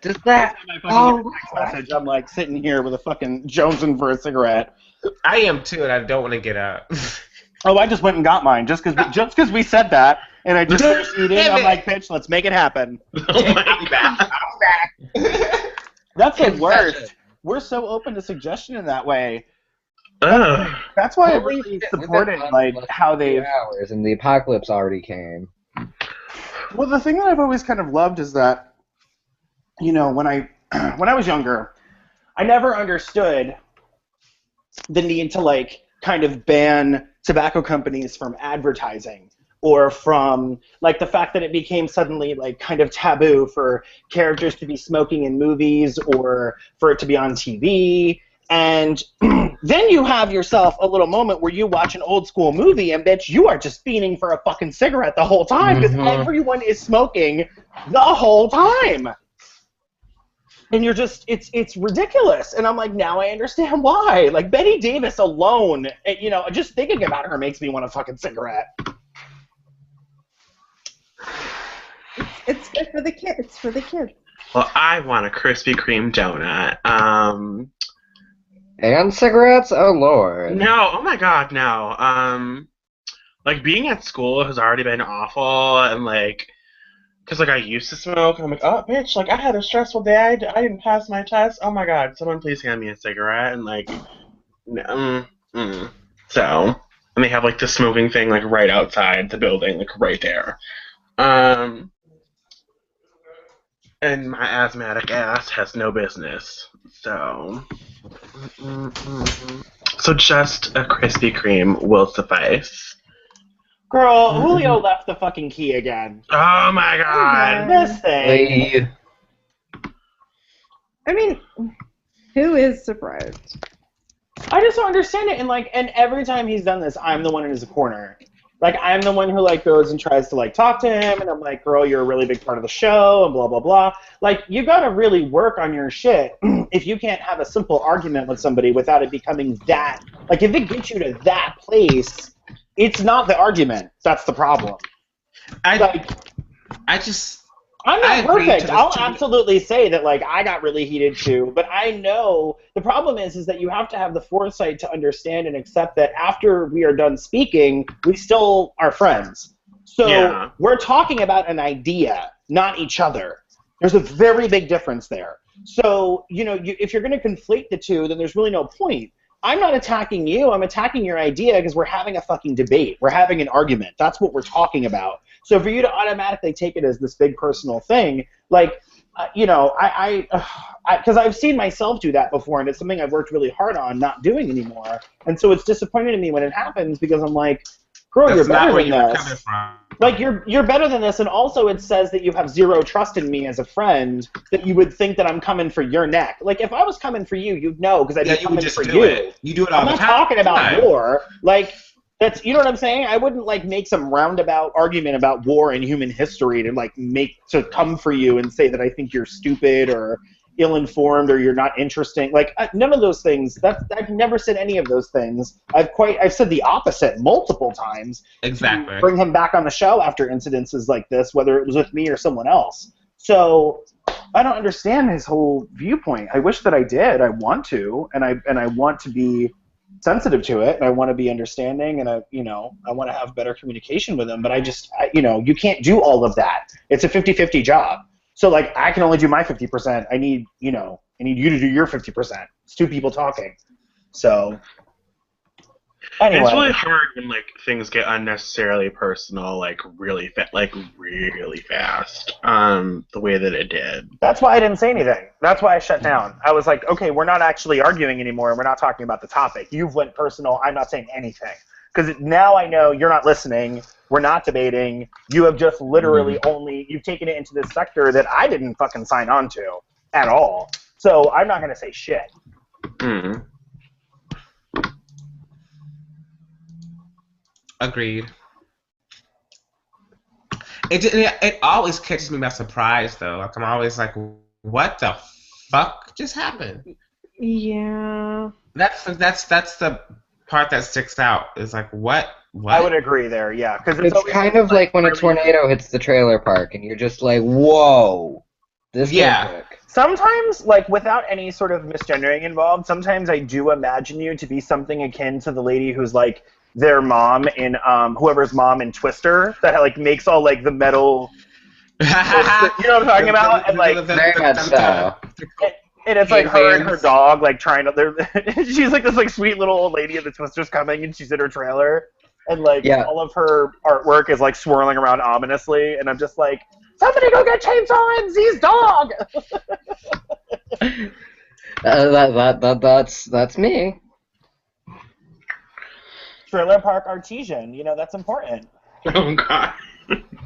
Speaker 2: Just that.
Speaker 1: Message, I'm like sitting here with a fucking jonesing for a cigarette.
Speaker 8: I am too, and I don't want to get up.
Speaker 1: Oh, I just went and got mine just because we said that, and I just finished eating. I'm like, bitch, let's make it happen.
Speaker 8: I'm back.
Speaker 1: That's the worst. We're so open to suggestion in that way. That's why I really supported like how they
Speaker 2: hours and the apocalypse already came.
Speaker 1: Well, the thing that I've always kind of loved is that, when I was younger, I never understood the need to like kind of ban tobacco companies from advertising, or from like the fact that it became suddenly like kind of taboo for characters to be smoking in movies or for it to be on TV. And then you have yourself a little moment where you watch an old school movie and bitch, you are just fiending for a fucking cigarette the whole time because everyone is smoking the whole time. And you're just, it's ridiculous. And I'm like, now I understand why. Like, Betty Davis alone, just thinking about her makes me want a fucking cigarette.
Speaker 3: It's good for the kids. It's for the kids.
Speaker 4: Well, I want a Krispy Kreme donut.
Speaker 2: And cigarettes? Oh, Lord.
Speaker 4: No, oh my God, no. Like being at school has already been awful, and like, cause like I used to smoke, and I'm like, oh bitch, like I had a stressful day, I didn't pass my test. Oh my God, someone please hand me a cigarette, and like, so, and they have like the smoking thing like right outside the building, like right there. And my asthmatic ass has no business. So, so just a Krispy Kreme will suffice.
Speaker 1: Girl, Julio left the fucking key again.
Speaker 4: Oh my God!
Speaker 1: This thing.
Speaker 2: Hey.
Speaker 3: I mean, who is surprised?
Speaker 1: I just don't understand it. And every time he's done this, I'm the one in his corner. Like, I'm the one who, like, goes and tries to, like, talk to him, and I'm like, girl, you're a really big part of the show, and blah, blah, blah. Like, you gotta really work on your shit if you can't have a simple argument with somebody without it becoming that. Like, if it gets you to that place, it's not the argument. That's the problem.
Speaker 8: I'm not
Speaker 1: perfect. I'll absolutely say that, like, I got really heated too, but I know the problem is that you have to have the foresight to understand and accept that after we are done speaking, we still are friends. So we're talking about an idea, not each other. There's a very big difference there. So, you know, if you're going to conflate the two, then there's really no point. I'm not attacking you. I'm attacking your idea because we're having a fucking debate. We're having an argument. That's what we're talking about. So for you to automatically take it as this big personal thing, like, you know, because I've seen myself do that before, and it's something I've worked really hard on not doing anymore. And so it's disappointing to me when it happens because I'm like, girl, you're better than this. Like, you're better than this, and also it says that you have zero trust in me as a friend, that you would think that I'm coming for your neck. Like, if I was coming for you, you'd know, because I'd be coming for you.
Speaker 8: You do it all
Speaker 1: I'm
Speaker 8: the
Speaker 1: not
Speaker 8: time.
Speaker 1: talking about war. Like, that's, you know what I'm saying? I wouldn't, like, make some roundabout argument about war and human history to, like, to come for you and say that I think you're stupid or ill-informed or you're not interesting. Like, none of those things. I've never said any of those things. I've said the opposite multiple times.
Speaker 8: Exactly.
Speaker 1: To bring him back on the show after incidences like this, whether it was with me or someone else. So I don't understand his whole viewpoint. I wish that I did. I want to, and I want to be sensitive to it, and I want to be understanding, and I want to have better communication with him. But you can't do all of that. It's a 50-50 job. So, like, I can only do my 50%. I need you to do your 50%. It's two people talking. So, anyway.
Speaker 4: It's really hard when, like, things get unnecessarily personal, like, really fast. The way that it did.
Speaker 1: That's why I didn't say anything. That's why I shut down. I was like, okay, we're not actually arguing anymore, and we're not talking about the topic. You've went personal. I'm not saying anything. Because now I know you're not listening. We're not debating. You have just literally you've taken it into this sector that I didn't fucking sign on to at all. So I'm not going to say shit.
Speaker 4: Mm.
Speaker 8: Agreed. It always catches me by surprise, though. Like, I'm always like, what the fuck just happened?
Speaker 3: Yeah.
Speaker 8: That's the part that sticks out. Is like, what?
Speaker 1: I would agree there, yeah. Because
Speaker 2: it's kind of like when a tornado hits the trailer park, and you're just like, whoa, this quick.
Speaker 1: Sometimes, like, without any sort of misgendering involved, sometimes I do imagine you to be something akin to the lady who's, like, their mom in, whoever's mom in Twister, that, like, makes all, like, the metal... you know what I'm talking about? And, like...
Speaker 2: Very much so.
Speaker 1: And it's like her and her dog, like, trying to... she's, like, this, like, sweet little old lady, and the Twister's coming, and she's in her trailer. And, like, all of her artwork is, like, swirling around ominously. And I'm just like, somebody go get Chainsaw and Z's dog!
Speaker 2: That's me.
Speaker 1: Trailer park artesian, that's important.
Speaker 4: Oh, God.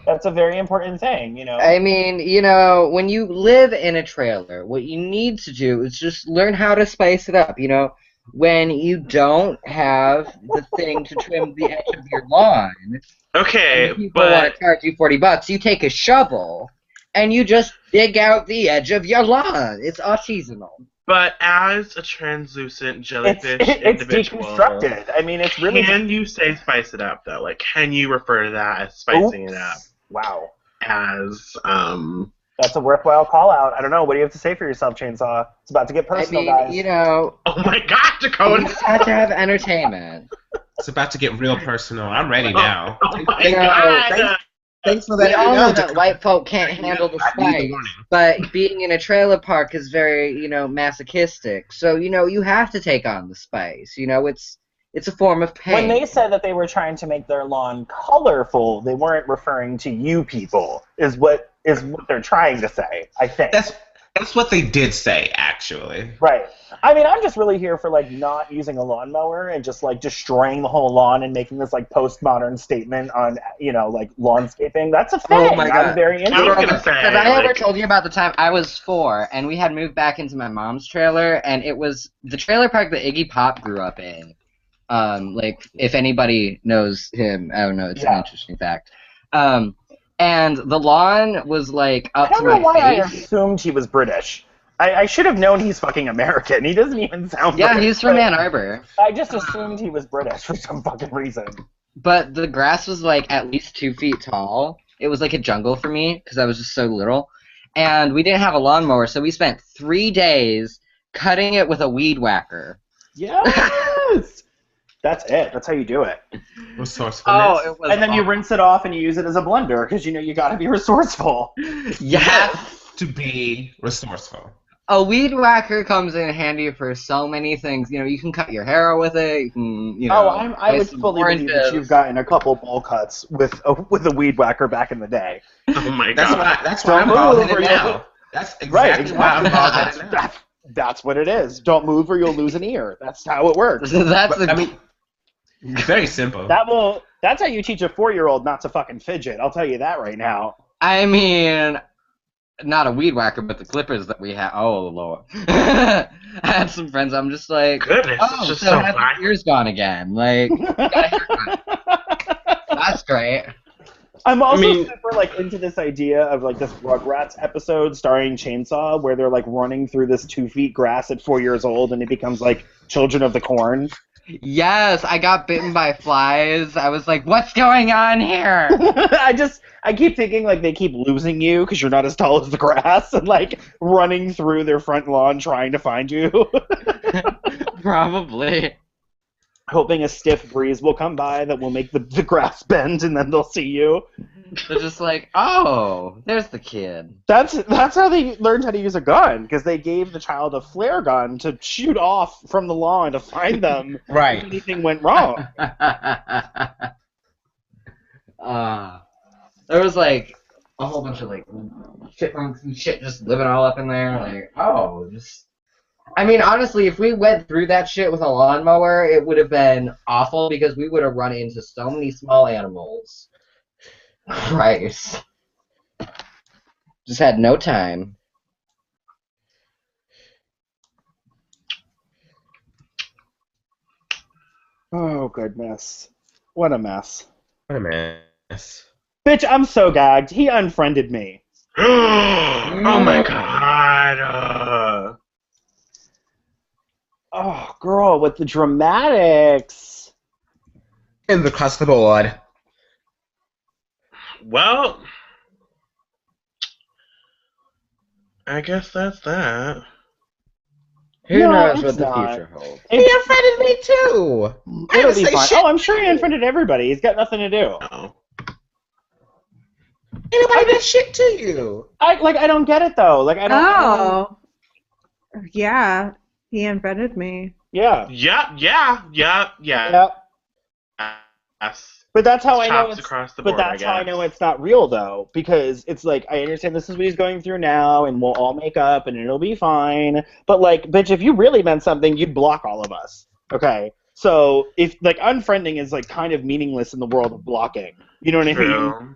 Speaker 1: That's a very important thing,
Speaker 2: I mean, when you live in a trailer, what you need to do is just learn how to spice it up, When you don't have the thing to trim the edge of your lawn,
Speaker 4: okay,
Speaker 2: people want to charge you $40, you take a shovel and you just dig out the edge of your lawn. It's artisanal.
Speaker 4: But as a translucent jellyfish
Speaker 1: it's
Speaker 4: individual,
Speaker 1: deconstructed. I mean, it's really.
Speaker 4: Can you say spice it up though? Like, can you refer to that as spicing it up?
Speaker 1: Wow.
Speaker 4: as
Speaker 1: That's a worthwhile call out. I don't know. What do you have to say for yourself, Chainsaw? It's about to get
Speaker 2: I
Speaker 1: personal,
Speaker 2: mean,
Speaker 1: guys.
Speaker 2: you know,
Speaker 4: oh my god,
Speaker 2: you
Speaker 4: Dakota!
Speaker 2: just have to have entertainment.
Speaker 8: It's about to get real personal. I'm ready now.
Speaker 4: Oh my
Speaker 2: You know,
Speaker 4: god!
Speaker 8: Thanks for
Speaker 2: We
Speaker 8: letting me
Speaker 2: all
Speaker 8: know
Speaker 2: know that white folk can't handle the
Speaker 8: I need the
Speaker 2: spice,
Speaker 8: warning.
Speaker 2: but being in a trailer park is very, masochistic. So, you have to take on the spice. It's a form of pain.
Speaker 1: When they said that they were trying to make their lawn colorful, they weren't referring to you people, is what they're trying to say, I think.
Speaker 8: That's what they did say, actually.
Speaker 1: Right. I mean, I'm just really here for, like, not using a lawnmower and just, like, destroying the whole lawn and making this, like, postmodern statement on, like, lawnscaping. That's a thing.
Speaker 2: Oh my God.
Speaker 1: I'm very into
Speaker 4: I was
Speaker 1: it.
Speaker 4: gonna say,
Speaker 2: Have I ever
Speaker 4: like,
Speaker 2: told you about the time I was 4 and we had moved back into my mom's trailer, and it was the trailer park that Iggy Pop grew up in. Like, if anybody knows him, I don't know, it's an interesting fact. And the lawn was, like, up to my
Speaker 1: I don't know why I
Speaker 2: face.
Speaker 1: assumed he was British. I should have known he's fucking American. He doesn't even sound
Speaker 2: Yeah,
Speaker 1: British.
Speaker 2: he's from Ann Arbor.
Speaker 1: I just assumed he was British for some fucking reason.
Speaker 2: But the grass was, like, at least 2 feet tall. It was like a jungle for me, because I was just so little. And we didn't have a lawnmower, so we spent 3 days cutting it with a weed whacker.
Speaker 1: Yes! That's it. That's how you do it.
Speaker 8: Resourcefulness.
Speaker 2: It was
Speaker 1: And then you rinse it off and you use it as a blender because you gotta be resourceful.
Speaker 2: Yes!
Speaker 8: To be resourceful.
Speaker 2: A weed whacker comes in handy for so many things. You can cut your hair with it. You can,
Speaker 1: I would
Speaker 2: slice some
Speaker 1: fully believe that
Speaker 2: oranges.
Speaker 1: you've gotten a couple bowl cuts with a weed whacker back in the day.
Speaker 4: oh my god.
Speaker 8: That's why I'm bald headed
Speaker 1: Don't
Speaker 8: now.
Speaker 1: move.
Speaker 8: That's exactly
Speaker 1: Right,
Speaker 8: why I'm bald headed now.
Speaker 1: That's what it is. Don't move or you'll lose an ear. That's how it works.
Speaker 8: Very simple.
Speaker 1: That's how you teach a 4-year-old not to fucking fidget. I'll tell you that right now.
Speaker 2: I mean, not a weed whacker, but the clippers that we have. Oh, Lord. I had some friends, I'm just like,
Speaker 4: Goodness, it's
Speaker 2: oh,
Speaker 4: just
Speaker 2: so
Speaker 4: so
Speaker 2: have
Speaker 4: violent.
Speaker 2: your ears gone again. Like, got a haircut. That's great.
Speaker 1: I'm also
Speaker 4: mean-
Speaker 1: super into this idea of this Rugrats episode starring Chainsaw where they're running through this 2 feet grass at 4 years old and it becomes Children of the Corn.
Speaker 2: Yes, I got bitten by flies. I was like, what's going on here?
Speaker 1: I keep thinking they keep losing you because you're not as tall as the grass and running through their front lawn trying to find you.
Speaker 2: Probably.
Speaker 1: Hoping a stiff breeze will come by that will make the grass bend and then they'll see you.
Speaker 2: They're just like, oh, there's the kid.
Speaker 1: That's how they learned how to use a gun, because they gave the child a flare gun to shoot off from the lawn to find them
Speaker 8: Right.
Speaker 1: if anything went wrong.
Speaker 2: There was a whole bunch of chipmunks and shit just living all up in there. I mean, honestly, if we went through that shit with a lawnmower, it would have been awful because we would have run into so many small animals. Christ. Just had no time.
Speaker 1: Oh, goodness. What a mess.
Speaker 8: What a mess.
Speaker 1: Bitch, I'm so gagged. He unfriended me.
Speaker 4: oh my god.
Speaker 1: Oh, girl, with the dramatics.
Speaker 8: And across the board.
Speaker 4: Well, I guess that's that.
Speaker 2: Who
Speaker 1: No,
Speaker 2: knows
Speaker 1: it's
Speaker 2: what the
Speaker 1: not.
Speaker 2: future holds?
Speaker 8: He unfriended me too. I
Speaker 1: It'll
Speaker 8: didn't
Speaker 1: be
Speaker 8: say
Speaker 1: fine.
Speaker 8: shit.
Speaker 1: Oh, I'm sure he unfriended everybody. He's got nothing to do.
Speaker 4: Oh.
Speaker 8: Anybody did shit to you?
Speaker 1: I don't get it though. I don't.
Speaker 3: Oh. Yeah, he unfriended me.
Speaker 1: Yeah.
Speaker 4: Yeah.
Speaker 1: Yeah.
Speaker 4: Yes.
Speaker 1: But that's how I know
Speaker 4: Chops
Speaker 1: it's.
Speaker 4: across the
Speaker 1: But
Speaker 4: board,
Speaker 1: that's
Speaker 4: I
Speaker 1: how I
Speaker 4: guess.
Speaker 1: know it's not real though, because it's I understand this is what he's going through now, and we'll all make up, and it'll be fine. But bitch, if you really meant something, you'd block all of us. Okay. So if unfriending is kind of meaningless in the world of blocking, you know what I mean?
Speaker 4: True.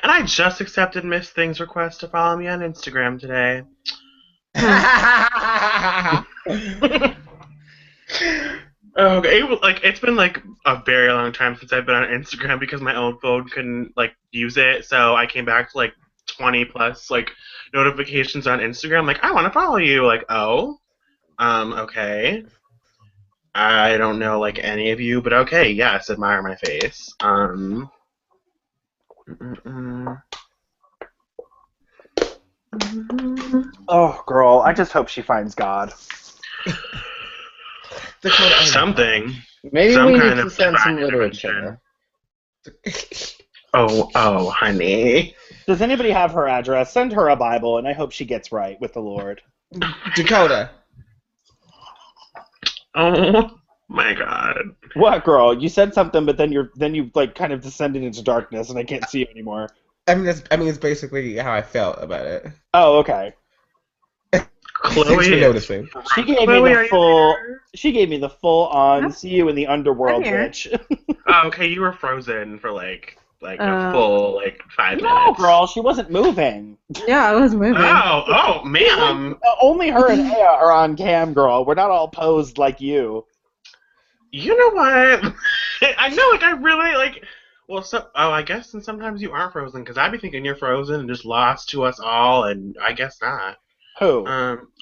Speaker 4: And I just accepted Miss Thing's request to follow me on Instagram today. Okay, it's been a very long time since I've been on Instagram because my old phone couldn't use it, so I came back to 20 plus notifications on Instagram. I want to follow you. Okay. I don't know any of you, but okay, yes, admire my face.
Speaker 1: Oh, girl, I just hope she finds God.
Speaker 4: Something.
Speaker 2: Maybe
Speaker 4: Some
Speaker 2: we
Speaker 4: kind
Speaker 2: need to
Speaker 4: of
Speaker 2: send some
Speaker 4: divine
Speaker 2: literature.
Speaker 4: Oh, honey.
Speaker 1: Does anybody have her address? Send her a Bible, and I hope she gets right with the Lord.
Speaker 8: Dakota.
Speaker 4: Oh my God.
Speaker 1: What, girl? You said something, but then you like kind of descended into darkness, and I can't see you anymore.
Speaker 8: I mean, it's basically how I felt about it.
Speaker 1: Oh, okay.
Speaker 4: Chloe
Speaker 8: Thanks for
Speaker 4: is-
Speaker 8: noticing.
Speaker 1: She gave
Speaker 4: Chloe,
Speaker 1: me
Speaker 4: are
Speaker 1: the
Speaker 4: you
Speaker 1: full.
Speaker 4: there?
Speaker 1: She gave me the full on. See you in the underworld,
Speaker 3: I'm here.
Speaker 1: bitch.
Speaker 4: Oh, okay, you were frozen for like a
Speaker 3: Uh,
Speaker 4: full 5
Speaker 1: No,
Speaker 4: minutes.
Speaker 1: girl, she wasn't moving.
Speaker 3: Yeah, I was moving.
Speaker 4: Oh, ma'am.
Speaker 1: Only her and Aya are on cam, girl. We're not all posed like you.
Speaker 4: You know what? I know, I really Well, I guess and sometimes you are frozen because I'd be thinking you're frozen and just lost to us all, and I guess not.
Speaker 1: Who?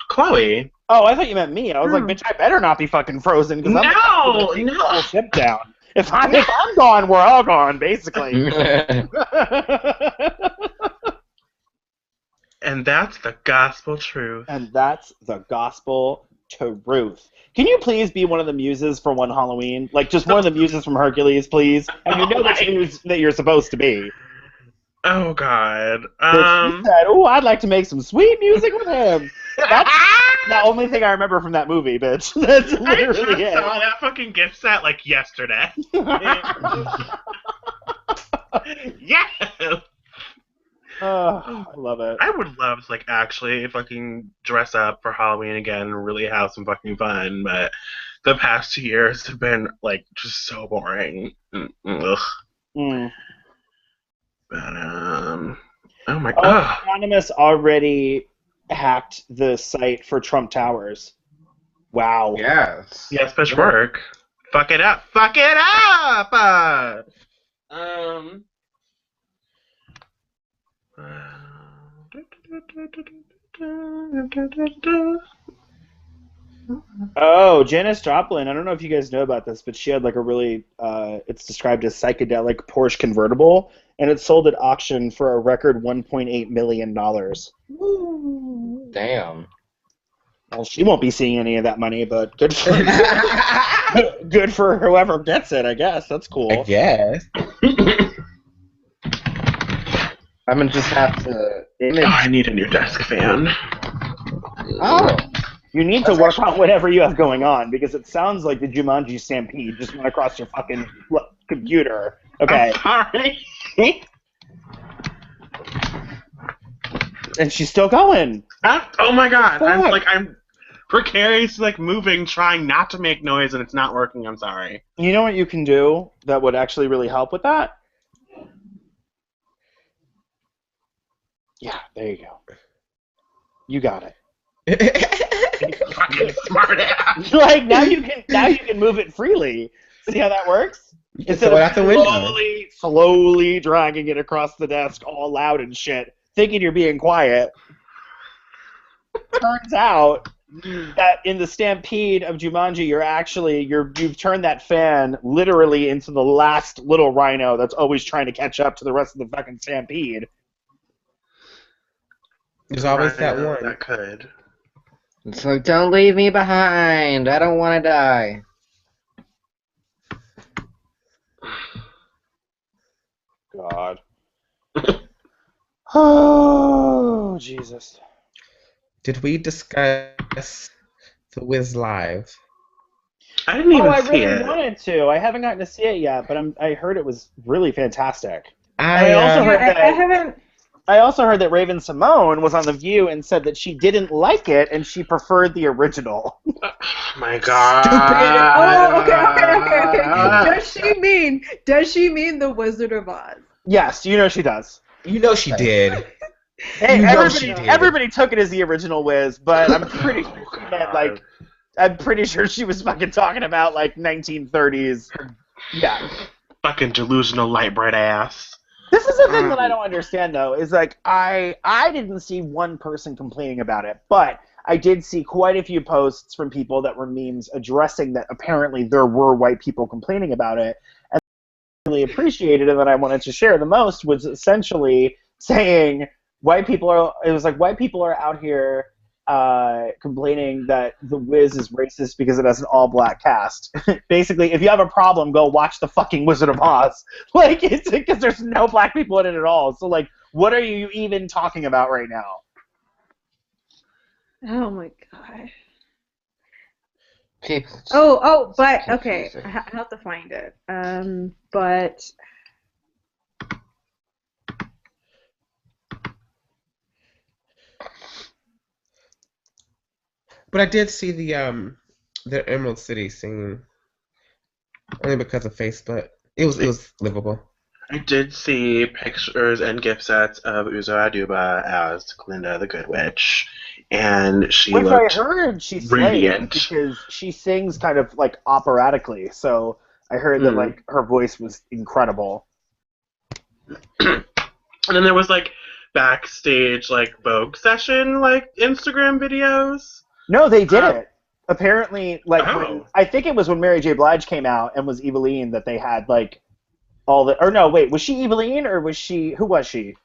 Speaker 4: Chloe.
Speaker 1: Oh, I thought you meant me. I was like, bitch, I better not be fucking frozen because I'm
Speaker 4: No,
Speaker 1: gonna take the whole ship down. If I'm gone, we're all gone, basically.
Speaker 4: And that's the gospel truth.
Speaker 1: And that's the gospel truth. Can you please be one of the muses for one Halloween? Like, just one of the muses from Hercules, please? And you know which muse that you're supposed to be.
Speaker 4: Oh, God.
Speaker 1: She said, "Oh, I'd like to make some sweet music with him." That's the only thing I remember from that movie, bitch. That's
Speaker 4: I
Speaker 1: literally
Speaker 4: just
Speaker 1: it.
Speaker 4: saw that fucking gift set yesterday. Yes.
Speaker 1: Oh, I love it.
Speaker 4: I would love to actually fucking dress up for Halloween again and really have some fucking fun, but the past 2 years have been just so boring. Ugh.
Speaker 1: Mm.
Speaker 4: But oh my
Speaker 1: Oh,
Speaker 4: god.
Speaker 1: Anonymous already hacked the site for Trump Towers. Wow.
Speaker 2: Yes.
Speaker 4: Yes, bitch, work. Fuck it up. Fuck it up.
Speaker 1: Oh, Janis Joplin. I don't know if you guys know about this, but she had a really, it's described as psychedelic Porsche convertible, and it sold at auction for a record $1.8 million.
Speaker 2: Damn.
Speaker 1: Well, she won't be seeing any of that money, but good for good for whoever gets it, I guess. That's cool.
Speaker 8: I guess.
Speaker 2: I'm gonna just have to image.
Speaker 4: Oh, I need a new desk fan.
Speaker 2: Oh.
Speaker 1: You need to work on whatever you have going on, because it sounds like the Jumanji Stampede just went across your fucking computer. Okay.
Speaker 4: I'm sorry.
Speaker 1: And she's still going.
Speaker 4: Oh my god.
Speaker 1: Fuck.
Speaker 4: I'm precariously moving, trying not to make noise, and it's not working. I'm sorry.
Speaker 1: You know what you can do that would actually really help with that? Yeah, there you go. You got it.
Speaker 4: Fucking smart ass.
Speaker 1: now you can move it freely. See how that works?
Speaker 8: You can throw it out the window.
Speaker 1: Slowly dragging it across the desk, all loud and shit, thinking you're being quiet. Turns out that in the stampede of Jumanji, you've turned that fan literally into the last little rhino that's always trying to catch up to the rest of the fucking stampede.
Speaker 8: There's always that
Speaker 4: Right,
Speaker 8: one.
Speaker 4: that could.
Speaker 2: It's like, don't leave me behind. I don't want to die.
Speaker 1: God. Oh, Jesus.
Speaker 8: Did we discuss the Wiz Live?
Speaker 4: I didn't even
Speaker 1: I
Speaker 4: see
Speaker 1: really
Speaker 4: it.
Speaker 1: wanted to. I haven't gotten to see it yet, but I heard it was really fantastic.
Speaker 8: I
Speaker 1: I also heard that Raven Simone was on The View and said that she didn't like it and she preferred the original.
Speaker 4: Oh my god.
Speaker 3: Oh, okay. Does she mean the Wizard of Oz?
Speaker 1: Yes, you know she does.
Speaker 8: You know she did.
Speaker 1: Hey,
Speaker 8: You know she did.
Speaker 1: everybody took it as the original Wiz, but I'm pretty sure she meant,
Speaker 4: God.
Speaker 1: I'm pretty sure she was fucking talking about 1930s. Yeah.
Speaker 4: Fucking delusional light bright ass.
Speaker 1: This is the thing that I don't understand, though, is I didn't see one person complaining about it, but I did see quite a few posts from people that were memes addressing that apparently there were white people complaining about it, and I really appreciated it, and that I wanted to share the most was essentially saying white people are out here complaining that The Wiz is racist because it has an all-black cast. Basically, if you have a problem, go watch the fucking Wizard of Oz. Like, it's because there's no black people in it at all. So, like, what are you even talking about right now?
Speaker 3: Oh my god.
Speaker 2: Okay.
Speaker 3: But okay,
Speaker 2: Confusing.
Speaker 3: I have to find it. But
Speaker 8: I did see the Emerald City scene only because of Facebook. It was livable.
Speaker 4: I did see pictures and gift sets of Uzo Aduba as Glinda the Good Witch, and she
Speaker 1: Which
Speaker 4: looked
Speaker 1: I heard she slayed
Speaker 4: radiant.
Speaker 1: because she sings kind of like operatically. So I heard that like her voice was incredible.
Speaker 4: And then there was like backstage like Vogue session like Instagram videos.
Speaker 1: No, they did it. Apparently, like
Speaker 4: Oh.
Speaker 1: I think it was when Mary J. Blige came out and was Eveline that they had like all the. Or no, wait, was she Eveline or was she? Who was she?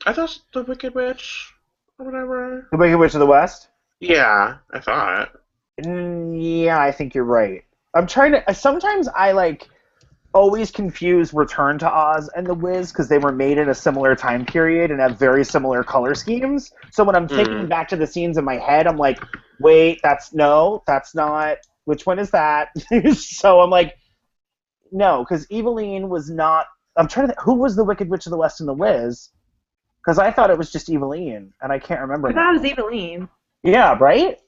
Speaker 4: I thought the Wicked Witch or whatever.
Speaker 1: The Wicked Witch of the West.
Speaker 4: Yeah, I thought.
Speaker 1: Yeah, I think you're right. I'm trying to. Sometimes I like always confuse Return to Oz and The Wiz because they were made in a similar time period and have very similar color schemes. So when I'm thinking back to the scenes in my head, I'm like, wait, that's not. Which one is that? So I'm like, no, because Eveline was not. I'm trying to. Who was the Wicked Witch of the West in The Wiz? Because I thought it was just Eveline, and I can't remember.
Speaker 3: I thought it was Eveline.
Speaker 1: Yeah, right?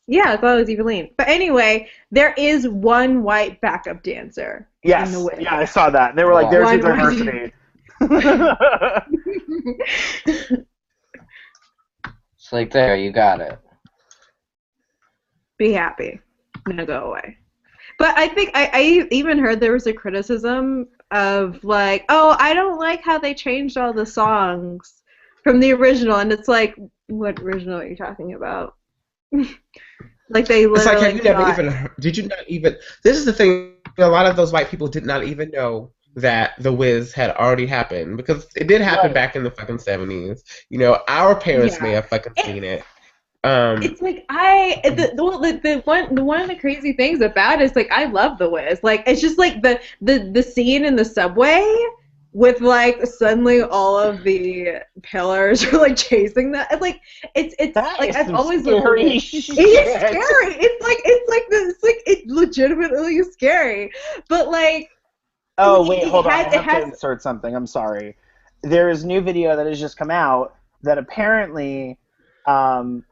Speaker 3: Yeah, I thought it was Eveline. But anyway, there is one white backup dancer.
Speaker 1: Yes.
Speaker 3: In The Wiz.
Speaker 1: Yeah, I saw that. And they were like, there's
Speaker 3: One
Speaker 1: your
Speaker 3: white-
Speaker 1: diversity.
Speaker 2: It's like, there, you got it.
Speaker 3: Be happy. Now go away. But I think I even heard there was a criticism of like, oh, I don't like how they changed all the songs from the original, and it's like, what original are you talking about? Like they literally.
Speaker 8: It's like, have you never even? Did you not even? This is the thing. A lot of those white people did not even know that The Wiz had already happened because it did happen back in the fucking 70s. You know, our parents may have fucking seen it.
Speaker 3: It's like one of the crazy things about it is like I love The Wiz. Like it's just like the scene in the subway with like suddenly all of the pillars are like chasing that. Like it's like I've always
Speaker 1: scary
Speaker 3: it is scary. It's legitimately scary. But like
Speaker 1: oh wait, hold on. I have to insert something. I'm sorry. There is a new video that has just come out that apparently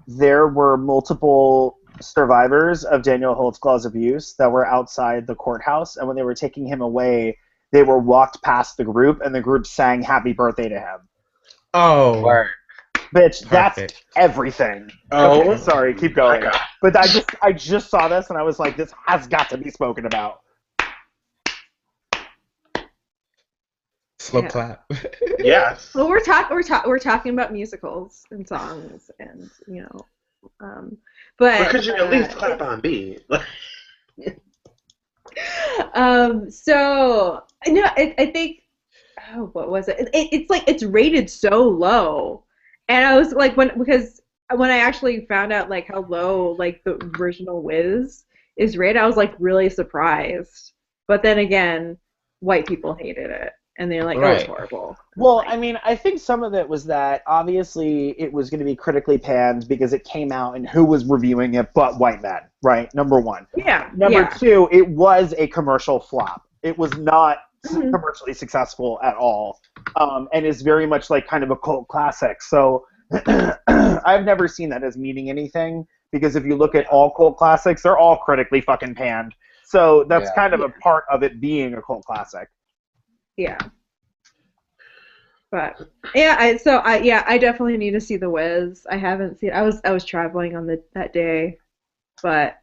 Speaker 1: there were multiple survivors of Daniel Holtzclaw's abuse that were outside the courthouse, and when they were taking him away, they were walked past the group, and the group sang "Happy Birthday" to him.
Speaker 8: Oh,
Speaker 1: bitch,
Speaker 8: perfect.
Speaker 1: That's everything.
Speaker 4: Oh,
Speaker 1: okay, sorry, keep going. But I just saw this, and I was like, this has got to be spoken about.
Speaker 8: Slow clap.
Speaker 4: Yes.
Speaker 3: Well, we're talking about musicals and songs, and you know, but
Speaker 4: could you at least clap on beat?
Speaker 3: So no, I think what was it? It's like it's rated so low, and I was like because when I actually found out like how low like the original Wiz is rated, I was like really surprised. But then again, white people hated it. And they're like, oh, it's horrible.
Speaker 1: Well, I mean, I think some of it was that obviously it was going to be critically panned because it came out and who was reviewing it but white men, right? Number one.
Speaker 3: Yeah.
Speaker 1: Number two, it was a commercial flop. It was not commercially successful at all, and is very much like kind of a cult classic. So I've never seen that as meaning anything because if you look at all cult classics, they're all critically fucking panned. So that's kind of a part of it being a cult classic.
Speaker 3: Yeah. But yeah, I definitely need to see The Wiz. I haven't seen. I was traveling on that day, but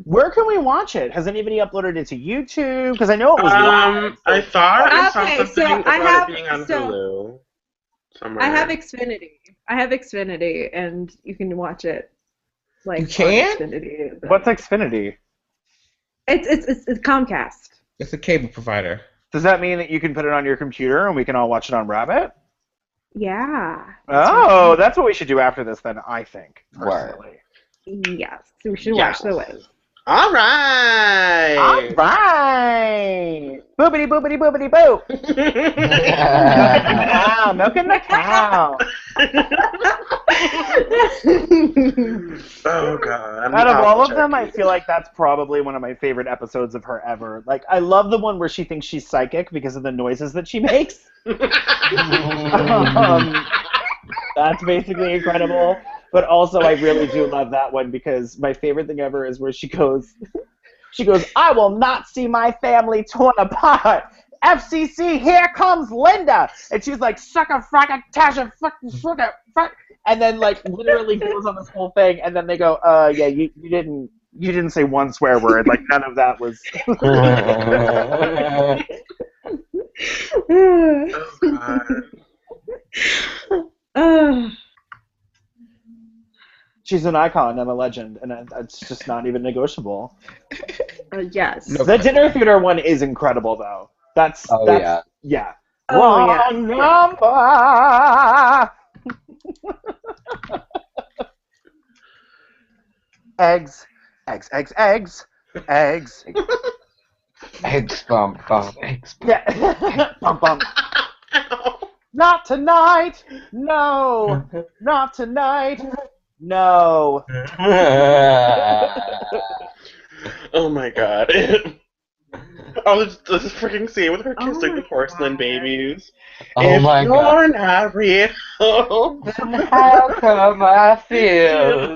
Speaker 1: where can we watch it? Has anybody uploaded it to YouTube? Because I know it was live.
Speaker 4: I thought I saw
Speaker 3: okay,
Speaker 4: something
Speaker 3: so
Speaker 4: about it being on Hulu somewhere.
Speaker 3: I have Xfinity, and you can watch it. Like
Speaker 8: you can?
Speaker 3: Xfinity.
Speaker 1: What's Xfinity?
Speaker 3: It's Comcast.
Speaker 8: It's a cable provider.
Speaker 1: Does that mean that you can put it on your computer and we can all watch it on Rabbit?
Speaker 3: Yeah.
Speaker 1: Oh, that's what we should do after this then, I think, personally.
Speaker 3: Yes. So we should
Speaker 4: Yes.
Speaker 3: watch The Wiz.
Speaker 4: All right.
Speaker 1: All right. Boobity boobity boobity boo. Milking the cow.
Speaker 4: Oh god.
Speaker 1: Out of all of them, I feel like that's probably one of my favorite episodes of her ever. Like, I love the one where she thinks she's psychic because of the noises that she makes. That's basically incredible. But also, I really do love that one because my favorite thing ever is where she goes, I will not see my family torn apart. FCC, here comes Linda. And she's like, sucker, fracka, tasha, fucking, sugar, fuck. And then, like, literally goes on this whole thing. And then they go, yeah, you didn't say one swear word. Like, none of that was.
Speaker 4: Oh god.
Speaker 1: She's an icon and a legend, and it's just not even negotiable.
Speaker 3: Yes.
Speaker 1: The dinner theater one is incredible, though. That's yeah.
Speaker 3: Oh,
Speaker 1: Wrong number. Eggs.
Speaker 2: Eggs bump, eggs bump.
Speaker 1: Yeah. Bump. Not tonight. No. Not tonight. No.
Speaker 4: Oh my god. Oh, this freaking scene with her kissing the porcelain babies.
Speaker 2: Oh my god.
Speaker 4: You're not real.
Speaker 2: Then how come I feel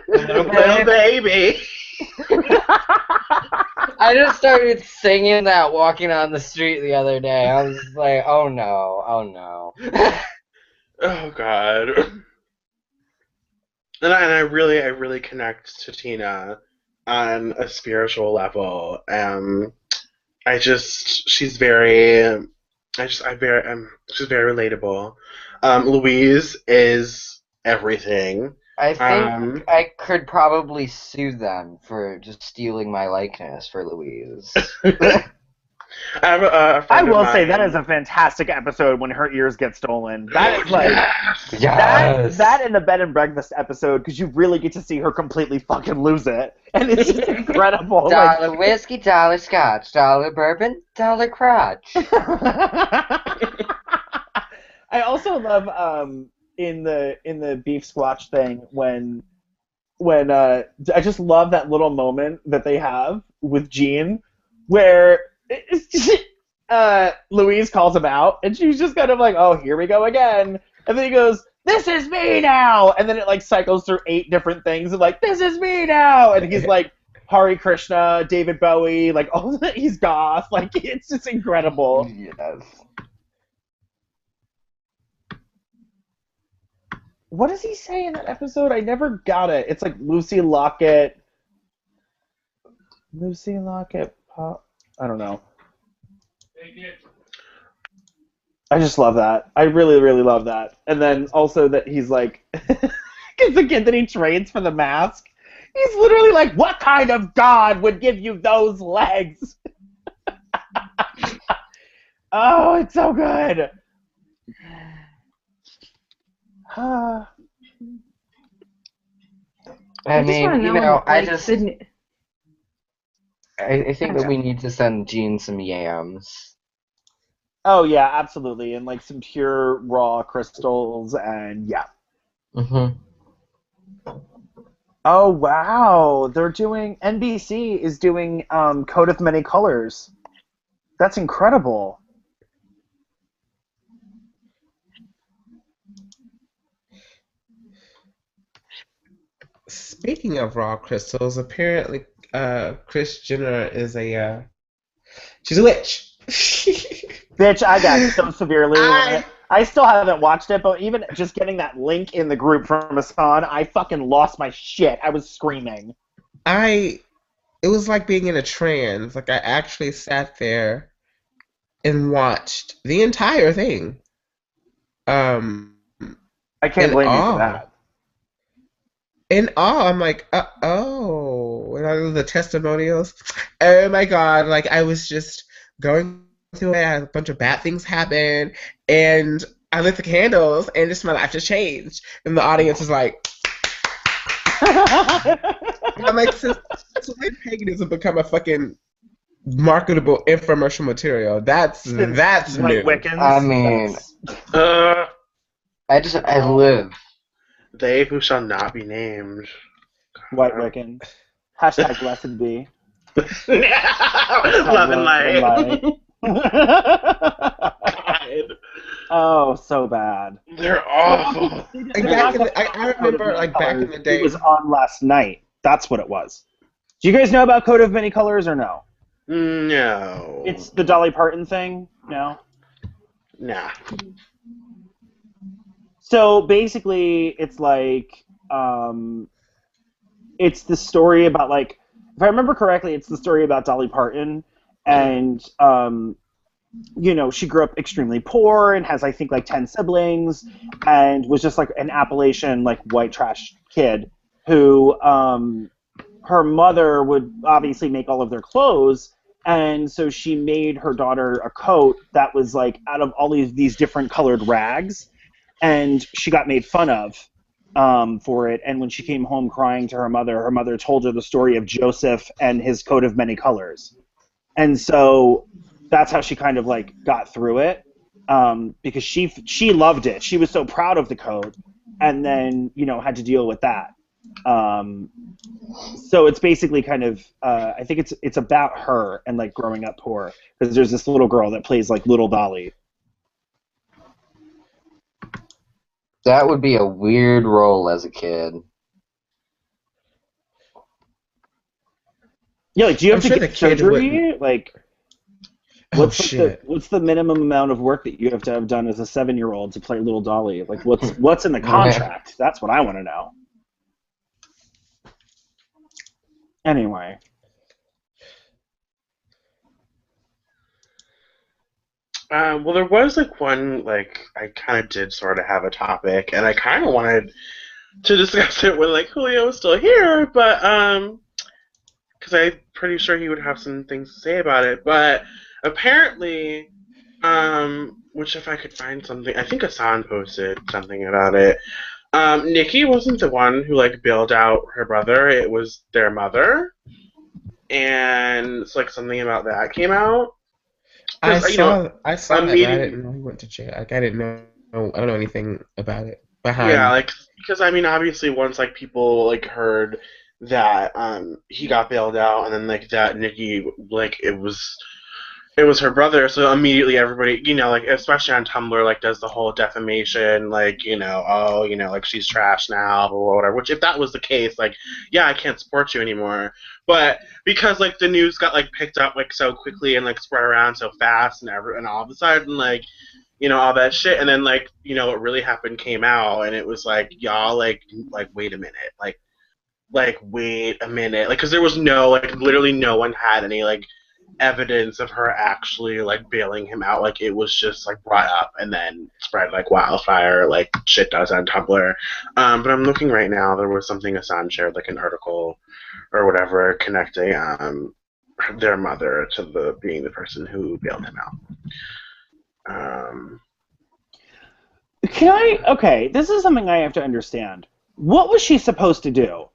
Speaker 4: Little baby.
Speaker 2: I just started singing that walking on the street the other day. I was just like, oh no.
Speaker 4: Oh god. And I really connect to Tina on a spiritual level. She's very relatable. Louise is everything.
Speaker 2: I think I could probably sue them for just stealing my likeness for Louise.
Speaker 4: I have a friend
Speaker 1: I will
Speaker 4: of
Speaker 1: say
Speaker 4: mine.
Speaker 1: that is a fantastic episode when her ears get stolen. That is like
Speaker 2: Yes.
Speaker 1: that and the bed and breakfast episode because you really get to see her completely fucking lose it, and it's just incredible.
Speaker 2: $1 whiskey, $1 scotch, $1 bourbon, $1 crotch.
Speaker 1: I also love in the beef squatch thing when I just love that little moment that they have with Jean where Louise calls him out and she's just kind of like, oh, here we go again, and then he goes, this is me now, and then it like cycles through 8 different things and like, this is me now, and he's like Hare Krishna, David Bowie, like all that, he's goth, like it's just incredible.
Speaker 2: Yes.
Speaker 1: What does he say in that episode? I never got it. It's like Lucy Lockett, Pop. I don't know. I just love that. I really, really love that. And then also that he's like, because the kid that he trades for the mask, he's literally like, what kind of god would give you those legs? Oh, it's so good.
Speaker 2: I
Speaker 3: I
Speaker 2: mean, you
Speaker 3: wanna
Speaker 2: know, I
Speaker 3: like,
Speaker 2: think that we need to send Jean some yams.
Speaker 1: Oh yeah, absolutely, and like some pure raw crystals, and yeah.
Speaker 2: Mhm.
Speaker 1: Oh wow, NBC is doing Coat of Many Colors. That's incredible.
Speaker 8: Speaking of raw crystals, apparently Kris Jenner is she's a witch.
Speaker 1: Bitch, I got so severely. I still haven't watched it, but even just getting that link in the group from Hassan, I fucking lost my shit. I was screaming.
Speaker 8: It was like being in a trance. Like I actually sat there and watched the entire thing.
Speaker 1: I can't blame you for that.
Speaker 8: In awe, I'm like, oh, and all of the testimonials. Oh my god, like I was just going through it, a bunch of bad things happened, and I lit the candles, and just my life just changed. And the audience is like, that makes sense. So when paganism become a fucking marketable infomercial material, that's new.
Speaker 1: White Wiccans.
Speaker 2: I mean, I live.
Speaker 4: They who shall not be named.
Speaker 1: White Wiccan. Hashtag blessed be.
Speaker 4: Love and light. God.
Speaker 1: Oh, so bad.
Speaker 4: They're awful.
Speaker 8: I remember, like, back in the day.
Speaker 1: It was on last night. That's what it was. Do you guys know about Coat of Many Colors or no?
Speaker 4: No.
Speaker 1: It's the Dolly Parton thing? No?
Speaker 4: Nah.
Speaker 1: So basically, it's like, it's the story about, like, if I remember correctly, it's the story about Dolly Parton, and, you know, she grew up extremely poor and has, I think, like 10 siblings, and was just like an Appalachian, like, white trash kid who, her mother would obviously make all of their clothes, and so she made her daughter a coat that was, like, out of all these different colored rags, and she got made fun of for it, and when she came home crying to her mother told her the story of Joseph and his coat of many colors. And so that's how she kind of, like, got through it, because she loved it. She was so proud of the coat, and then, you know, had to deal with that. So it's basically kind of, I think it's about her and, like, growing up poor, because there's this little girl that plays, like, Little Dolly.
Speaker 2: That would be a weird role as a kid.
Speaker 1: Yeah, like, do you have
Speaker 8: I'm
Speaker 1: to
Speaker 8: sure
Speaker 1: get
Speaker 8: the kid
Speaker 1: surgery?
Speaker 8: wouldn't.
Speaker 1: Like,
Speaker 8: Oh, shit.
Speaker 1: what's the minimum amount of work that you have to have done as a 7-year-old to play Little Dolly? Like, what's in the contract? That's what I want to know. Anyway.
Speaker 4: Well, there was, like, one, like, I kind of did sort of have a topic, and I kind of wanted to discuss it when, like, Julio was still here, but, because I'm pretty sure he would have some things to say about it, but apparently, which if I could find something, I think Hassan posted something about it, Nikki wasn't the one who, like, bailed out her brother, it was their mother, and it's, like, something about that came out.
Speaker 8: I saw that, but I
Speaker 4: meeting,
Speaker 8: didn't know he went to jail. Like, I didn't know. I don't know anything about it. Behind.
Speaker 4: Yeah, like, because, I mean, obviously once, like, people, like, heard that he got bailed out, and then, like, that Nikki, like, it was her brother, so immediately everybody, you know, like, especially on Tumblr, like, does the whole defamation, like, you know, oh, you know, like, she's trash now, or whatever, which, if that was the case, like, yeah, I can't support you anymore, but because, like, the news got, like, picked up, like, so quickly and, like, spread around so fast, and all of a sudden, like, you know, all that shit, and then, like, you know, what really happened came out, and it was like, y'all, like, wait a minute, like, wait a minute, like, because there was no, like, literally no one had any, like, evidence of her actually, like, bailing him out, like, it was just, like, brought up and then spread like wildfire, like shit does on Tumblr. But I'm looking right now, there was something Hassan shared, like an article or whatever, connecting their mother to being the person who bailed him out.
Speaker 1: Okay, this is something I have to understand. What was she supposed to do?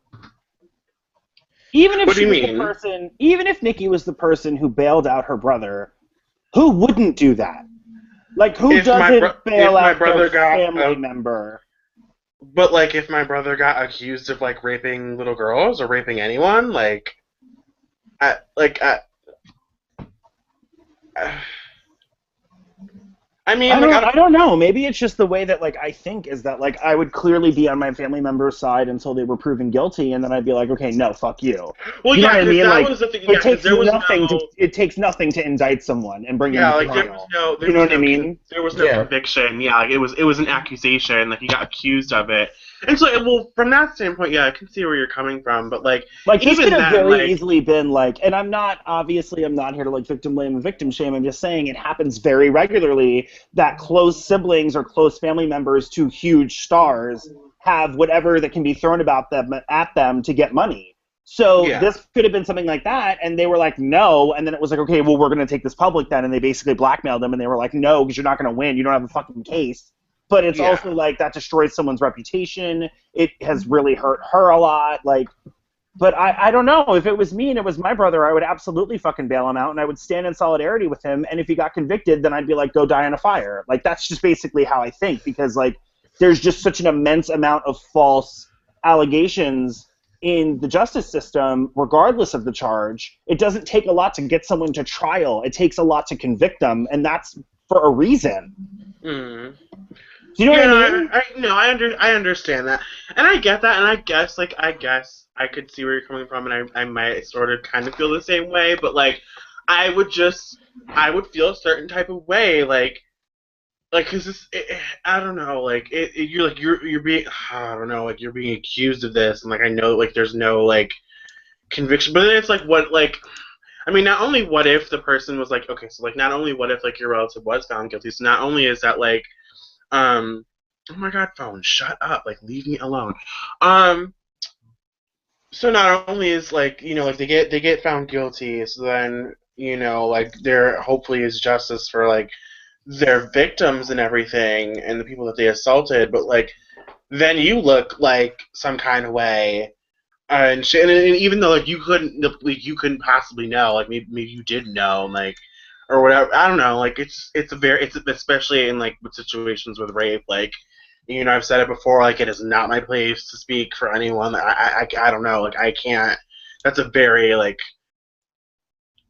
Speaker 1: Even if
Speaker 4: What do
Speaker 1: she
Speaker 4: you
Speaker 1: was
Speaker 4: mean?
Speaker 1: the person, even if Nikki was the person who bailed out her brother, who wouldn't do that? Like, who doesn't bail out their family member?
Speaker 4: But, like, if my brother got accused of, like, raping little girls or raping anyone, like, I mean,
Speaker 1: I don't know. Maybe it's just the way that, like, I think is that, like, I would clearly be on my family member's side until they were proven guilty, and then I'd be like, okay, no, fuck you.
Speaker 4: Well,
Speaker 1: you know
Speaker 4: yeah,
Speaker 1: what I mean?
Speaker 4: that
Speaker 1: Like,
Speaker 4: was the thing.
Speaker 1: It takes
Speaker 4: there was
Speaker 1: nothing. It takes nothing to indict someone and bring them to trial.
Speaker 4: There was no.
Speaker 1: You know what I mean?
Speaker 4: There was no conviction. Yeah, like, it was an accusation. Like, he got accused of it. And so, well, from that standpoint, yeah, I can see where you're coming from. But, like
Speaker 1: this
Speaker 4: even
Speaker 1: could have
Speaker 4: then,
Speaker 1: very easily been, like, and I'm not here to, like, victim blame and victim shame. I'm just saying it happens very regularly that close siblings or close family members to huge stars have whatever that can be thrown at them to get money. So this could have been something like that, and they were like, no, and then it was like, okay, well, we're going to take this public then, and they basically blackmailed them, and they were like, no, because you're not going to win. You don't have a fucking case. but it's also like that destroys someone's reputation. It has really hurt her a lot. Like, but I don't know. If it was me and it was my brother, I would absolutely fucking bail him out, and I would stand in solidarity with him. And if he got convicted, then I'd be like, go die in a fire. Like, that's just basically how I think, because like there's just such an immense amount of false allegations in the justice system, regardless of the charge. It doesn't take a lot to get someone to trial. It takes a lot to convict them, and that's for a reason.
Speaker 4: Mm.
Speaker 1: Do you know what I mean?
Speaker 4: I understand that, and I get that, and I guess I could see where you're coming from, and I might sort of kind of feel the same way, but like I would feel a certain type of way, like because I don't know, like you're being, I don't know, like you're being accused of this, and like I know like there's no like conviction, but then it's like what, like I mean, not only what if the person was like, okay, so like not only what if like your relative was found guilty, so not only is that like oh my god, phone, shut up, like leave me alone. So not only is like, you know, like they get found guilty, so then, you know, like there hopefully is justice for like their victims and everything and the people that they assaulted, but like then you look like some kind of way, and even though like you couldn't possibly know, like maybe you did know, like or whatever, I don't know, like it's especially in like with situations with rape, like, you know, I've said it before, like it is not my place to speak for anyone. I don't know, like I can't. That's a very like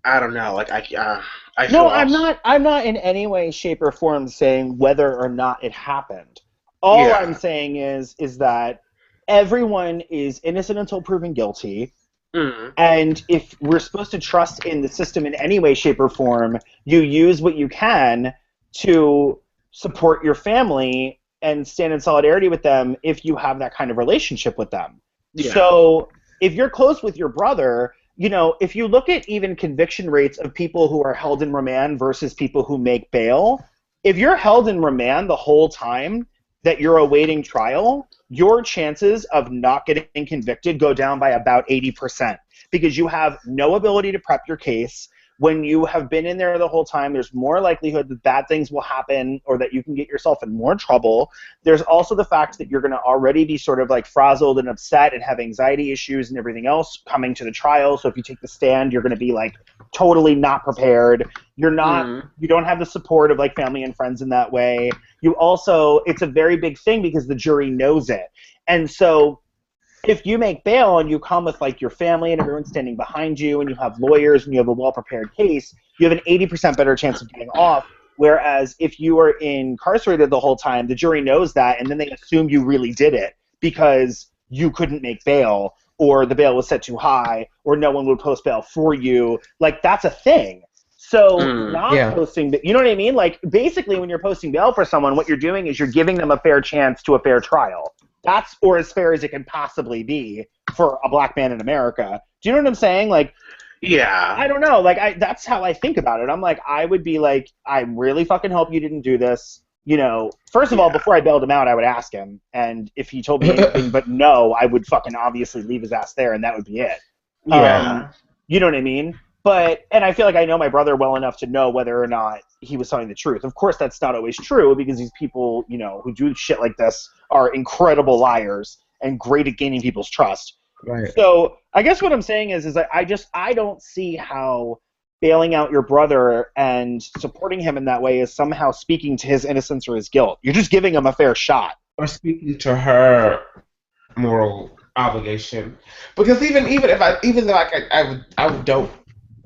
Speaker 4: I don't know, like I feel
Speaker 1: No, I'm not in any way, shape, or form saying whether or not it happened. All I'm saying is that everyone is innocent until proven guilty.
Speaker 4: Mm.
Speaker 1: And if we're supposed to trust in the system in any way, shape, or form, you use what you can to support your family and stand in solidarity with them if you have that kind of relationship with them.
Speaker 4: Yeah.
Speaker 1: So if you're close with your brother, you know, if you look at even conviction rates of people who are held in remand versus people who make bail, if you're held in remand the whole time that you're awaiting trial, your chances of not getting convicted go down by about 80% because you have no ability to prep your case. When you have been in there the whole time, there's more likelihood that bad things will happen or that you can get yourself in more trouble. There's also the fact that you're going to already be sort of like frazzled and upset and have anxiety issues and everything else coming to the trial. So if you take the stand, you're going to be like totally not prepared. You're not, you don't have the support of like family and friends in that way. You also, it's a very big thing because the jury knows it. And so if you make bail and you come with like your family and everyone's standing behind you and you have lawyers and you have a well-prepared case, you have an 80% better chance of getting off. Whereas if you are incarcerated the whole time, the jury knows that and then they assume you really did it because you couldn't make bail or the bail was set too high or no one would post bail for you. Like, that's a thing. So posting, you know what I mean? Like, basically when you're posting bail for someone, what you're doing is you're giving them a fair chance to a fair trial. That's, or as fair as it can possibly be for a black man in America. Do you know what I'm saying? Like,
Speaker 4: yeah.
Speaker 1: I don't know. Like, that's how I think about it. I'm like, I would be like, I really fucking hope you didn't do this. You know, first of all, before I bailed him out, I would ask him. And if he told me anything but no, I would fucking obviously leave his ass there, and that would be it.
Speaker 4: Yeah.
Speaker 1: You know what I mean? But, and I feel like I know my brother well enough to know whether or not he was telling the truth. Of course, that's not always true because these people, you know, who do shit like this are incredible liars and great at gaining people's trust.
Speaker 8: Right.
Speaker 1: So I guess what I'm saying is that I don't see how bailing out your brother and supporting him in that way is somehow speaking to his innocence or his guilt. You're just giving him a fair shot.
Speaker 8: Or speaking to her moral obligation. Because even though I don't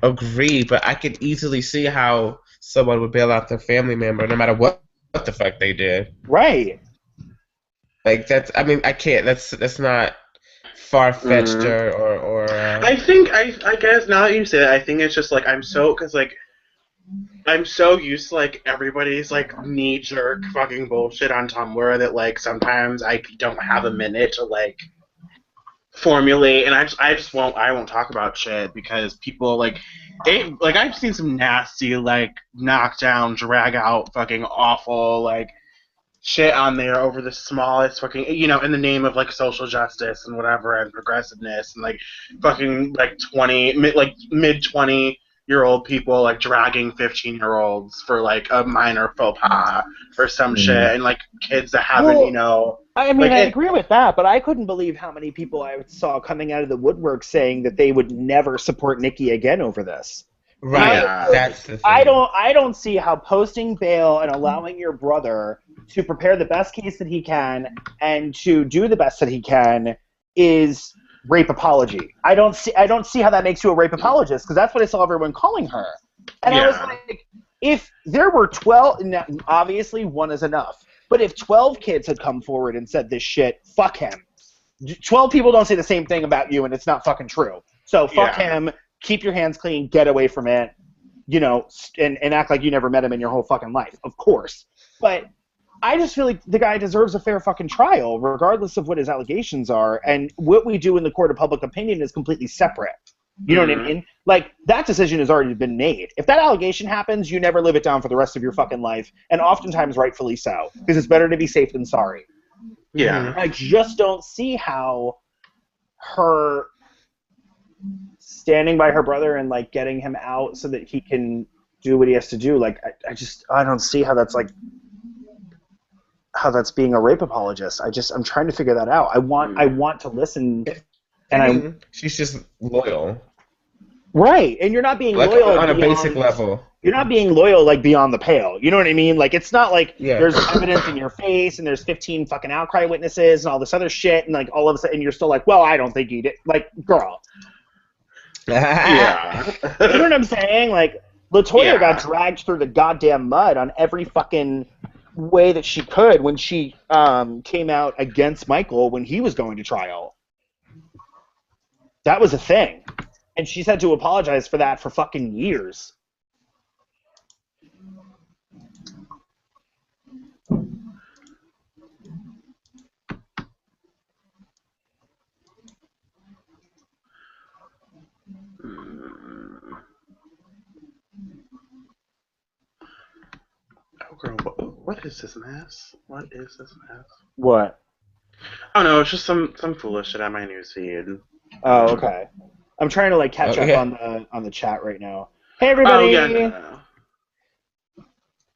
Speaker 8: agree, but I could easily see how someone would bail out their family member no matter what the fuck they did.
Speaker 1: Right.
Speaker 8: Like, that's, I mean, I can't, that's not far-fetched or
Speaker 4: I think, I guess, now that you say that, I think it's just, like, I'm so used to, like, everybody's, like, knee-jerk fucking bullshit on Tumblr that, like, sometimes I don't have a minute to, like, formulate, and I won't talk about shit because people, like, I've seen some nasty, like, knockdown, drag-out, fucking awful, like, shit on there over the smallest fucking, you know, in the name of, like, social justice and whatever and progressiveness and, like, fucking, like, mid-20 15-year-old people like dragging 15-year-olds for like a minor faux pas or some shit, and like kids that haven't,
Speaker 1: I mean,
Speaker 4: like,
Speaker 1: I agree with that, but I couldn't believe how many people I saw coming out of the woodwork saying that they would never support Nikki again over this.
Speaker 10: Right.
Speaker 4: Yeah.
Speaker 10: That's the thing.
Speaker 1: I don't see how posting bail and allowing your brother to prepare the best case that he can and to do the best that he can is rape apology. I don't see how that makes you a rape apologist, because that's what I saw everyone calling her. And I was like, if there were 12, obviously one is enough, but if 12 kids had come forward and said this shit, fuck him. 12 people don't say the same thing about you, and it's not fucking true. So fuck him, keep your hands clean, get away from it, and act like you never met him in your whole fucking life, of course. But I just feel like the guy deserves a fair fucking trial, regardless of what his allegations are, and what we do in the court of public opinion is completely separate. You know what I mean? Like, that decision has already been made. If that allegation happens, you never live it down for the rest of your fucking life, and oftentimes rightfully so, because it's better to be safe than sorry.
Speaker 4: Yeah.
Speaker 1: I just don't see how her standing by her brother and, like, getting him out so that he can do what he has to do, like, I don't see how that's, like, how that's being a rape apologist. I'm trying to figure that out. I want to listen, and
Speaker 10: she's just loyal.
Speaker 1: Right, and you're not being
Speaker 10: like,
Speaker 1: loyal
Speaker 10: on a basic level.
Speaker 1: You're not being loyal, like, beyond the pale. You know what I mean? Like, it's not like there's evidence in your face and there's 15 fucking outcry witnesses and all this other shit, and, like, all of a sudden you're still like, well, I don't think he did. Like, girl.
Speaker 4: Yeah.
Speaker 1: You know what I'm saying? Like, LaToya got dragged through the goddamn mud on every fucking way that she could when she came out against Michael when he was going to trial. That was a thing. And she's had to apologize for that for fucking years.
Speaker 4: Oh, girl, what is this mess? What is this mess?
Speaker 1: What?
Speaker 4: Oh, no, it's just some foolish shit on my newsfeed.
Speaker 1: Oh, okay. I'm trying to, like, catch up on the chat right now. Hey, everybody!
Speaker 4: Oh, yeah, no.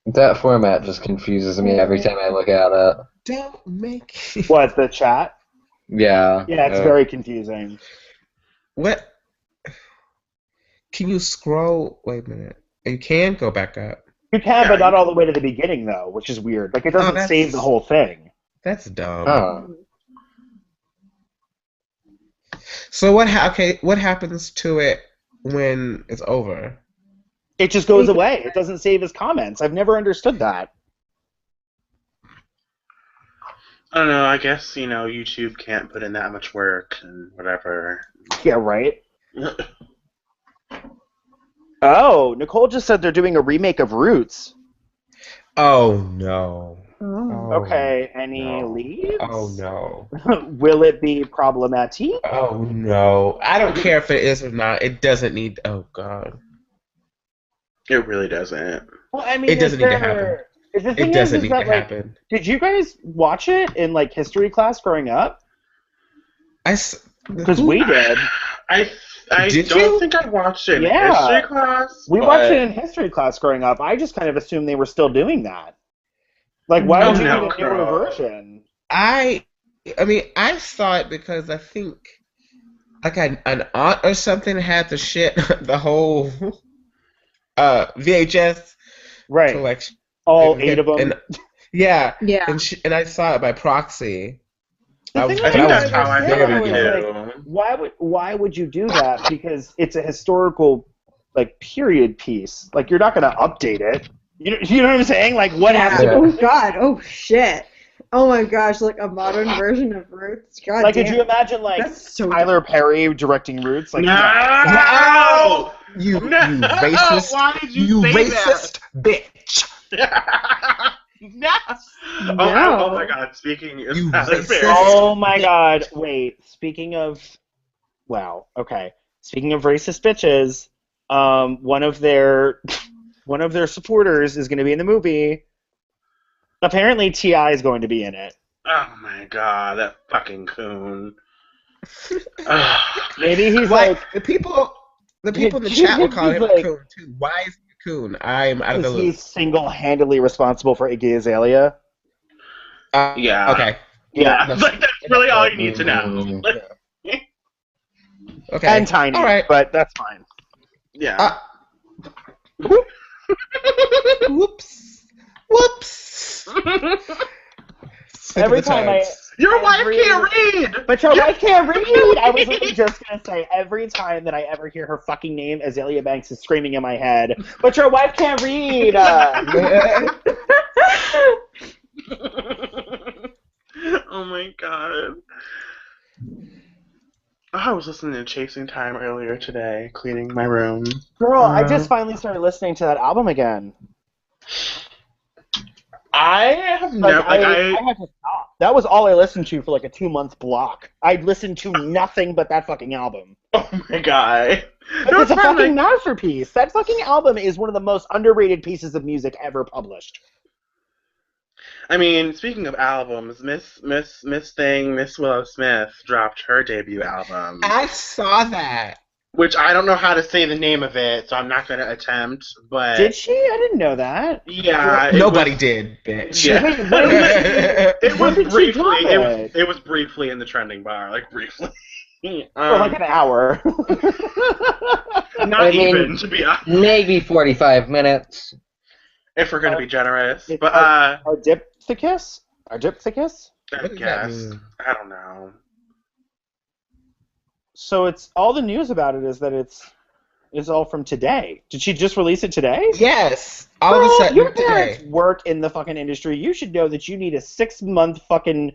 Speaker 2: That format just confuses me every time I look at it.
Speaker 10: Don't make...
Speaker 1: What, the chat?
Speaker 2: Yeah.
Speaker 1: Yeah, it's very confusing.
Speaker 10: What? Can you scroll? Wait a minute. You can go back up.
Speaker 1: You can, but not all the way to the beginning, though, which is weird. Like, it doesn't save the whole thing.
Speaker 10: That's dumb.
Speaker 2: Oh.
Speaker 10: So what happens to it when it's over?
Speaker 1: It just goes away. It doesn't save his comments. I've never understood that.
Speaker 4: I don't know, I guess, YouTube can't put in that much work and whatever.
Speaker 1: Yeah, right? Oh, Nicole just said they're doing a remake of Roots.
Speaker 10: Oh, no.
Speaker 1: Okay, any leads?
Speaker 10: Oh, no.
Speaker 1: Will it be problematic?
Speaker 10: Oh, no. I don't care if it is or not. It doesn't need... Oh, God.
Speaker 4: It really doesn't.
Speaker 1: Well, I mean,
Speaker 10: it doesn't need to happen. It doesn't need to happen.
Speaker 1: Did you guys watch it in, like, history class growing up? Because we did.
Speaker 4: I don't think I watched it in history class.
Speaker 1: We watched it in history class growing up. I just kind of assumed they were still doing that. Like, why would you need a newer version?
Speaker 10: I mean, I saw it because I think, like, an aunt or something had the shit, the whole VHS collection.
Speaker 1: All 8 of them.
Speaker 10: And, yeah. And I saw it by proxy.
Speaker 1: I think that's how I figured it. Why would you do that? Because it's a historical, like, period piece. Like, you're not going to update it. You know what I'm saying? Like, what happened?
Speaker 3: Oh, God. Oh, shit. Oh, my gosh. Like, a modern version of Roots? God
Speaker 1: like,
Speaker 3: damn.
Speaker 1: could you imagine, like, Tyler Perry directing Roots? Like,
Speaker 10: no! You racist.
Speaker 4: Why did
Speaker 10: you racist bitch.
Speaker 4: No. Oh my God! Speaking of Tyler Perry.
Speaker 1: Oh my God! Wait. Speaking of, wow. Okay. Speaking of racist bitches, one of their supporters is going to be in the movie. Apparently, T.I. is going to be in it.
Speaker 4: Oh my God! That fucking coon.
Speaker 1: Maybe he's
Speaker 10: like people. The people in the chat were calling him
Speaker 1: He's
Speaker 10: a
Speaker 1: like-
Speaker 10: coon too. Why is he a coon? I'm out of the
Speaker 1: Is
Speaker 10: loop.
Speaker 1: he single-handedly responsible for Iggy Azalea?
Speaker 4: Yeah.
Speaker 10: Okay.
Speaker 4: Yeah,
Speaker 10: That's-
Speaker 4: like that's really all you need to know.
Speaker 10: Okay.
Speaker 1: And Tiny,
Speaker 10: All right.
Speaker 1: but that's fine.
Speaker 4: Yeah.
Speaker 10: Whoops. Whoops.
Speaker 1: Every time
Speaker 4: Your wife
Speaker 1: every-
Speaker 4: can't read!
Speaker 1: But your wife can't read! I was literally just gonna say, every time that I ever hear her fucking name, Azalea Banks is screaming in my head, but your wife can't read!
Speaker 4: Oh my god. I was listening to Chasing Time earlier today, cleaning my room.
Speaker 1: Girl, I just finally started listening to that album again.
Speaker 4: I have never,
Speaker 1: I had to stop. That was all I listened to for like a 2-month block. I'd listened to nothing but that fucking album.
Speaker 4: oh my god.
Speaker 1: But it's a fucking masterpiece. That fucking album is one of the most underrated pieces of music ever published.
Speaker 4: I mean, speaking of albums, Miss Willow Smith dropped her debut album.
Speaker 10: I saw that.
Speaker 4: Which I don't know how to say the name of it, so I'm not going to attempt, but...
Speaker 1: Did she? I didn't know that.
Speaker 4: Yeah.
Speaker 10: Nobody did, bitch.
Speaker 4: Yeah. It was
Speaker 1: When did she drop
Speaker 4: briefly,
Speaker 1: it?
Speaker 4: it was briefly in the trending bar, like briefly.
Speaker 1: For like an hour.
Speaker 4: Not even, to be honest.
Speaker 2: Maybe 45 minutes.
Speaker 4: If we're going to be generous.
Speaker 1: It's
Speaker 4: But,
Speaker 1: our dipthicus? Our dipthicus?
Speaker 4: I guess. I don't know.
Speaker 1: So it's all the news about it is that it's all from today. Did she just release it today?
Speaker 10: Yes. All of a
Speaker 1: Girl,
Speaker 10: sudden
Speaker 1: your
Speaker 10: today.
Speaker 1: parents work in the fucking industry. You should know that you need a 6-month fucking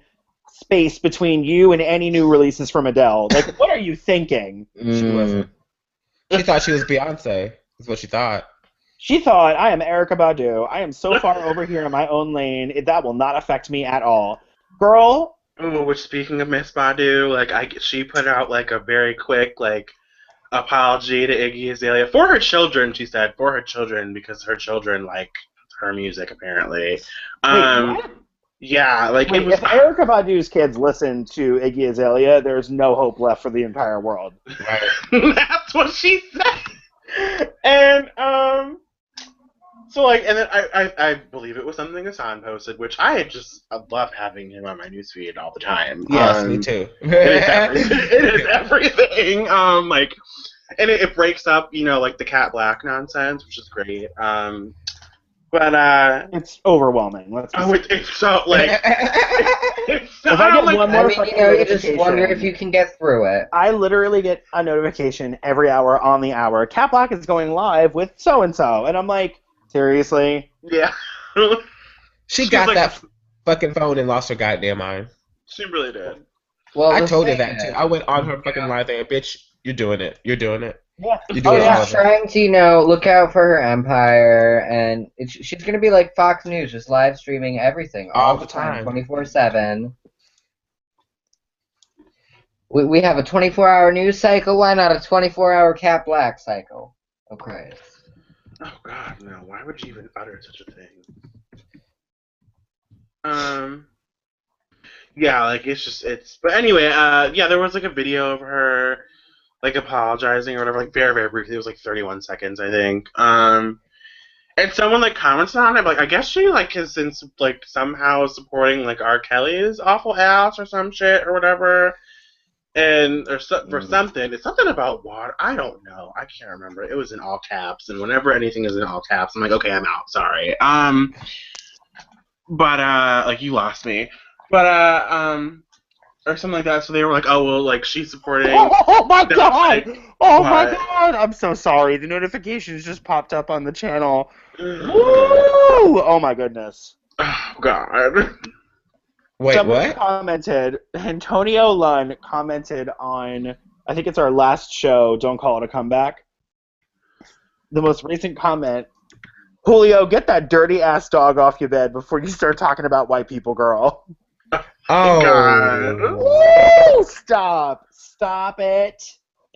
Speaker 1: space between you and any new releases from Adele. Like, what are you thinking?
Speaker 10: She wasn't. She thought she was Beyonce. Is what she thought.
Speaker 1: She thought, I am Erykah Badu. I am so far over here in my own lane, that will not affect me at all. Girl.
Speaker 4: Ooh, which, speaking of Miss Badu, like, she put out, like, a very quick, like, apology to Iggy Azalea. For her children, she said. For her children, because her children like her music, apparently.
Speaker 1: Wait, what?
Speaker 4: Yeah, like,
Speaker 1: Wait,
Speaker 4: it was...
Speaker 1: if Erykah Badu's kids listen to Iggy Azalea, there's no hope left for the entire world.
Speaker 10: Right.
Speaker 4: That's what she said! And, so, like, and then I believe it was something Hassan posted, which I love having him on my newsfeed all the time.
Speaker 10: Yes, me too.
Speaker 4: It is everything. Like, and it breaks up, like the Cat Black nonsense, which is great. But
Speaker 1: it's overwhelming.
Speaker 4: It's so, like, it's so,
Speaker 1: if I get
Speaker 4: like,
Speaker 1: one more
Speaker 2: you just wonder if you can get through it.
Speaker 1: I literally get a notification every hour on the hour. Cat Black is going live with so and so, and I'm like, seriously?
Speaker 4: Yeah.
Speaker 10: She got that fucking phone and lost her goddamn mind.
Speaker 4: She really did.
Speaker 2: Well,
Speaker 10: I told her that too. I went on her fucking live and bitch, you're doing it. You're doing it.
Speaker 1: Yeah.
Speaker 10: You're doing
Speaker 2: yeah,
Speaker 10: all of it.
Speaker 2: trying to, look out for her empire, and she's gonna be like Fox News, just live streaming everything all the time, 24/7. We have a 24-hour news cycle. Why not a 24-hour Cat Black cycle? Okay.
Speaker 4: Oh God, no! Why would you even utter such a thing? Yeah, like But anyway, yeah, there was like a video of her, like apologizing or whatever, like very very briefly. It was like 31 seconds, I think. And someone like commented on it, like I guess she like has been like somehow supporting like R. Kelly's awful ass or some shit or whatever. And for something, it's something about water. I don't know. I can't remember. It was in all caps, and whenever anything is in all caps, I'm like, okay, I'm out. Sorry. But like you lost me. But or something like that. So they were like, oh well, like she's supporting.
Speaker 1: Oh my God!
Speaker 4: Like,
Speaker 1: Oh my God! I'm so sorry. The notifications just popped up on the channel. Woo! Oh my goodness.
Speaker 4: Oh God.
Speaker 10: Wait,
Speaker 1: Someone
Speaker 10: what?
Speaker 1: commented, Antonio Lunn commented on, I think it's our last show, Don't Call It a Comeback. The most recent comment, Julio, get that dirty ass dog off your bed before you start talking about white people, girl.
Speaker 10: Oh.
Speaker 4: God.
Speaker 1: Woo! Stop. Stop it.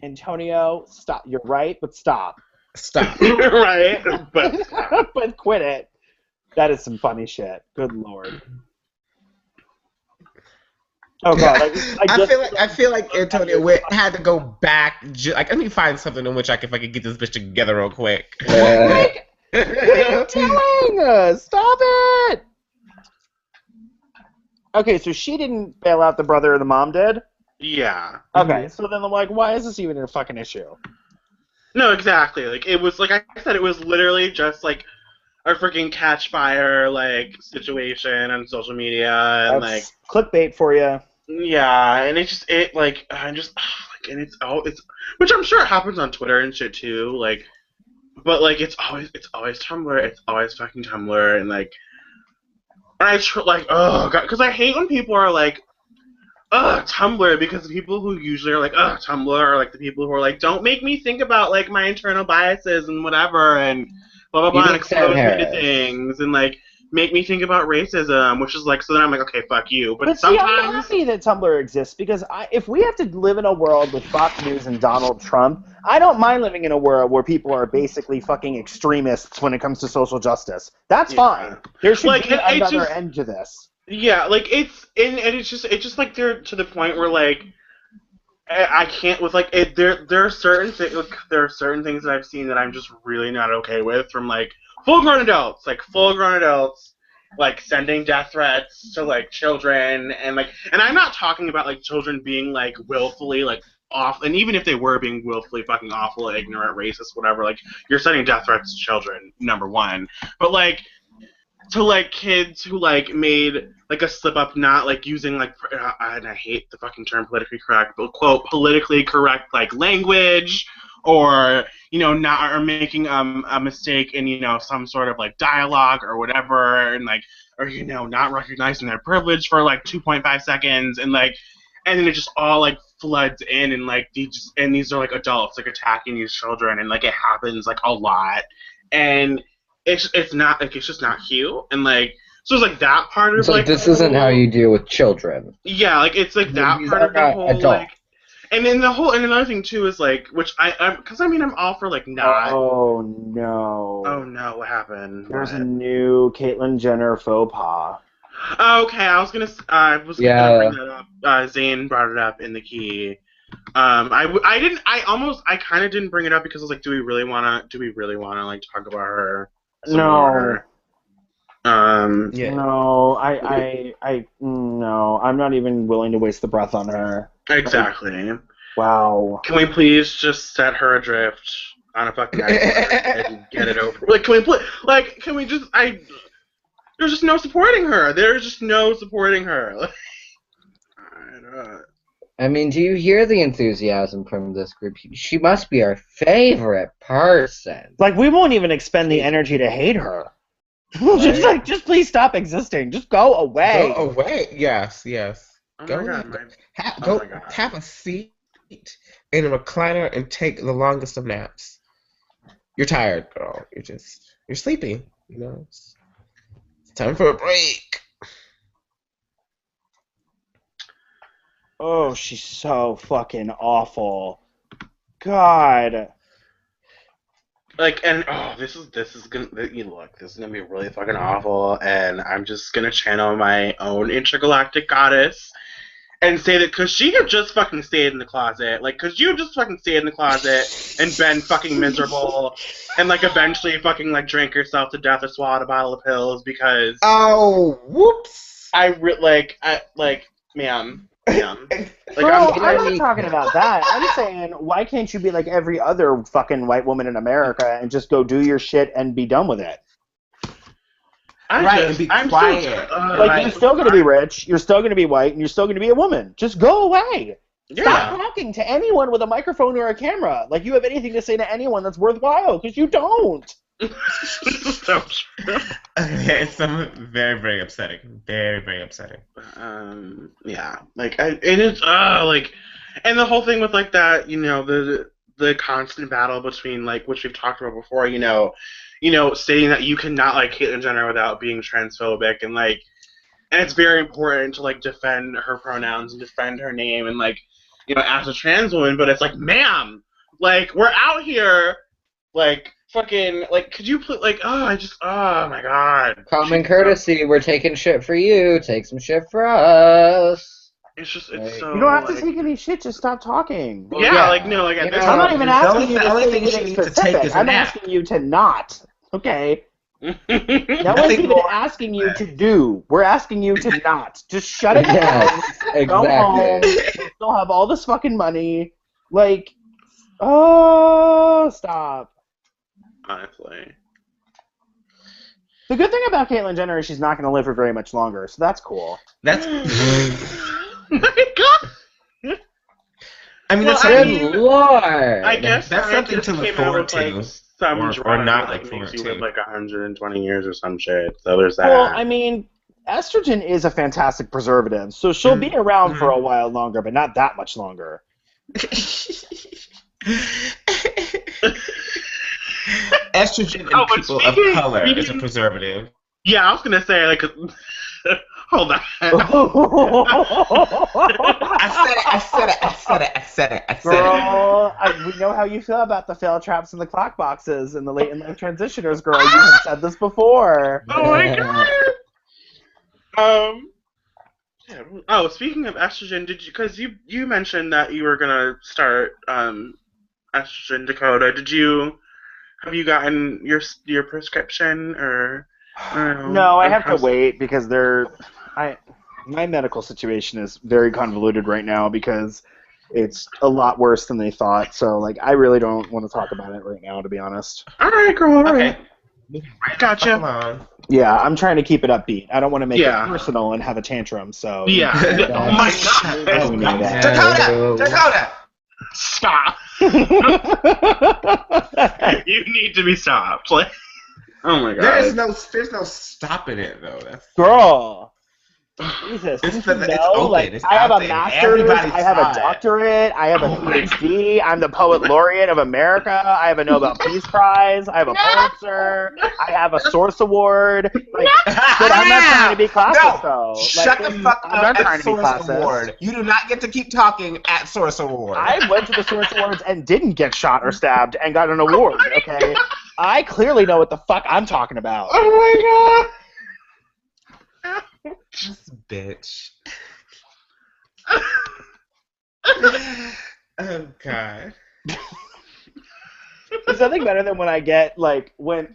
Speaker 1: Antonio, stop. You're right, but stop.
Speaker 10: Stop.
Speaker 4: Right, but
Speaker 1: But quit it. That is some funny shit. Good Lord. Oh god,
Speaker 10: I feel like Antonio had to go back. Like, let me find something in which if I could get this bitch together real quick.
Speaker 1: What are you doing? Stop it! Okay, so she didn't bail out the brother, the mom did?
Speaker 4: Yeah.
Speaker 1: Okay, so then I'm like, why is this even a fucking issue?
Speaker 4: No, exactly. Like, it was, like I said, it was literally just, like, a freaking catch fire, like, situation on social media, and, like...
Speaker 1: clickbait for you.
Speaker 4: Yeah, and it's which I'm sure happens on Twitter and shit, too, like, but, like, it's always Tumblr, it's always fucking Tumblr, and, like, oh, God, because I hate when people are, like, Tumblr, because the people who usually are like, Tumblr, are like the people who are like, don't make me think about like my internal biases and whatever and blah blah blah and expose me to things and like make me think about racism, which is like, so then I'm like, okay, fuck you. But sometimes
Speaker 1: see, I'm happy that Tumblr exists because if we have to live in a world with Fox News and Donald Trump, I don't mind living in a world where people are basically fucking extremists when it comes to social justice. That's fine. There should be another end to this.
Speaker 4: Yeah, like it's just like they're to the point where like I can't with like there are certain things that I've seen that I'm just really not okay with from like full grown adults like sending death threats to like children and I'm not talking about like children being like willfully like off, and even if they were being willfully fucking awful, ignorant, racist, whatever, like you're sending death threats to children, number one, but like to like kids who like made like a slip up, not like using like and I hate the fucking term politically correct, but quote politically correct like language, or not or making a mistake in some sort of like dialogue or whatever, and like or not recognizing their privilege for like 2.5 seconds, and then it just all like floods in, and like these are like adults like attacking these children, and like it happens like a lot, and it's not like it's just not cute, and like so it's like that part of
Speaker 2: it's like this isn't how you deal with children.
Speaker 4: Yeah, like it's like that part of the whole adult. Like, and then and another thing too is like, which because I'm all for like not.
Speaker 1: Oh no,
Speaker 4: what happened?
Speaker 1: There's a new Caitlyn Jenner faux pas.
Speaker 4: Okay, I was gonna bring that up. Zane brought it up in the key. I kind of didn't bring it up because I was like, do we really wanna like talk about her?
Speaker 1: No.
Speaker 10: Yeah.
Speaker 1: No, no, I'm not even willing to waste the breath on her.
Speaker 4: Exactly.
Speaker 1: Wow.
Speaker 4: Can we please just set her adrift on a fucking island and get it over? Like, can we just? There's just no supporting her. There's just no supporting her.
Speaker 2: I mean, do you hear the enthusiasm from this group? She must be our favorite person.
Speaker 1: Like, we won't even expend the energy to hate her. just please stop existing. Just go away.
Speaker 10: Go away. Yes.
Speaker 4: Oh
Speaker 10: Go.
Speaker 4: my God,
Speaker 10: Have a seat in a recliner and take the longest of naps. You're tired, girl. You're sleepy. It's time for a break.
Speaker 1: Oh, she's so fucking awful. God.
Speaker 4: Like, and this is gonna be really fucking awful, and I'm just gonna channel my own intergalactic goddess and say that because she had just fucking stayed in the closet, like, because you just fucking stayed in the closet and been fucking miserable, and like eventually fucking like drank yourself to death or swallowed a bottle of pills because
Speaker 10: whoops.
Speaker 4: Ma'am.
Speaker 1: Like, I'm not talking about that. I'm saying, why can't you be like every other fucking white woman in America and just go do your shit and be done with it?
Speaker 10: And be quiet.
Speaker 1: You're still going to be rich, you're still going to be white, and you're still going to be a woman. Just go away. Yeah. Stop talking to anyone with a microphone or a camera. Like you have anything to say to anyone that's worthwhile, because you don't.
Speaker 4: So true.
Speaker 10: It's very, very upsetting. Very, very upsetting.
Speaker 4: Yeah. Like, and the whole thing with like that, the constant battle between like, which we've talked about before, stating that you cannot like Caitlyn Jenner without being transphobic, and it's very important to like defend her pronouns and defend her name and like, as a trans woman, but it's like, ma'am, like we're out here, like. Fucking, like, could you please, like, oh my God.
Speaker 2: Common courtesy, we're taking shit for you, take some shit for us.
Speaker 4: It's just,
Speaker 2: Right.
Speaker 4: it's so.
Speaker 1: You don't have to
Speaker 4: like,
Speaker 1: take any shit. Just stop talking.
Speaker 2: Well,
Speaker 4: yeah,
Speaker 2: yeah,
Speaker 4: like no, like
Speaker 2: you
Speaker 4: at this
Speaker 2: know,
Speaker 1: I'm not even asking you
Speaker 10: the
Speaker 1: to
Speaker 10: only
Speaker 1: say
Speaker 10: thing she
Speaker 1: anything
Speaker 10: needs to take
Speaker 1: specific.
Speaker 10: is a
Speaker 1: I'm
Speaker 10: nap.
Speaker 1: asking you to not. Okay. No one's
Speaker 10: Nothing
Speaker 1: even
Speaker 10: more.
Speaker 1: asking you to do. We're asking you to not. Just shut it down.
Speaker 2: Yes,
Speaker 1: Go home.
Speaker 2: exactly.
Speaker 1: You still have all this fucking money. Like, oh, stop.
Speaker 4: Honestly.
Speaker 1: The good thing about Caitlyn Jenner is she's not going to live for very much longer, so that's cool.
Speaker 10: That's.
Speaker 4: My God.
Speaker 10: I mean,
Speaker 4: Well,
Speaker 10: that's
Speaker 4: I
Speaker 10: something.
Speaker 4: mean,
Speaker 2: Good lord.
Speaker 4: I guess
Speaker 10: That's something
Speaker 4: scientists
Speaker 10: to look
Speaker 4: came out
Speaker 10: forward
Speaker 4: with, like,
Speaker 10: to.
Speaker 4: some
Speaker 10: Or
Speaker 4: drug
Speaker 10: not
Speaker 4: that
Speaker 10: look
Speaker 4: makes
Speaker 10: forward
Speaker 4: you live
Speaker 10: to.
Speaker 4: like 120 years or some shit. So there's that.
Speaker 1: Well, I mean, estrogen is a fantastic preservative, so she'll be around for a while longer, but not that much longer.
Speaker 10: Estrogen in
Speaker 4: Oh, but
Speaker 10: people of
Speaker 4: speaking-
Speaker 10: color is a
Speaker 4: speaking-
Speaker 10: preservative.
Speaker 4: Yeah, I was gonna say like, hold on.
Speaker 10: I said it.
Speaker 1: Girl, we know how you feel about the fail traps and the clock boxes and the late in life transitioners, girl. You have said this before.
Speaker 4: Oh my God. Yeah. Oh, speaking of estrogen, did you? Because you mentioned that you were gonna start estrogen, Dakota. Have you gotten your prescription or?
Speaker 1: No, I have to wait because my medical situation is very convoluted right now because it's a lot worse than they thought. So, like, I really don't want to talk about it right now, to be honest.
Speaker 4: All right, girl. All right. Gotcha.
Speaker 10: Along.
Speaker 1: Yeah, I'm trying to keep it upbeat. I don't want to make
Speaker 4: Yeah.
Speaker 1: it personal and have a tantrum. So
Speaker 4: Yeah. Oh my God.
Speaker 1: we know that.
Speaker 10: Dakota!
Speaker 4: Stop. You need to be stopped. Like, oh my God.
Speaker 10: There's no stopping it though. That's
Speaker 1: Girl. Jesus,
Speaker 10: It's
Speaker 1: didn't you
Speaker 10: it's
Speaker 1: know?
Speaker 10: open.
Speaker 1: Like,
Speaker 10: It's
Speaker 1: I have
Speaker 10: out
Speaker 1: a
Speaker 10: there.
Speaker 1: master's,
Speaker 10: Everybody
Speaker 1: I have a
Speaker 10: saw it.
Speaker 1: doctorate, I have a PhD, I'm the poet laureate of America, I have a Nobel Peace Prize, I have a Pulitzer, I have a Source Award. Like, but I'm not trying to be classist, though.
Speaker 10: Shut
Speaker 1: Like,
Speaker 10: the fuck
Speaker 1: I'm
Speaker 10: up
Speaker 1: not
Speaker 10: at
Speaker 1: trying to be
Speaker 10: Source
Speaker 1: classist.
Speaker 10: Award. You do not get to keep talking at Source Award.
Speaker 1: I went to the Source Awards and didn't get shot or stabbed and got an award, okay? I clearly know what the fuck I'm talking about.
Speaker 4: Oh my God.
Speaker 10: This bitch. Oh God.
Speaker 1: There's nothing better than when I get, like, when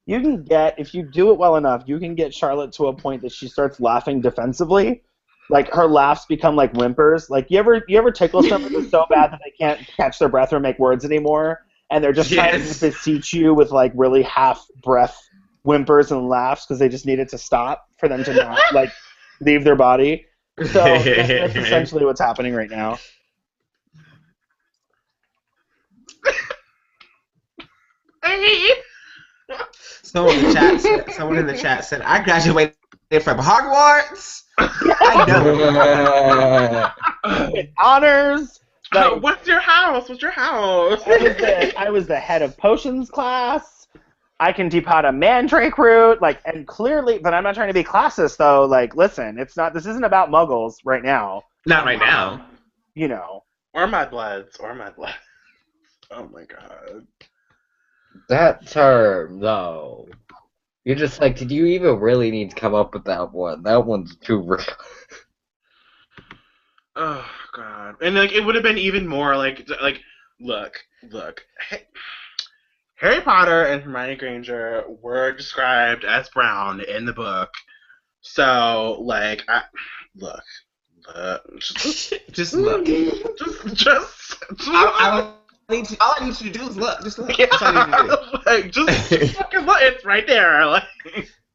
Speaker 1: you can get, if you do it well enough, you can get Charlotte to a point that she starts laughing defensively. Like, her laughs become like whimpers. Like, you ever tickle somebody so bad that they can't catch their breath or make words anymore, and they're just trying to beseech you with, like, really half-breath whimpers and laughs because they just need it to stop for them to not, like, leave their body. So that's essentially what's happening right now.
Speaker 10: Someone in the chat said, I graduated from Hogwarts. I know.
Speaker 1: With honors. Like,
Speaker 4: What's your house?
Speaker 1: I was the head of potions class. I can depot a mandrake root. Like, and clearly, but I'm not trying to be classist though. Like, listen, this isn't about muggles right now.
Speaker 10: Not right now.
Speaker 1: You know.
Speaker 4: Or Mudbloods. Oh my God.
Speaker 2: That term, though. You're just like, did you even really need to come up with that one? That one's too real.
Speaker 4: Oh God. And like, it would have been even more like, look. Harry Potter and Hermione Granger were described as brown in the book. So, like, look.
Speaker 10: Just look. All I need you to do is look. Just look.
Speaker 4: Yeah,
Speaker 10: That's all I need you to do.
Speaker 4: like, just fucking look. It's right there. Like,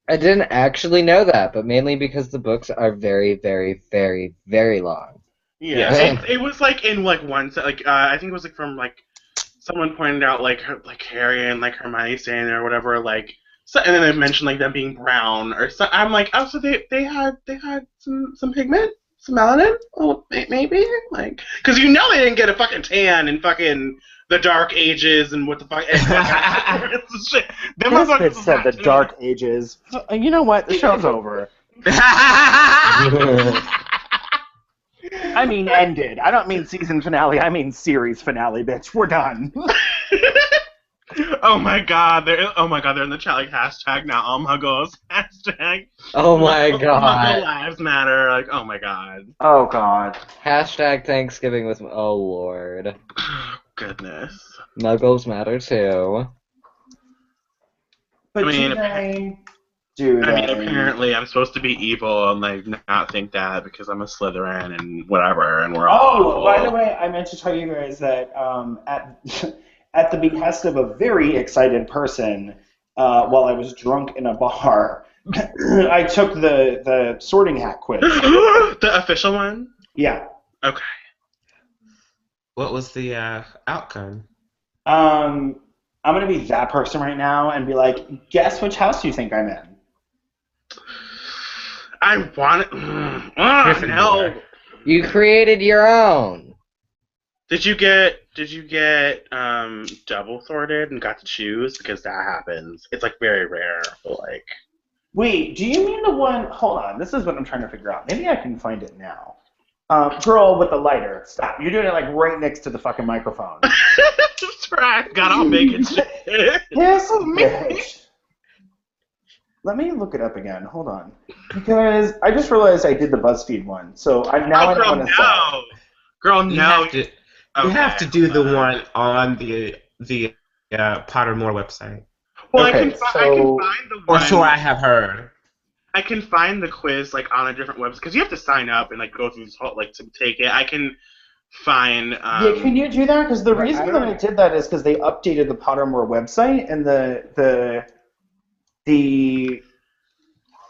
Speaker 2: I didn't actually know that, but mainly because the books are very, very, very, very long.
Speaker 4: yeah,
Speaker 10: Yeah.
Speaker 4: it was like in like one set. Like, I think it was like from like someone pointed out like Harry and like Hermione saying or whatever. Like, so, and then they mentioned like them being brown or so. I'm like, oh, so they had some pigment. Some melanin? Oh, maybe? Like, because you know they didn't get a fucking tan in fucking the Dark Ages and what the fuck.
Speaker 1: This bitch said the Dark Ages. You know what? The show's over. I mean ended. I don't mean season finale. I mean series finale, bitch. We're done.
Speaker 4: Oh my god, they're in the chat like hashtag not all muggles, hashtag
Speaker 2: Oh my
Speaker 4: Muggle
Speaker 2: god.
Speaker 4: lives matter. Like, oh my god.
Speaker 1: Oh god.
Speaker 2: Hashtag Thanksgiving with. Oh lord.
Speaker 4: Goodness.
Speaker 2: Muggles matter too.
Speaker 1: But
Speaker 4: I mean, apparently I'm supposed to be evil and like not think that because I'm a Slytherin and whatever, and we're all
Speaker 1: Oh,
Speaker 4: awful.
Speaker 1: by the way, I meant to tell you guys that at at the behest of a very excited person, while I was drunk in a bar, I took the Sorting Hat quiz.
Speaker 4: The official one?
Speaker 1: Yeah.
Speaker 8: Okay. What was the outcome?
Speaker 1: I'm gonna be that person right now and be like, guess which house you think I'm in?
Speaker 4: I want it. No.
Speaker 2: You created your own.
Speaker 4: Did you get double sorted and got to choose? Because that happens. It's like very rare. But like.
Speaker 1: Wait, do you mean the one? Hold on, this is what I'm trying to figure out. Maybe I can find it now. Girl with the lighter. Stop. You're doing it like right next to the fucking microphone.
Speaker 4: That's right. God, I'll make it.
Speaker 1: Yes, bitch. Let me look it up again. Hold on, because I just realized I did the BuzzFeed one. So I don't want to say.
Speaker 4: Girl, no.
Speaker 8: You have to do the one on the Pottermore website.
Speaker 4: Well,
Speaker 1: Okay,
Speaker 4: I can find the one.
Speaker 8: Or so I have heard.
Speaker 4: I can find the quiz like on a different website because you have to sign up and like go through this whole like to take it. I can find.
Speaker 1: Yeah, can you do that? Because the reason that I did that is because they updated the Pottermore website and the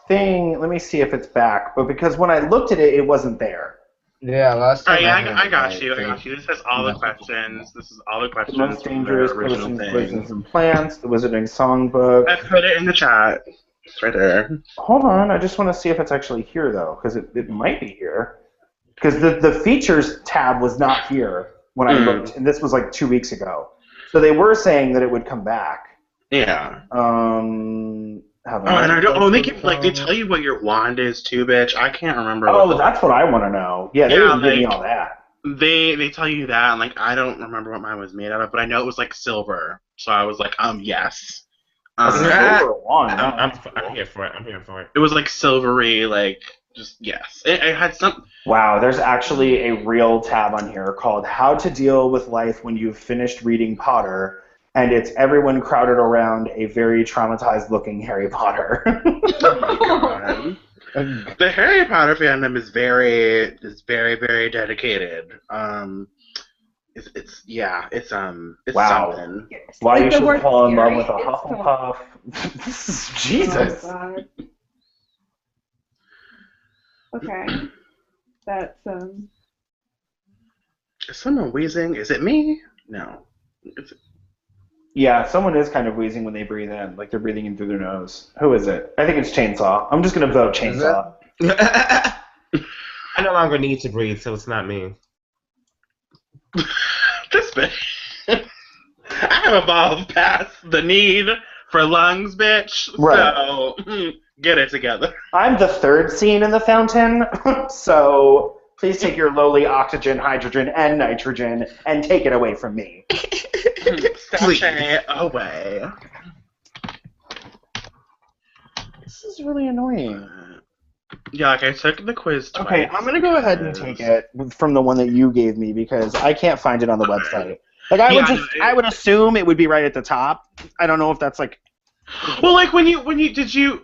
Speaker 1: thing. Let me see if it's back. But because when I looked at it, it wasn't there.
Speaker 2: Yeah, last time.
Speaker 4: I got you. This has all the questions. This is all the questions.
Speaker 1: The most dangerous
Speaker 4: original
Speaker 1: potions,
Speaker 4: thing.
Speaker 1: poisons, and plants. The Wizarding Songbook.
Speaker 4: I put it in the chat. It's right there.
Speaker 1: Hold on, I just want to see if it's actually here though, because it might be here. Because the features tab was not here when I looked, and this was like 2 weeks ago. So they were saying that it would come back.
Speaker 4: Yeah.
Speaker 1: And
Speaker 4: I don't. They give they tell you what your wand is too, bitch. I can't remember.
Speaker 1: Oh, that's what I want to know. Yeah, they didn't give me all that.
Speaker 4: They tell you that, and like I don't remember what mine was made out of, but I know it was like silver. So I was like, yes.
Speaker 8: I'm here for it. I'm here for it.
Speaker 4: It was like silvery, like just yes. It had some.
Speaker 1: Wow, there's actually a real tab on here called "How to Deal with Life When You've Finished Reading Potter," and it's everyone crowded around a very traumatized-looking Harry Potter.
Speaker 4: Oh my God. The Harry Potter fandom is very, very dedicated. It's
Speaker 1: wow.
Speaker 4: something.
Speaker 1: Why
Speaker 3: Like
Speaker 1: you
Speaker 3: the
Speaker 1: should
Speaker 3: word
Speaker 1: fall in love
Speaker 3: scary,
Speaker 1: with a
Speaker 3: it's
Speaker 1: Hufflepuff? Jesus.
Speaker 3: Oh, God. Okay. That's
Speaker 4: Is someone wheezing? Is it me? No.
Speaker 1: Yeah, someone is kind of wheezing when they breathe in, like they're breathing in through their nose. Who is it? I think it's Chainsaw. I'm just gonna vote Chainsaw.
Speaker 8: I no longer need to breathe, so it's not me.
Speaker 4: This bitch. I have evolved past the need for lungs, bitch.
Speaker 1: Right.
Speaker 4: So get it together.
Speaker 1: I'm the third scene in the fountain, so please take your lowly oxygen, hydrogen, and nitrogen and take it away from me.
Speaker 4: Sashay away.
Speaker 1: This is really annoying.
Speaker 4: Yeah, like I took the quiz twice.
Speaker 1: Okay, I'm gonna go ahead and take it from the one that you gave me because I can't find it on the website. Like I would assume it would be right at the top. I don't know if that's like.
Speaker 4: Well, like when you did you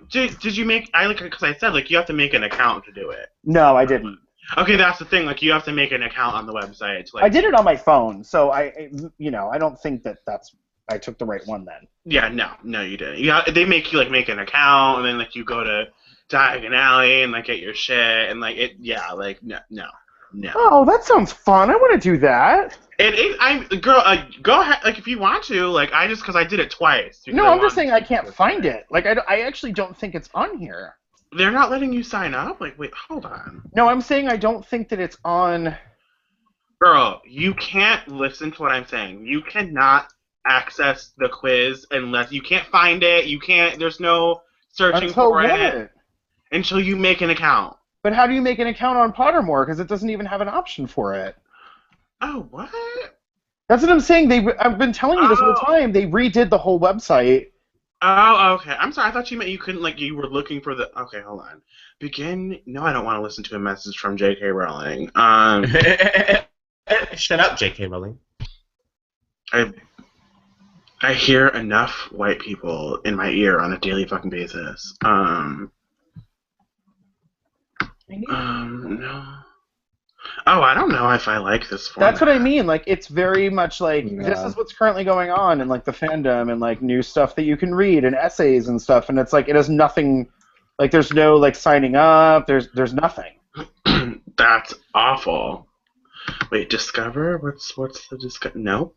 Speaker 4: make because I said like you have to make an account to do it.
Speaker 1: No, I didn't.
Speaker 4: Okay, that's the thing. Like you have to make an account on the website. To, like,
Speaker 1: I did it on my phone, so I don't think I took the right one then.
Speaker 4: Yeah, no, you didn't. Yeah, they make you like make an account, and then like you go to Diagon Alley and like get your shit, and like it. Yeah, like no.
Speaker 1: Oh, that sounds fun. I want to do that.
Speaker 4: Go ahead. Like if you want to, like because I did it twice.
Speaker 1: No, I'm just saying I can't find it. Like I actually don't think it's on here.
Speaker 4: They're not letting you sign up? Like, wait, hold on.
Speaker 1: No, I'm saying I don't think that it's on.
Speaker 4: Girl, you can't listen to what I'm saying. You cannot access the quiz unless you can't find it. You can't. There's no searching for it until you make an account.
Speaker 1: But how do you make an account on Pottermore? Because it doesn't even have an option for it.
Speaker 4: Oh, what?
Speaker 1: That's what I'm saying. I've been telling you this whole time. They redid the whole website.
Speaker 4: Oh, okay. I'm sorry. I thought you meant you couldn't, like, you were looking for the. Okay, hold on. Begin. No, I don't want to listen to a message from J.K. Rowling.
Speaker 8: Shut up, J.K. Rowling.
Speaker 4: I hear enough white people in my ear on a daily fucking basis. No. Oh, I don't know if I like this format.
Speaker 1: That's what I mean. Like, it's very much like this is what's currently going on in like the fandom and like new stuff that you can read and essays and stuff. And it's like it has nothing. Like, there's no like signing up. There's nothing.
Speaker 4: That's awful. Wait, discover? What's the discover? No.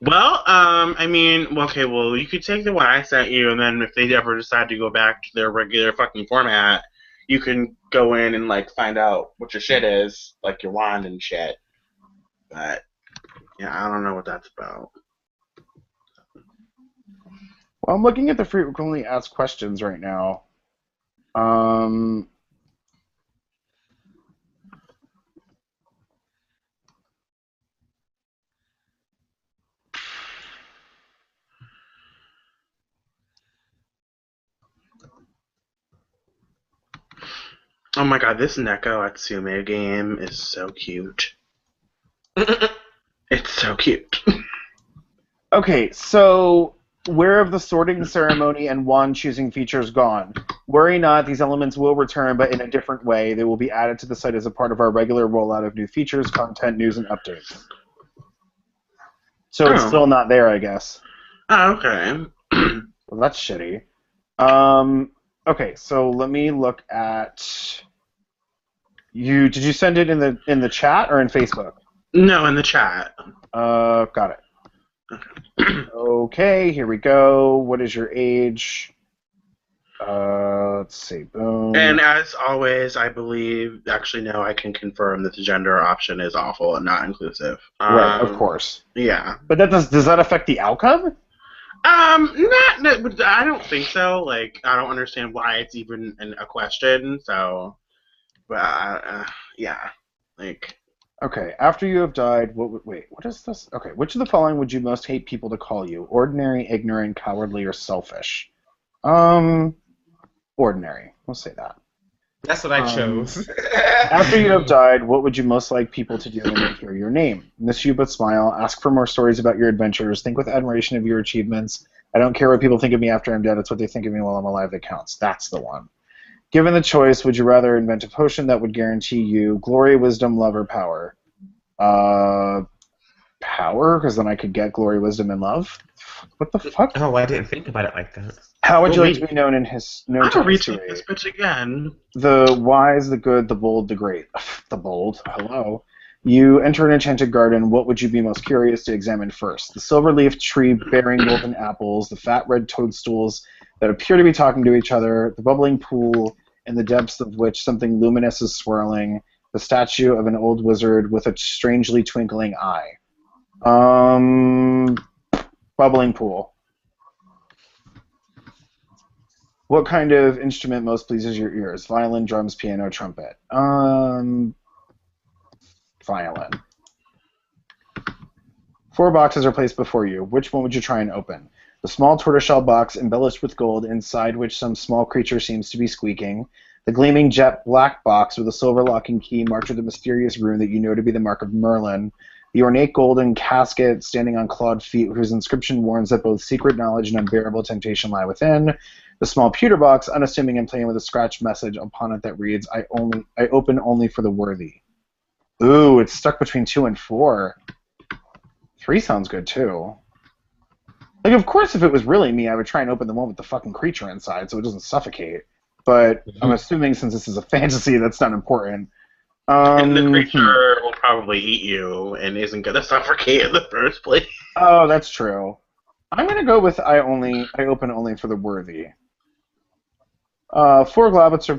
Speaker 4: Well, I mean, okay, well, you could take the one I sent you, and then if they ever decide to go back to their regular fucking format, you can go in and, like, find out what your shit is, like your wand and shit. But, yeah, I don't know what that's about.
Speaker 1: Well, I'm looking at the frequently asked questions right now.
Speaker 4: Oh my god, this Neko Atsume game is so cute. It's so cute.
Speaker 1: Okay, so where have the sorting ceremony and wand choosing features gone? Worry not, these elements will return, but in a different way. They will be added to the site as a part of our regular rollout of new features, content, news, and updates. So it's still not there, I guess.
Speaker 4: Oh, okay.
Speaker 1: Well, that's shitty. Okay, so let me look at you. Did you send it in the chat or in Facebook?
Speaker 4: No, in the chat.
Speaker 1: Got it. Okay, here we go. What is your age? Let's see. Boom.
Speaker 4: And as always, I believe, actually, no, I can confirm that the gender option is awful and not inclusive.
Speaker 1: Right, of course.
Speaker 4: Yeah.
Speaker 1: But does that affect the outcome?
Speaker 4: I don't think so. Like, I don't understand why it's even a question. So, but yeah, like.
Speaker 1: Okay, after you have died, wait, what is this? Okay, which of the following would you most hate people to call you? Ordinary, ignorant, cowardly, or selfish? Ordinary. We'll say that.
Speaker 8: That's what I chose.
Speaker 1: After you have died, what would you most like people to do when they hear your name? Miss you but smile, ask for more stories about your adventures, think with admiration of your achievements. I don't care what people think of me after I'm dead, it's what they think of me while I'm alive that counts. That's the one. Given the choice, would you rather invent a potion that would guarantee you glory, wisdom, love, or power? Power, because then I could get glory, wisdom, and love. What the fuck?
Speaker 8: Oh, I didn't think about it like that.
Speaker 1: How would you like to be known in history?
Speaker 4: I'm gonna retweet this bitch again.
Speaker 1: The wise, the good, the bold, the great. The bold. Hello. You enter an enchanted garden. What would you be most curious to examine first? The silver-leaf tree bearing golden apples, the fat red toadstools that appear to be talking to each other, the bubbling pool in the depths of which something luminous is swirling, the statue of an old wizard with a strangely twinkling eye. Bubbling pool. What kind of instrument most pleases your ears? Violin, drums, piano, trumpet. Violin. 4 boxes are placed before you. Which one would you try and open? The small tortoiseshell box embellished with gold, inside which some small creature seems to be squeaking. The gleaming jet black box with a silver locking key marked with a mysterious rune that you know to be the mark of Merlin. The ornate golden casket standing on clawed feet whose inscription warns that both secret knowledge and unbearable temptation lie within. The small pewter box, unassuming and plain with a scratched message upon it that reads, I open only for the worthy. Ooh, it's stuck between 2 and 4. 3 sounds good, too. Like, of course, if it was really me, I would try and open the one with the fucking creature inside so it doesn't suffocate. But I'm assuming since this is a fantasy, that's not important.
Speaker 4: And the creature will probably eat you and isn't going to suffocate in the first place.
Speaker 1: Oh, that's true. I'm going to go with I open only for the worthy. 4 goblets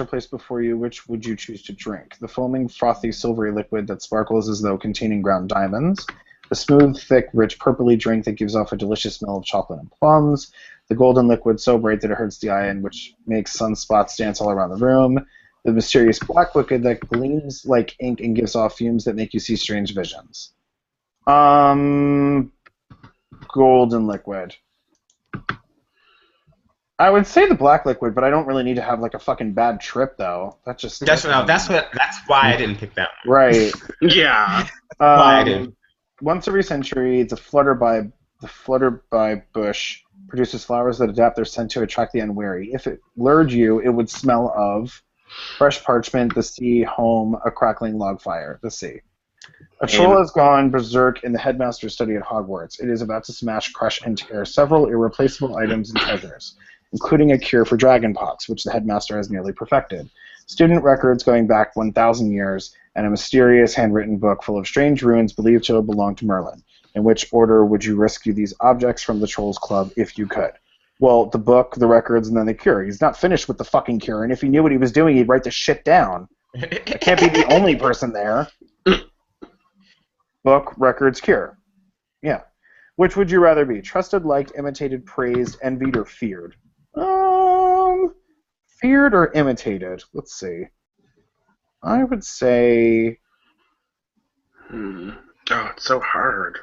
Speaker 1: are placed before you. Which would you choose to drink? The foaming, frothy, silvery liquid that sparkles as though containing ground diamonds. The smooth, thick, rich, purpley drink that gives off a delicious smell of chocolate and plums. The golden liquid so bright that it hurts the eye and which makes sunspots dance all around the room. The mysterious black liquid that gleams like ink and gives off fumes that make you see strange visions. Golden liquid. I would say the black liquid, but I don't really need to have like a fucking bad trip though. That's
Speaker 8: why I didn't pick that one.
Speaker 1: Right.
Speaker 4: Yeah.
Speaker 8: Why I didn't.
Speaker 1: Once every century, the flutterby bush produces flowers that adapt their scent to attract the unwary. If it lured you, it would smell of fresh parchment, the sea, home, a crackling log fire, the sea. A troll has gone berserk in the headmaster's study at Hogwarts. It is about to smash, crush, and tear several irreplaceable items and treasures, including a cure for dragonpox, which the headmaster has nearly perfected, student records going back 1,000 years, and a mysterious handwritten book full of strange runes believed to have belonged to Merlin. In which order would you rescue these objects from the Trolls Club if you could? Well, the book, the records, and then the cure. He's not finished with the fucking cure, and if he knew what he was doing, he'd write the shit down. I can't be the only person there. Book, records, cure. Yeah. Which would you rather be? Trusted, liked, imitated, praised, envied, or feared? Feared or imitated? Let's see. I would say...
Speaker 4: Oh, it's so hard.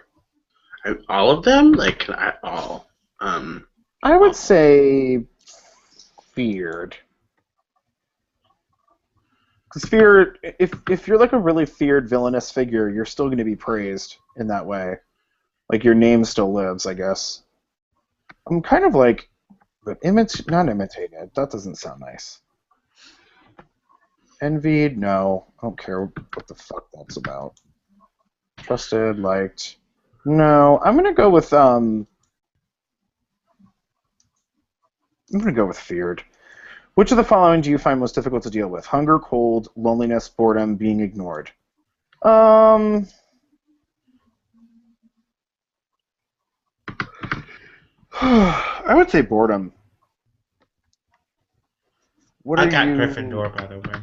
Speaker 4: All of them? Like, all.
Speaker 1: I would say feared. Because feared, if you're like a really feared villainous figure, you're still going to be praised in that way. Like, your name still lives, I guess. I'm kind of like... But not imitated. That doesn't sound nice. Envied? No. I don't care what the fuck that's about. Trusted, liked. No. I'm gonna go with feared. Which of the following do you find most difficult to deal with? Hunger, cold, loneliness, boredom, being ignored. I would say boredom.
Speaker 8: I got Gryffindor, by the way.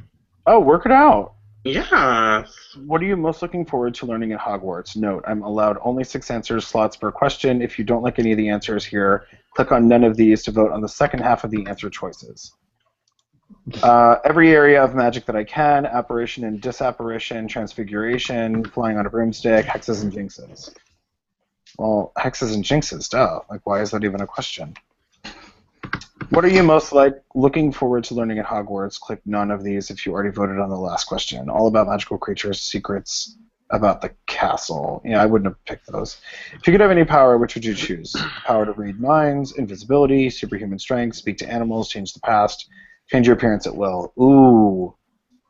Speaker 1: Oh, work it out.
Speaker 4: Yeah.
Speaker 1: What are you most looking forward to learning at Hogwarts? Note, I'm allowed only 6 answers slots per question. If you don't like any of the answers here, click on none of these to vote on the second half of the answer choices. Every area of magic that I can, apparition and disapparition, transfiguration, flying on a broomstick, hexes and jinxes. Well, hexes and jinxes, duh. Like, why is that even a question? What are you most looking forward to learning at Hogwarts? Click none of these if you already voted on the last question. All about magical creatures, secrets about the castle. Yeah, I wouldn't have picked those. If you could have any power, which would you choose? Power to read minds, invisibility, superhuman strength, speak to animals, change the past, change your appearance at will. Ooh.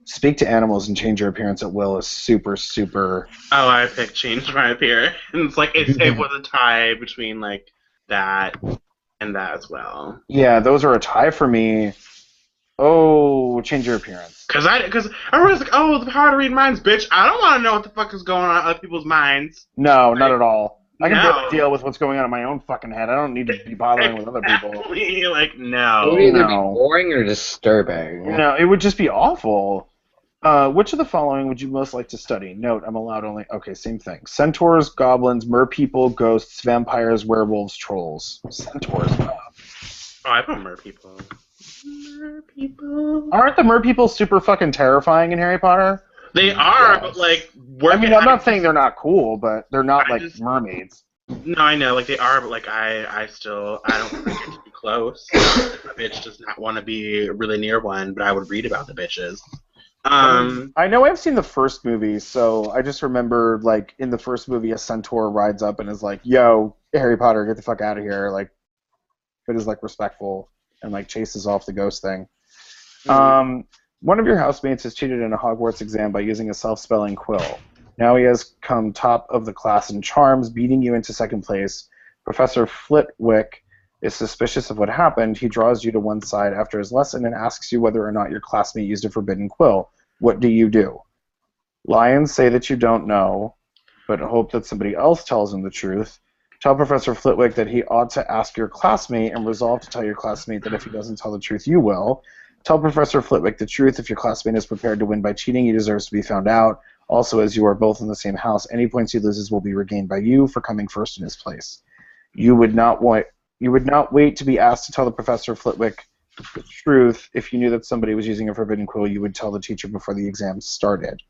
Speaker 1: Speak to animals and change your appearance at will is super, super...
Speaker 4: Oh, I picked change my appearance. Like, it was a tie between, like, that and that as well.
Speaker 1: Yeah, those are a tie for me. Oh, change your appearance.
Speaker 4: Because everyone's like, oh, the power to read minds, bitch. I don't want to know what the fuck is going on in other people's minds.
Speaker 1: No, not at all. I can barely deal with what's going on in my own fucking head. I don't need to be bothering with other people.
Speaker 4: Like, no.
Speaker 2: It would either be boring or disturbing.
Speaker 1: No, it would just be awful. Which of the following would you most like to study? Note, I'm allowed only... Okay, same thing. Centaurs, goblins, merpeople, ghosts, vampires, werewolves, trolls. Centaurs.
Speaker 4: Oh, I put merpeople. Merpeople.
Speaker 1: Aren't the merpeople super fucking terrifying in Harry Potter?
Speaker 4: They are, but, like...
Speaker 1: I'm not saying they're not cool, but they're not, mermaids.
Speaker 4: No, I know, like, they are, but, like, I don't think it should be close. A bitch does not want to be really near one, but I would read about the bitches.
Speaker 1: I know I've seen the first movie, so I just remember, like, in the first movie, a centaur rides up and is like, yo, Harry Potter, get the fuck out of here, like, but is, like, respectful and, like, chases off the ghost thing. One of your housemates has cheated in a Hogwarts exam by using a self-spelling quill. Now he has come top of the class in charms, beating you into second place. Professor Flitwick is suspicious of what happened. He draws you to one side after his lesson and asks you whether or not your classmate used a forbidden quill. What do you do? Lie and say that you don't know, but hope that somebody else tells him the truth. Tell Professor Flitwick that he ought to ask your classmate and resolve to tell your classmate that if he doesn't tell the truth, you will. Tell Professor Flitwick the truth. If your classmate is prepared to win by cheating, he deserves to be found out. Also, as you are both in the same house, any points he loses will be regained by you for coming first in his place. You would not wait to be asked to tell the Professor Flitwick the truth. If you knew that somebody was using a forbidden quill, you would tell the teacher before the exam started.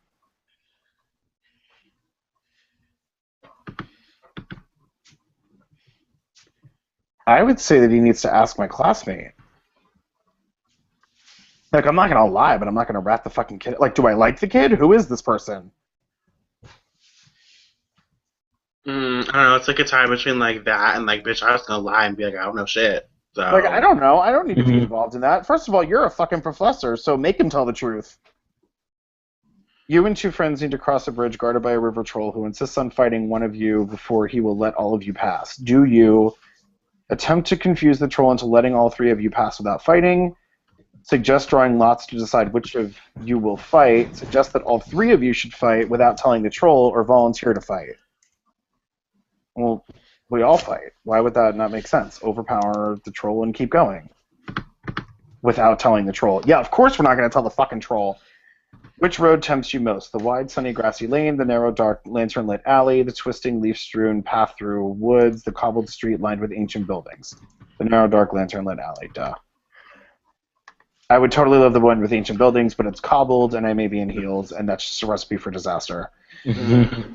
Speaker 1: I would say that he needs to ask my classmate. Like, I'm not going to lie, but I'm not going to rat the fucking kid. Like, do I like the kid? Who is this person?
Speaker 4: I don't know. It's like a tie between like that and like, bitch, I was gonna lie and be like, I don't know shit. So.
Speaker 1: Like, I don't know. I don't need to be involved in that. First of all, you're a fucking professor, so make him tell the truth. You and two friends need to cross a bridge guarded by a river troll who insists on fighting one of you before he will let all of you pass. Do you attempt to confuse the troll into letting all three of you pass without fighting? Suggest drawing lots to decide which of you will fight? Suggest that all three of you should fight without telling the troll, or volunteer to fight? Well, we all fight. Why would that not make sense? Overpower the troll and keep going. Without telling the troll. Yeah, of course we're not going to tell the fucking troll. Which road tempts you most? The wide, sunny, grassy lane, the narrow, dark, lantern-lit alley, the twisting, leaf-strewn path through woods, the cobbled street lined with ancient buildings. The narrow, dark, lantern-lit alley. Duh. I would totally love the one with ancient buildings, but it's cobbled, and I may be in heels, and that's just a recipe for disaster.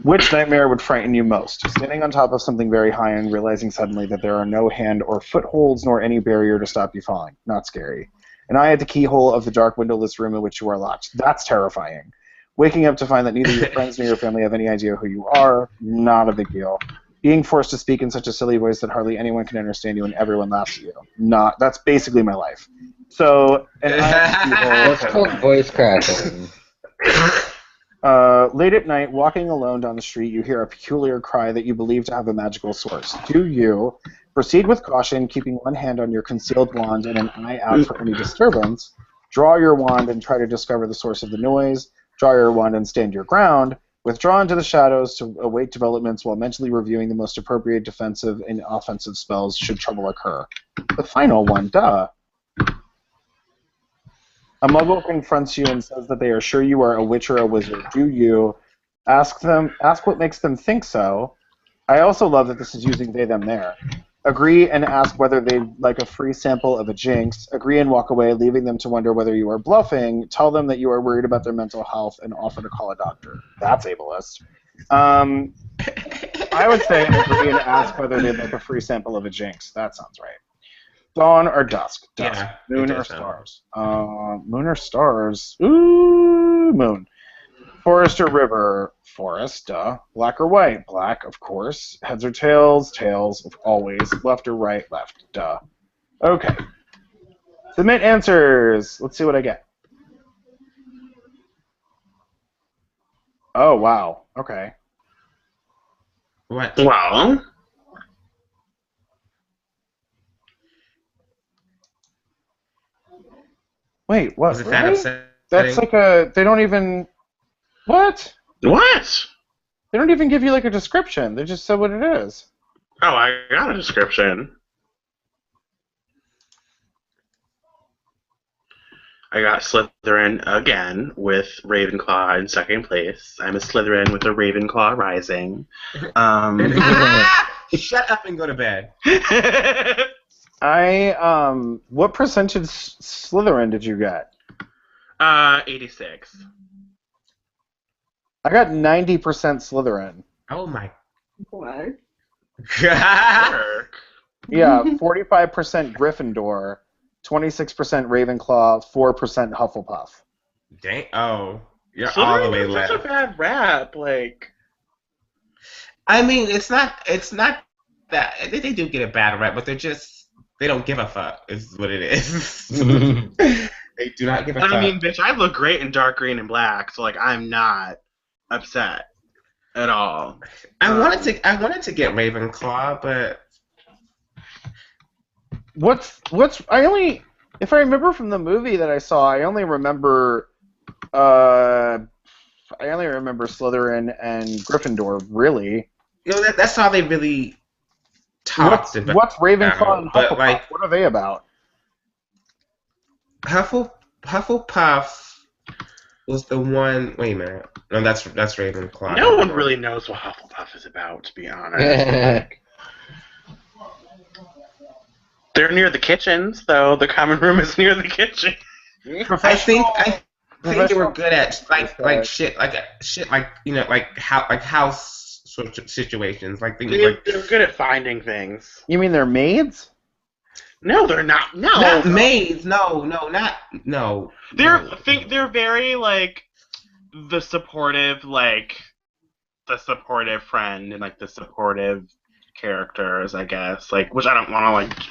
Speaker 1: Which nightmare would frighten you most? Standing on top of something very high and realizing suddenly that there are no hand or footholds nor any barrier to stop you falling. Not scary. An eye at the keyhole of the dark windowless room in which you are locked. That's terrifying. Waking up to find that neither your friends nor your family have any idea who you are. Not a big deal. Being forced to speak in such a silly voice that hardly anyone can understand you and everyone laughs at you. Not. That's basically my life. So, an eye at the keyhole.
Speaker 2: What's called voice cracking?
Speaker 1: Late at night, walking alone down the street, you hear a peculiar cry that you believe to have a magical source. Do you proceed with caution, keeping one hand on your concealed wand and an eye out for any disturbance? Draw your wand and try to discover the source of the noise. Draw your wand and stand your ground. Withdraw into the shadows to await developments while mentally reviewing the most appropriate defensive and offensive spells should trouble occur. The final one, duh. A muggle confronts you and says that they are sure you are a witch or a wizard. Do you ask what makes them think so? I also love that this is using they, them, there. Agree and ask whether they'd like a free sample of a jinx. Agree and walk away, leaving them to wonder whether you are bluffing. Tell them that you are worried about their mental health and offer to call a doctor. That's ableist. I would say agree and ask whether they'd like a free sample of a jinx. That sounds right. Dawn or dusk? Dusk.
Speaker 8: Yeah,
Speaker 1: Moon or stars? Moon or stars? Ooh, moon. Forest or river? Forest, duh. Black or white? Black, of course. Heads or tails? Tails, always. Left or right? Left, duh. Okay. Submit answers. Let's see what I get. Oh, wow. Okay.
Speaker 8: What?
Speaker 4: Well,
Speaker 1: Wait, what?
Speaker 8: Was it that
Speaker 1: Really?
Speaker 8: upsetting?
Speaker 1: That's like a... They don't even... What?
Speaker 4: what?
Speaker 1: They don't even give you like a description. They just said what it is.
Speaker 4: Oh, I got a description. I got Slytherin again with Ravenclaw in second place. I'm a Slytherin with a Ravenclaw rising.
Speaker 8: Shut up and go to bed.
Speaker 1: What percentage Slytherin did you get?
Speaker 4: 86.
Speaker 1: I got 90% Slytherin.
Speaker 8: Oh my.
Speaker 3: What?
Speaker 4: Work.
Speaker 1: Yeah, 45% Gryffindor, 26% Ravenclaw, 4% Hufflepuff.
Speaker 8: Dang. Oh, you're all the way
Speaker 4: Slytherin has such
Speaker 8: left.
Speaker 4: a bad rap. Like,
Speaker 8: I mean, it's not that they do get a bad rap, but they don't give a fuck. Is what it is. They do not give a fuck.
Speaker 4: I mean, bitch, I look great in dark green and black, so like, I'm not upset at all.
Speaker 8: I wanted to get Ravenclaw, but
Speaker 1: if I remember from the movie that I saw, I only remember Slytherin and Gryffindor, really.
Speaker 8: you know that's how they really talked about.
Speaker 1: What's Ravenclaw and
Speaker 8: but
Speaker 1: Hufflepuff?
Speaker 8: like
Speaker 1: What are they about?
Speaker 8: Hufflepuff was the one. Wait a minute. No, that's Ravenclaw.
Speaker 4: No one really knows what Hufflepuff is about, to be honest. They're near the kitchens, though. The common room is near the kitchen.
Speaker 8: I think they were good at shit like house sort of situations, like things like
Speaker 4: They're good at finding things.
Speaker 1: You mean they're maids?
Speaker 4: No, they're not. No,
Speaker 8: not maids. No.
Speaker 4: They're very like the supportive friend and like the supportive characters, I guess. Like, which I don't want to
Speaker 1: They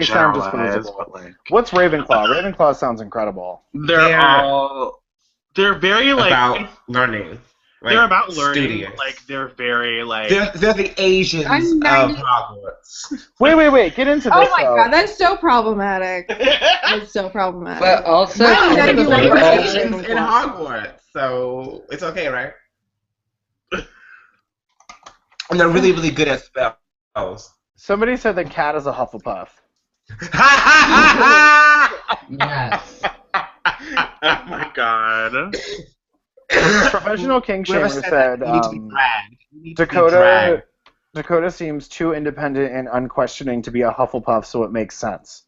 Speaker 1: sound
Speaker 4: generalize,
Speaker 1: disposable.
Speaker 4: but like,
Speaker 1: What's Ravenclaw? Ravenclaw sounds incredible.
Speaker 4: they're very like
Speaker 8: about learning. Like,
Speaker 4: they're about learning.
Speaker 8: studious.
Speaker 4: Like they're very like
Speaker 8: they're the Asians of Hogwarts.
Speaker 1: Wait, get into this.
Speaker 3: Oh my god, that's so problematic. That's so problematic.
Speaker 2: But also,
Speaker 8: They're the
Speaker 3: Ravenclaw.
Speaker 8: Asians in Hogwarts, so it's okay, right? And they're really, really good at spells.
Speaker 1: Somebody said that Cat is a Hufflepuff.
Speaker 2: yes.
Speaker 4: oh my god.
Speaker 1: Professional King
Speaker 8: Whoever
Speaker 1: Shamer
Speaker 8: said
Speaker 1: said,
Speaker 8: that, you need to be dragged. You need to be dragged.
Speaker 1: Dakota seems too independent and unquestioning to be a Hufflepuff, so it makes sense.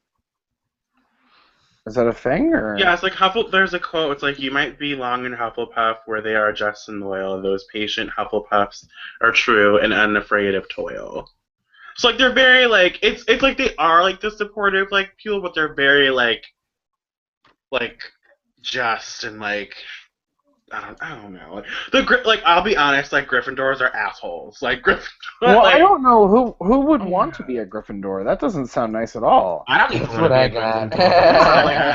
Speaker 1: Is that a thing, or?
Speaker 4: Yeah, it's like there's a quote. It's like, you might be long in Hufflepuff, where they are just and loyal. Those patient Hufflepuffs are true and unafraid of toil. So like they're very like it's like they are like the supportive like people, but they're very like just and like I don't know. Like I'll be honest, like Gryffindors are assholes. Like Gryffindor.
Speaker 1: Well,
Speaker 4: like,
Speaker 1: I don't know who would want to be a Gryffindor. That doesn't sound nice at all.
Speaker 8: I don't even
Speaker 2: That's
Speaker 8: want
Speaker 2: what
Speaker 8: to
Speaker 2: I
Speaker 8: be a
Speaker 2: got.
Speaker 8: Gryffindor.
Speaker 4: like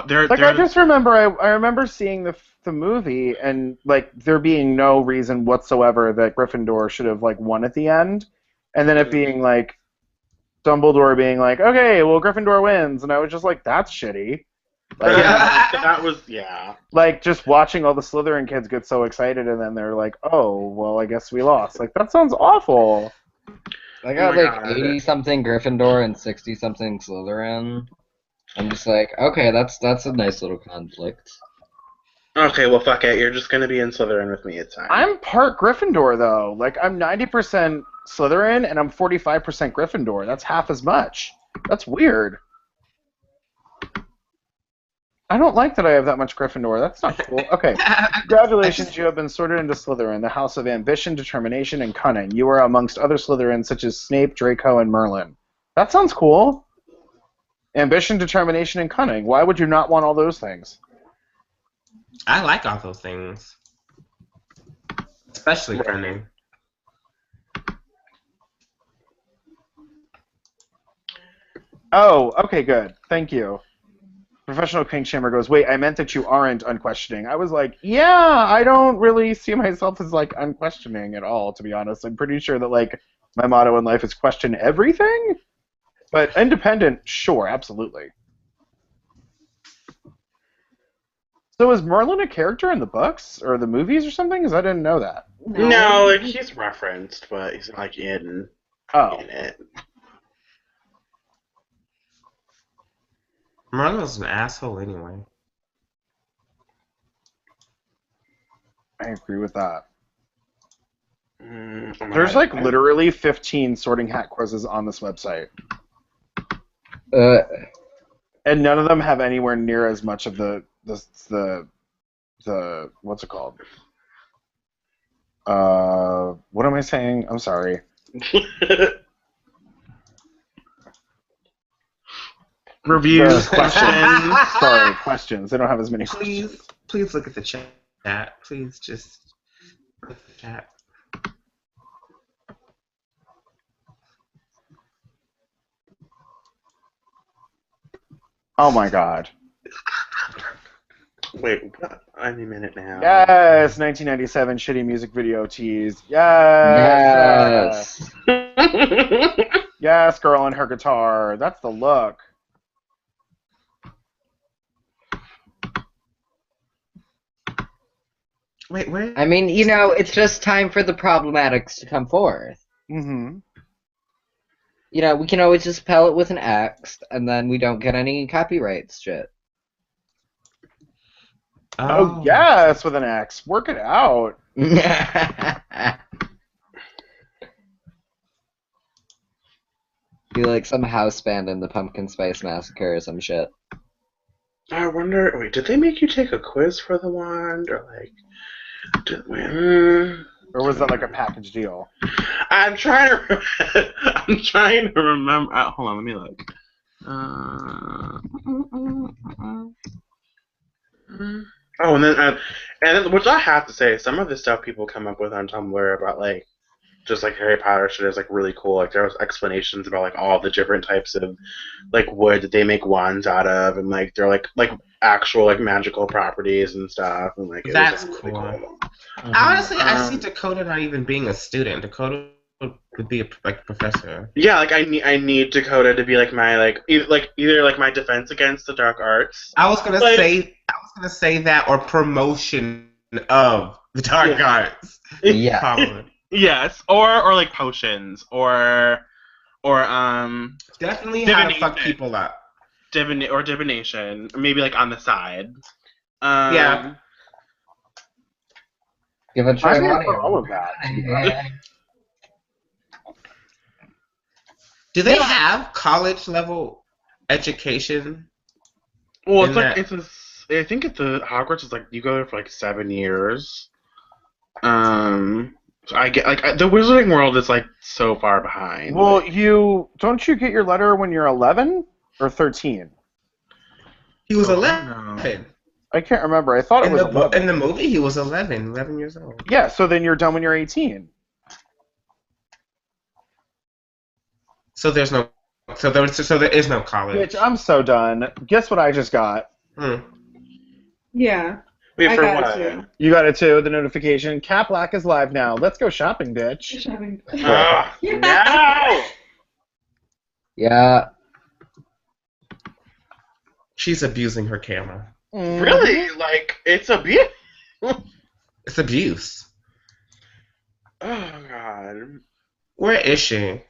Speaker 4: they're
Speaker 1: Like I just remember, I remember seeing the movie and like there being no reason whatsoever that Gryffindor should have like won at the end, and then it being like Dumbledore being like, okay, well Gryffindor wins, and I was just like, that's shitty. Like,
Speaker 4: that was
Speaker 1: like just watching all the Slytherin kids get so excited, and then they're like, oh, well, I guess we lost. Like that sounds awful.
Speaker 2: I got
Speaker 4: my
Speaker 2: like
Speaker 4: God.
Speaker 2: 80-something Gryffindor and 60-something Slytherin. I'm just like, okay, that's a nice little conflict.
Speaker 4: Okay, well fuck it. You're just gonna be in Slytherin with me. It's fine.
Speaker 1: I'm part Gryffindor though. Like I'm 90% Slytherin and I'm 45% Gryffindor. That's half as much. That's weird. I don't like that I have that much Gryffindor. That's not cool. Okay. Congratulations, you have been sorted into Slytherin, the house of ambition, determination, and cunning. You are amongst other Slytherins such as Snape, Draco, and Merlin. That sounds cool. Ambition, determination, and cunning. Why would you not want all those things?
Speaker 8: I like all those things. Especially cunning.
Speaker 1: Oh, okay, good. Thank you. Professional King Shamer goes, wait, I meant that you aren't unquestioning. I was like, yeah, I don't really see myself as, like, unquestioning at all, to be honest. I'm pretty sure that, like, my motto in life is question everything. But independent, sure, absolutely. So is Merlin a character in the books or the movies or something? Because I didn't know that.
Speaker 4: No, like he's referenced, but he's like in it.
Speaker 8: Merlin's an asshole anyway.
Speaker 1: I agree with that.
Speaker 4: There's
Speaker 1: like literally 15 Sorting Hat quizzes on this website. And none of them have anywhere near as much of the what's it called? What am I saying? I'm sorry.
Speaker 4: Reviews,
Speaker 1: questions. Sorry, questions. They don't have as many questions.
Speaker 8: Please look at the chat. Please just look at the chat.
Speaker 1: Oh my god.
Speaker 4: Wait, what? Any minute now.
Speaker 1: Yes, 1997 shitty music video tease. Yes. Yes, girl and her guitar. That's the look.
Speaker 8: Wait, where?
Speaker 2: I mean, you know, it's just time for the problematics to come forth.
Speaker 1: Mm-hmm.
Speaker 2: You know, we can always just spell it with an X, and then we don't get any copyright shit.
Speaker 1: Oh, yes, with an X. Work it out.
Speaker 2: Be like some house band in the Pumpkin Spice Massacre or some shit.
Speaker 4: I wonder. Wait, did they make you take a quiz for the wand, or like?
Speaker 1: Or was that like a package deal?
Speaker 4: I'm trying to. I'm trying to remember. Hold on, let me look. Oh, and then, which I have to say, some of the stuff people come up with on Tumblr about like, just like Harry Potter shit is like really cool. Like there was explanations about like all the different types of like wood that they make wands out of, and like they're like actual like magical properties and stuff, and like
Speaker 8: That's
Speaker 4: really
Speaker 8: cool.
Speaker 4: Mm-hmm.
Speaker 8: Honestly, I see Dakota not even being a student. Dakota would be a professor.
Speaker 4: Yeah, like I need Dakota to be like my either like my defense against the dark arts.
Speaker 8: I was gonna say that, or promotion of the dark arts.
Speaker 2: Yeah.
Speaker 8: Probably.
Speaker 4: Yes, or like potions, or
Speaker 8: definitely how to fuck people up.
Speaker 4: Divination, maybe like on the side.
Speaker 8: Yeah.
Speaker 2: Give a try.
Speaker 1: For all of that.
Speaker 8: Do they have college level education?
Speaker 4: Well, it's like I think it's Hogwarts is like you go there for like 7 years. So I get like the Wizarding World is like so far behind.
Speaker 1: Well,
Speaker 4: like,
Speaker 1: don't you get your letter when you're 11 or 13?
Speaker 8: He was 11.
Speaker 1: I can't remember. I thought it was 11.
Speaker 8: In the movie, he was 11 years old.
Speaker 1: Yeah, so then you're done when you're 18.
Speaker 8: So there is no college.
Speaker 1: Which I'm so done. Guess what I just got?
Speaker 3: Yeah.
Speaker 4: Wait,
Speaker 3: I
Speaker 4: for
Speaker 3: got
Speaker 4: what?
Speaker 3: it too.
Speaker 1: You got it too, the notification. Cat Black is live now. Let's go shopping, bitch.
Speaker 3: Shopping.
Speaker 4: No!
Speaker 2: Yeah.
Speaker 8: She's abusing her camera.
Speaker 4: Really? Like it's abuse?
Speaker 8: It's abuse.
Speaker 4: Oh god.
Speaker 8: Where is she?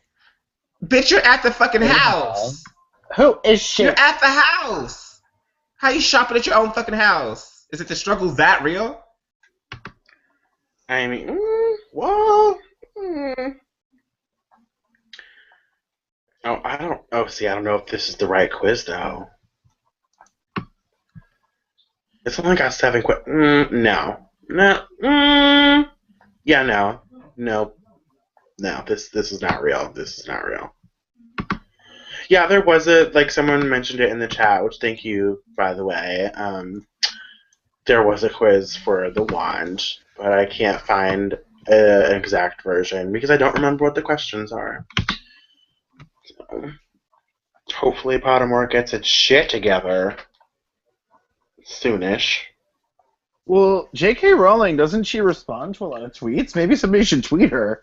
Speaker 8: Bitch, you're at the fucking house.
Speaker 1: Who is she?
Speaker 8: You're at the house. How you shopping at your own fucking house? Is it the struggle that real?
Speaker 4: I mean, well. Oh, I don't. Oh, see, I don't know if this is the right quiz though. It's only got 7 quiz. No. Yeah, no. No. This is not real. This is not real. Yeah, there was someone mentioned it in the chat, which thank you, by the way. There was a quiz for the wand, but I can't find an exact version because I don't remember what the questions are. So, hopefully Pottermore gets its shit together soonish.
Speaker 1: Well, J.K. Rowling, doesn't she respond to a lot of tweets? Maybe somebody should tweet her.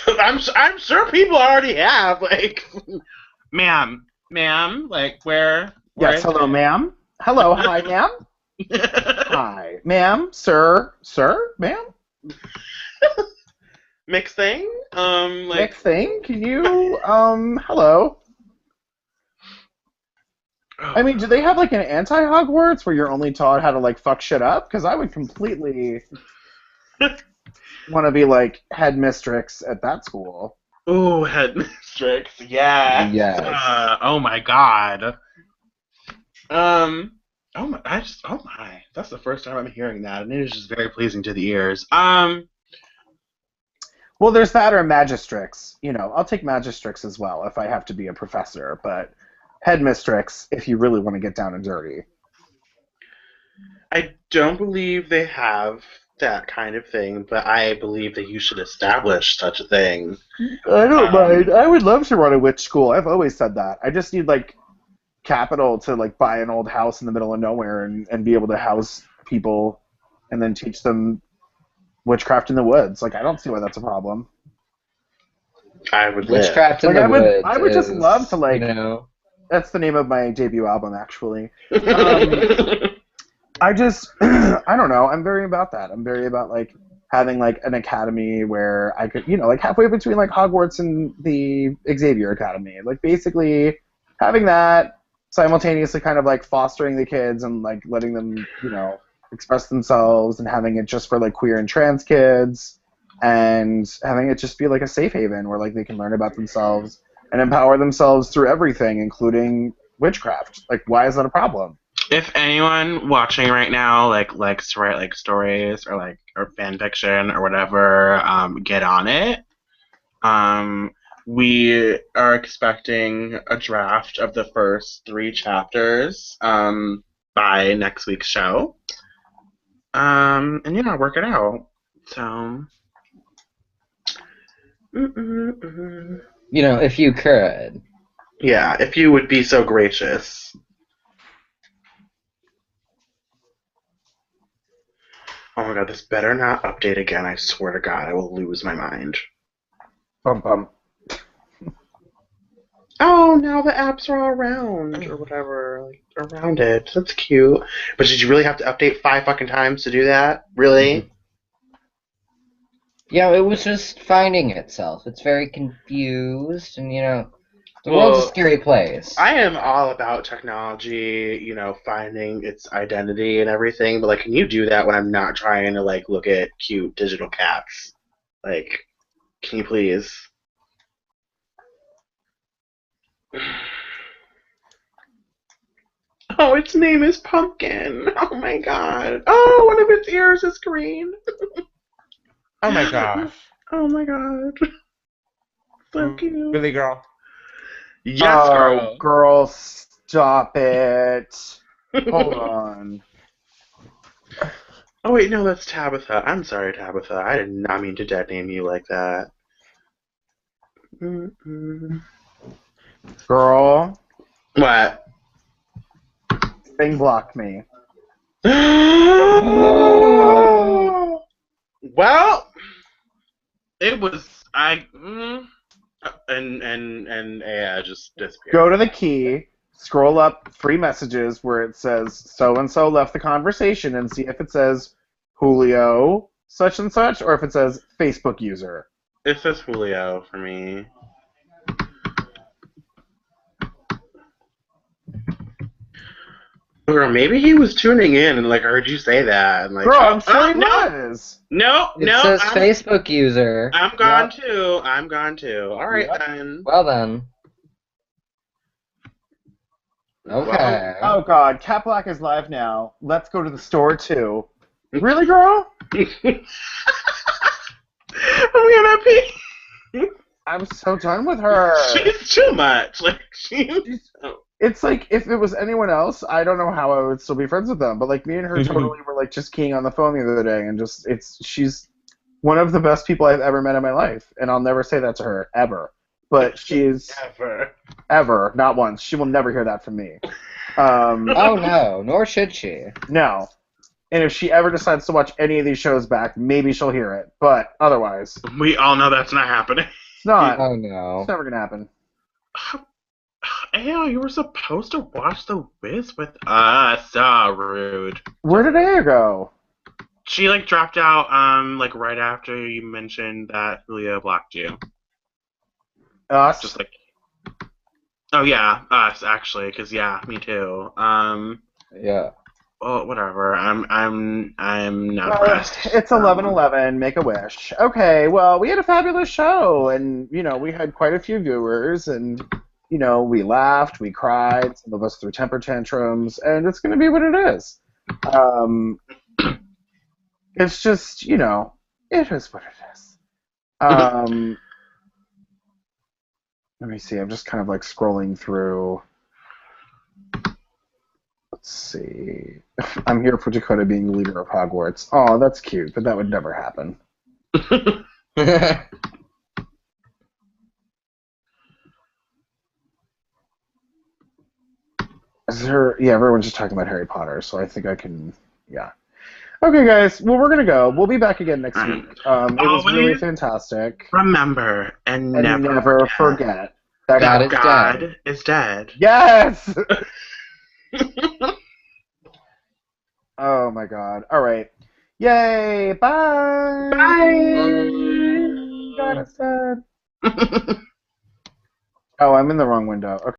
Speaker 4: I'm sure people already have, like, ma'am, like, where
Speaker 1: Yes, hello, ma'am. Hello, hi, ma'am. Hi, ma'am, sir, ma'am.
Speaker 4: Mixed thing?
Speaker 1: Next thing, can you, hello. I mean, do they have, like, an anti-Hogwarts where you're only taught how to, like, fuck shit up? Because I would completely want to be, like, headmistress at that school.
Speaker 4: Ooh, headmistress, yeah.
Speaker 2: Yes.
Speaker 4: Oh my god. Oh my, that's the first time I'm hearing that, and it is just very pleasing to the ears.
Speaker 1: Well, there's that or magistrix. You know, I'll take magistrix as well if I have to be a professor, but headmistress if you really want to get down and dirty.
Speaker 4: I don't believe they have that kind of thing, but I believe that you should establish such a thing.
Speaker 1: I don't mind. I would love to run a witch school. I've always said that. I just need, like, capital to, like, buy an old house in the middle of nowhere and be able to house people and then teach them witchcraft in the woods. Like, I don't see why that's a problem.
Speaker 4: I would
Speaker 2: Witchcraft in
Speaker 1: Like,
Speaker 2: the Woods.
Speaker 1: I would just love to, like,
Speaker 2: you know.
Speaker 1: That's the name of my debut album, actually. I just, I don't know. I'm very about that. I'm very about, like, having, like, an academy where I could, you know, like, halfway between, like, Hogwarts and the Xavier Academy. Like, basically having that, simultaneously kind of, like, fostering the kids and, like, letting them, you know, express themselves and having it just for, like, queer and trans kids and having it just be, like, a safe haven where, like, they can learn about themselves and empower themselves through everything, including witchcraft. Like, why is that a problem?
Speaker 4: If anyone watching right now likes to write like stories or fan fiction or whatever, get on it. We are expecting a draft of the first 3 chapters by next week's show. And yeah, work it out. So.
Speaker 2: If you could.
Speaker 4: Yeah, if you would be so gracious. Oh my god, this better not update again. I swear to God, I will lose my mind.
Speaker 1: Bum bum.
Speaker 4: Oh, now the apps are all around or whatever, around it. That's cute. But did you really have to update 5 fucking times to do that? Really?
Speaker 2: Yeah, it was just finding itself. It's very confused, and the world's a scary place.
Speaker 4: I am all about technology, finding its identity and everything. But can you do that when I'm not trying to look at cute digital cats? Can you please? Oh, its name is Pumpkin. Oh my god. Oh, one of its ears is green.
Speaker 10: Oh my gosh.
Speaker 4: Oh my god. So cute.
Speaker 10: Really, girl?
Speaker 4: Yes, girl.
Speaker 1: Oh, girl, stop it. Hold on.
Speaker 4: Oh wait, no, that's Tabitha. I'm sorry, Tabitha. I did not mean to dead name you like that.
Speaker 1: Girl.
Speaker 4: What?
Speaker 1: Thing blocked me.
Speaker 4: Well, it was and yeah, just disappeared.
Speaker 1: Go to the key, scroll up 3 messages where it says so and so left the conversation, and see if it says Julio such and such, or if it says Facebook user.
Speaker 4: It says Julio for me. Or maybe he was tuning in and heard you say that and
Speaker 1: Girl, I'm sure he was.
Speaker 4: No,
Speaker 2: It says Facebook user.
Speaker 4: I'm gone too. I'm gone too. All right then.
Speaker 2: Well then. Okay.
Speaker 1: Oh god, Cat Black is live now. Let's go to the store too. Really, girl?
Speaker 4: I'm gonna pee.
Speaker 1: I'm so done with her.
Speaker 4: She's too much.
Speaker 1: It's if it was anyone else, I don't know how I would still be friends with them. But me and her totally were just keying on the phone the other day, and she's one of the best people I've ever met in my life, and I'll never say that to her ever. But she's ever, not once. She will never hear that from me.
Speaker 2: Oh no, nor should she.
Speaker 1: No. And if she ever decides to watch any of these shows back, maybe she'll hear it. But otherwise,
Speaker 4: we all know that's not happening.
Speaker 1: It's not.
Speaker 2: Oh no.
Speaker 1: It's never gonna happen.
Speaker 4: Ayo, you were supposed to watch The Wiz with us. So rude.
Speaker 1: Where did Aya go?
Speaker 4: She dropped out right after you mentioned that Julio blocked you.
Speaker 1: Us?
Speaker 4: Just oh yeah, us actually, because yeah, me too.
Speaker 2: Yeah.
Speaker 4: Well, whatever. I'm not pressed.
Speaker 1: It's 11:11. Make a wish. Okay. Well, we had a fabulous show, and we had quite a few viewers, and we laughed, we cried, some of us threw temper tantrums, and it's gonna be what it is. It's just it is what it is. Let me see. I'm just kind of scrolling through. Let's see. I'm here for Dakota being the leader of Hogwarts. Oh, that's cute, but that would never happen. Yeah, everyone's just talking about Harry Potter, so I think I can, yeah. Okay, guys, well, we're going to go. We'll be back again next week. It was really fantastic.
Speaker 4: Remember and
Speaker 1: never forget
Speaker 2: that
Speaker 4: God is dead.
Speaker 1: Yes! Oh, my God. All right. Yay! Bye!
Speaker 4: Bye!
Speaker 1: God is dead. Oh, I'm in the wrong window. Okay.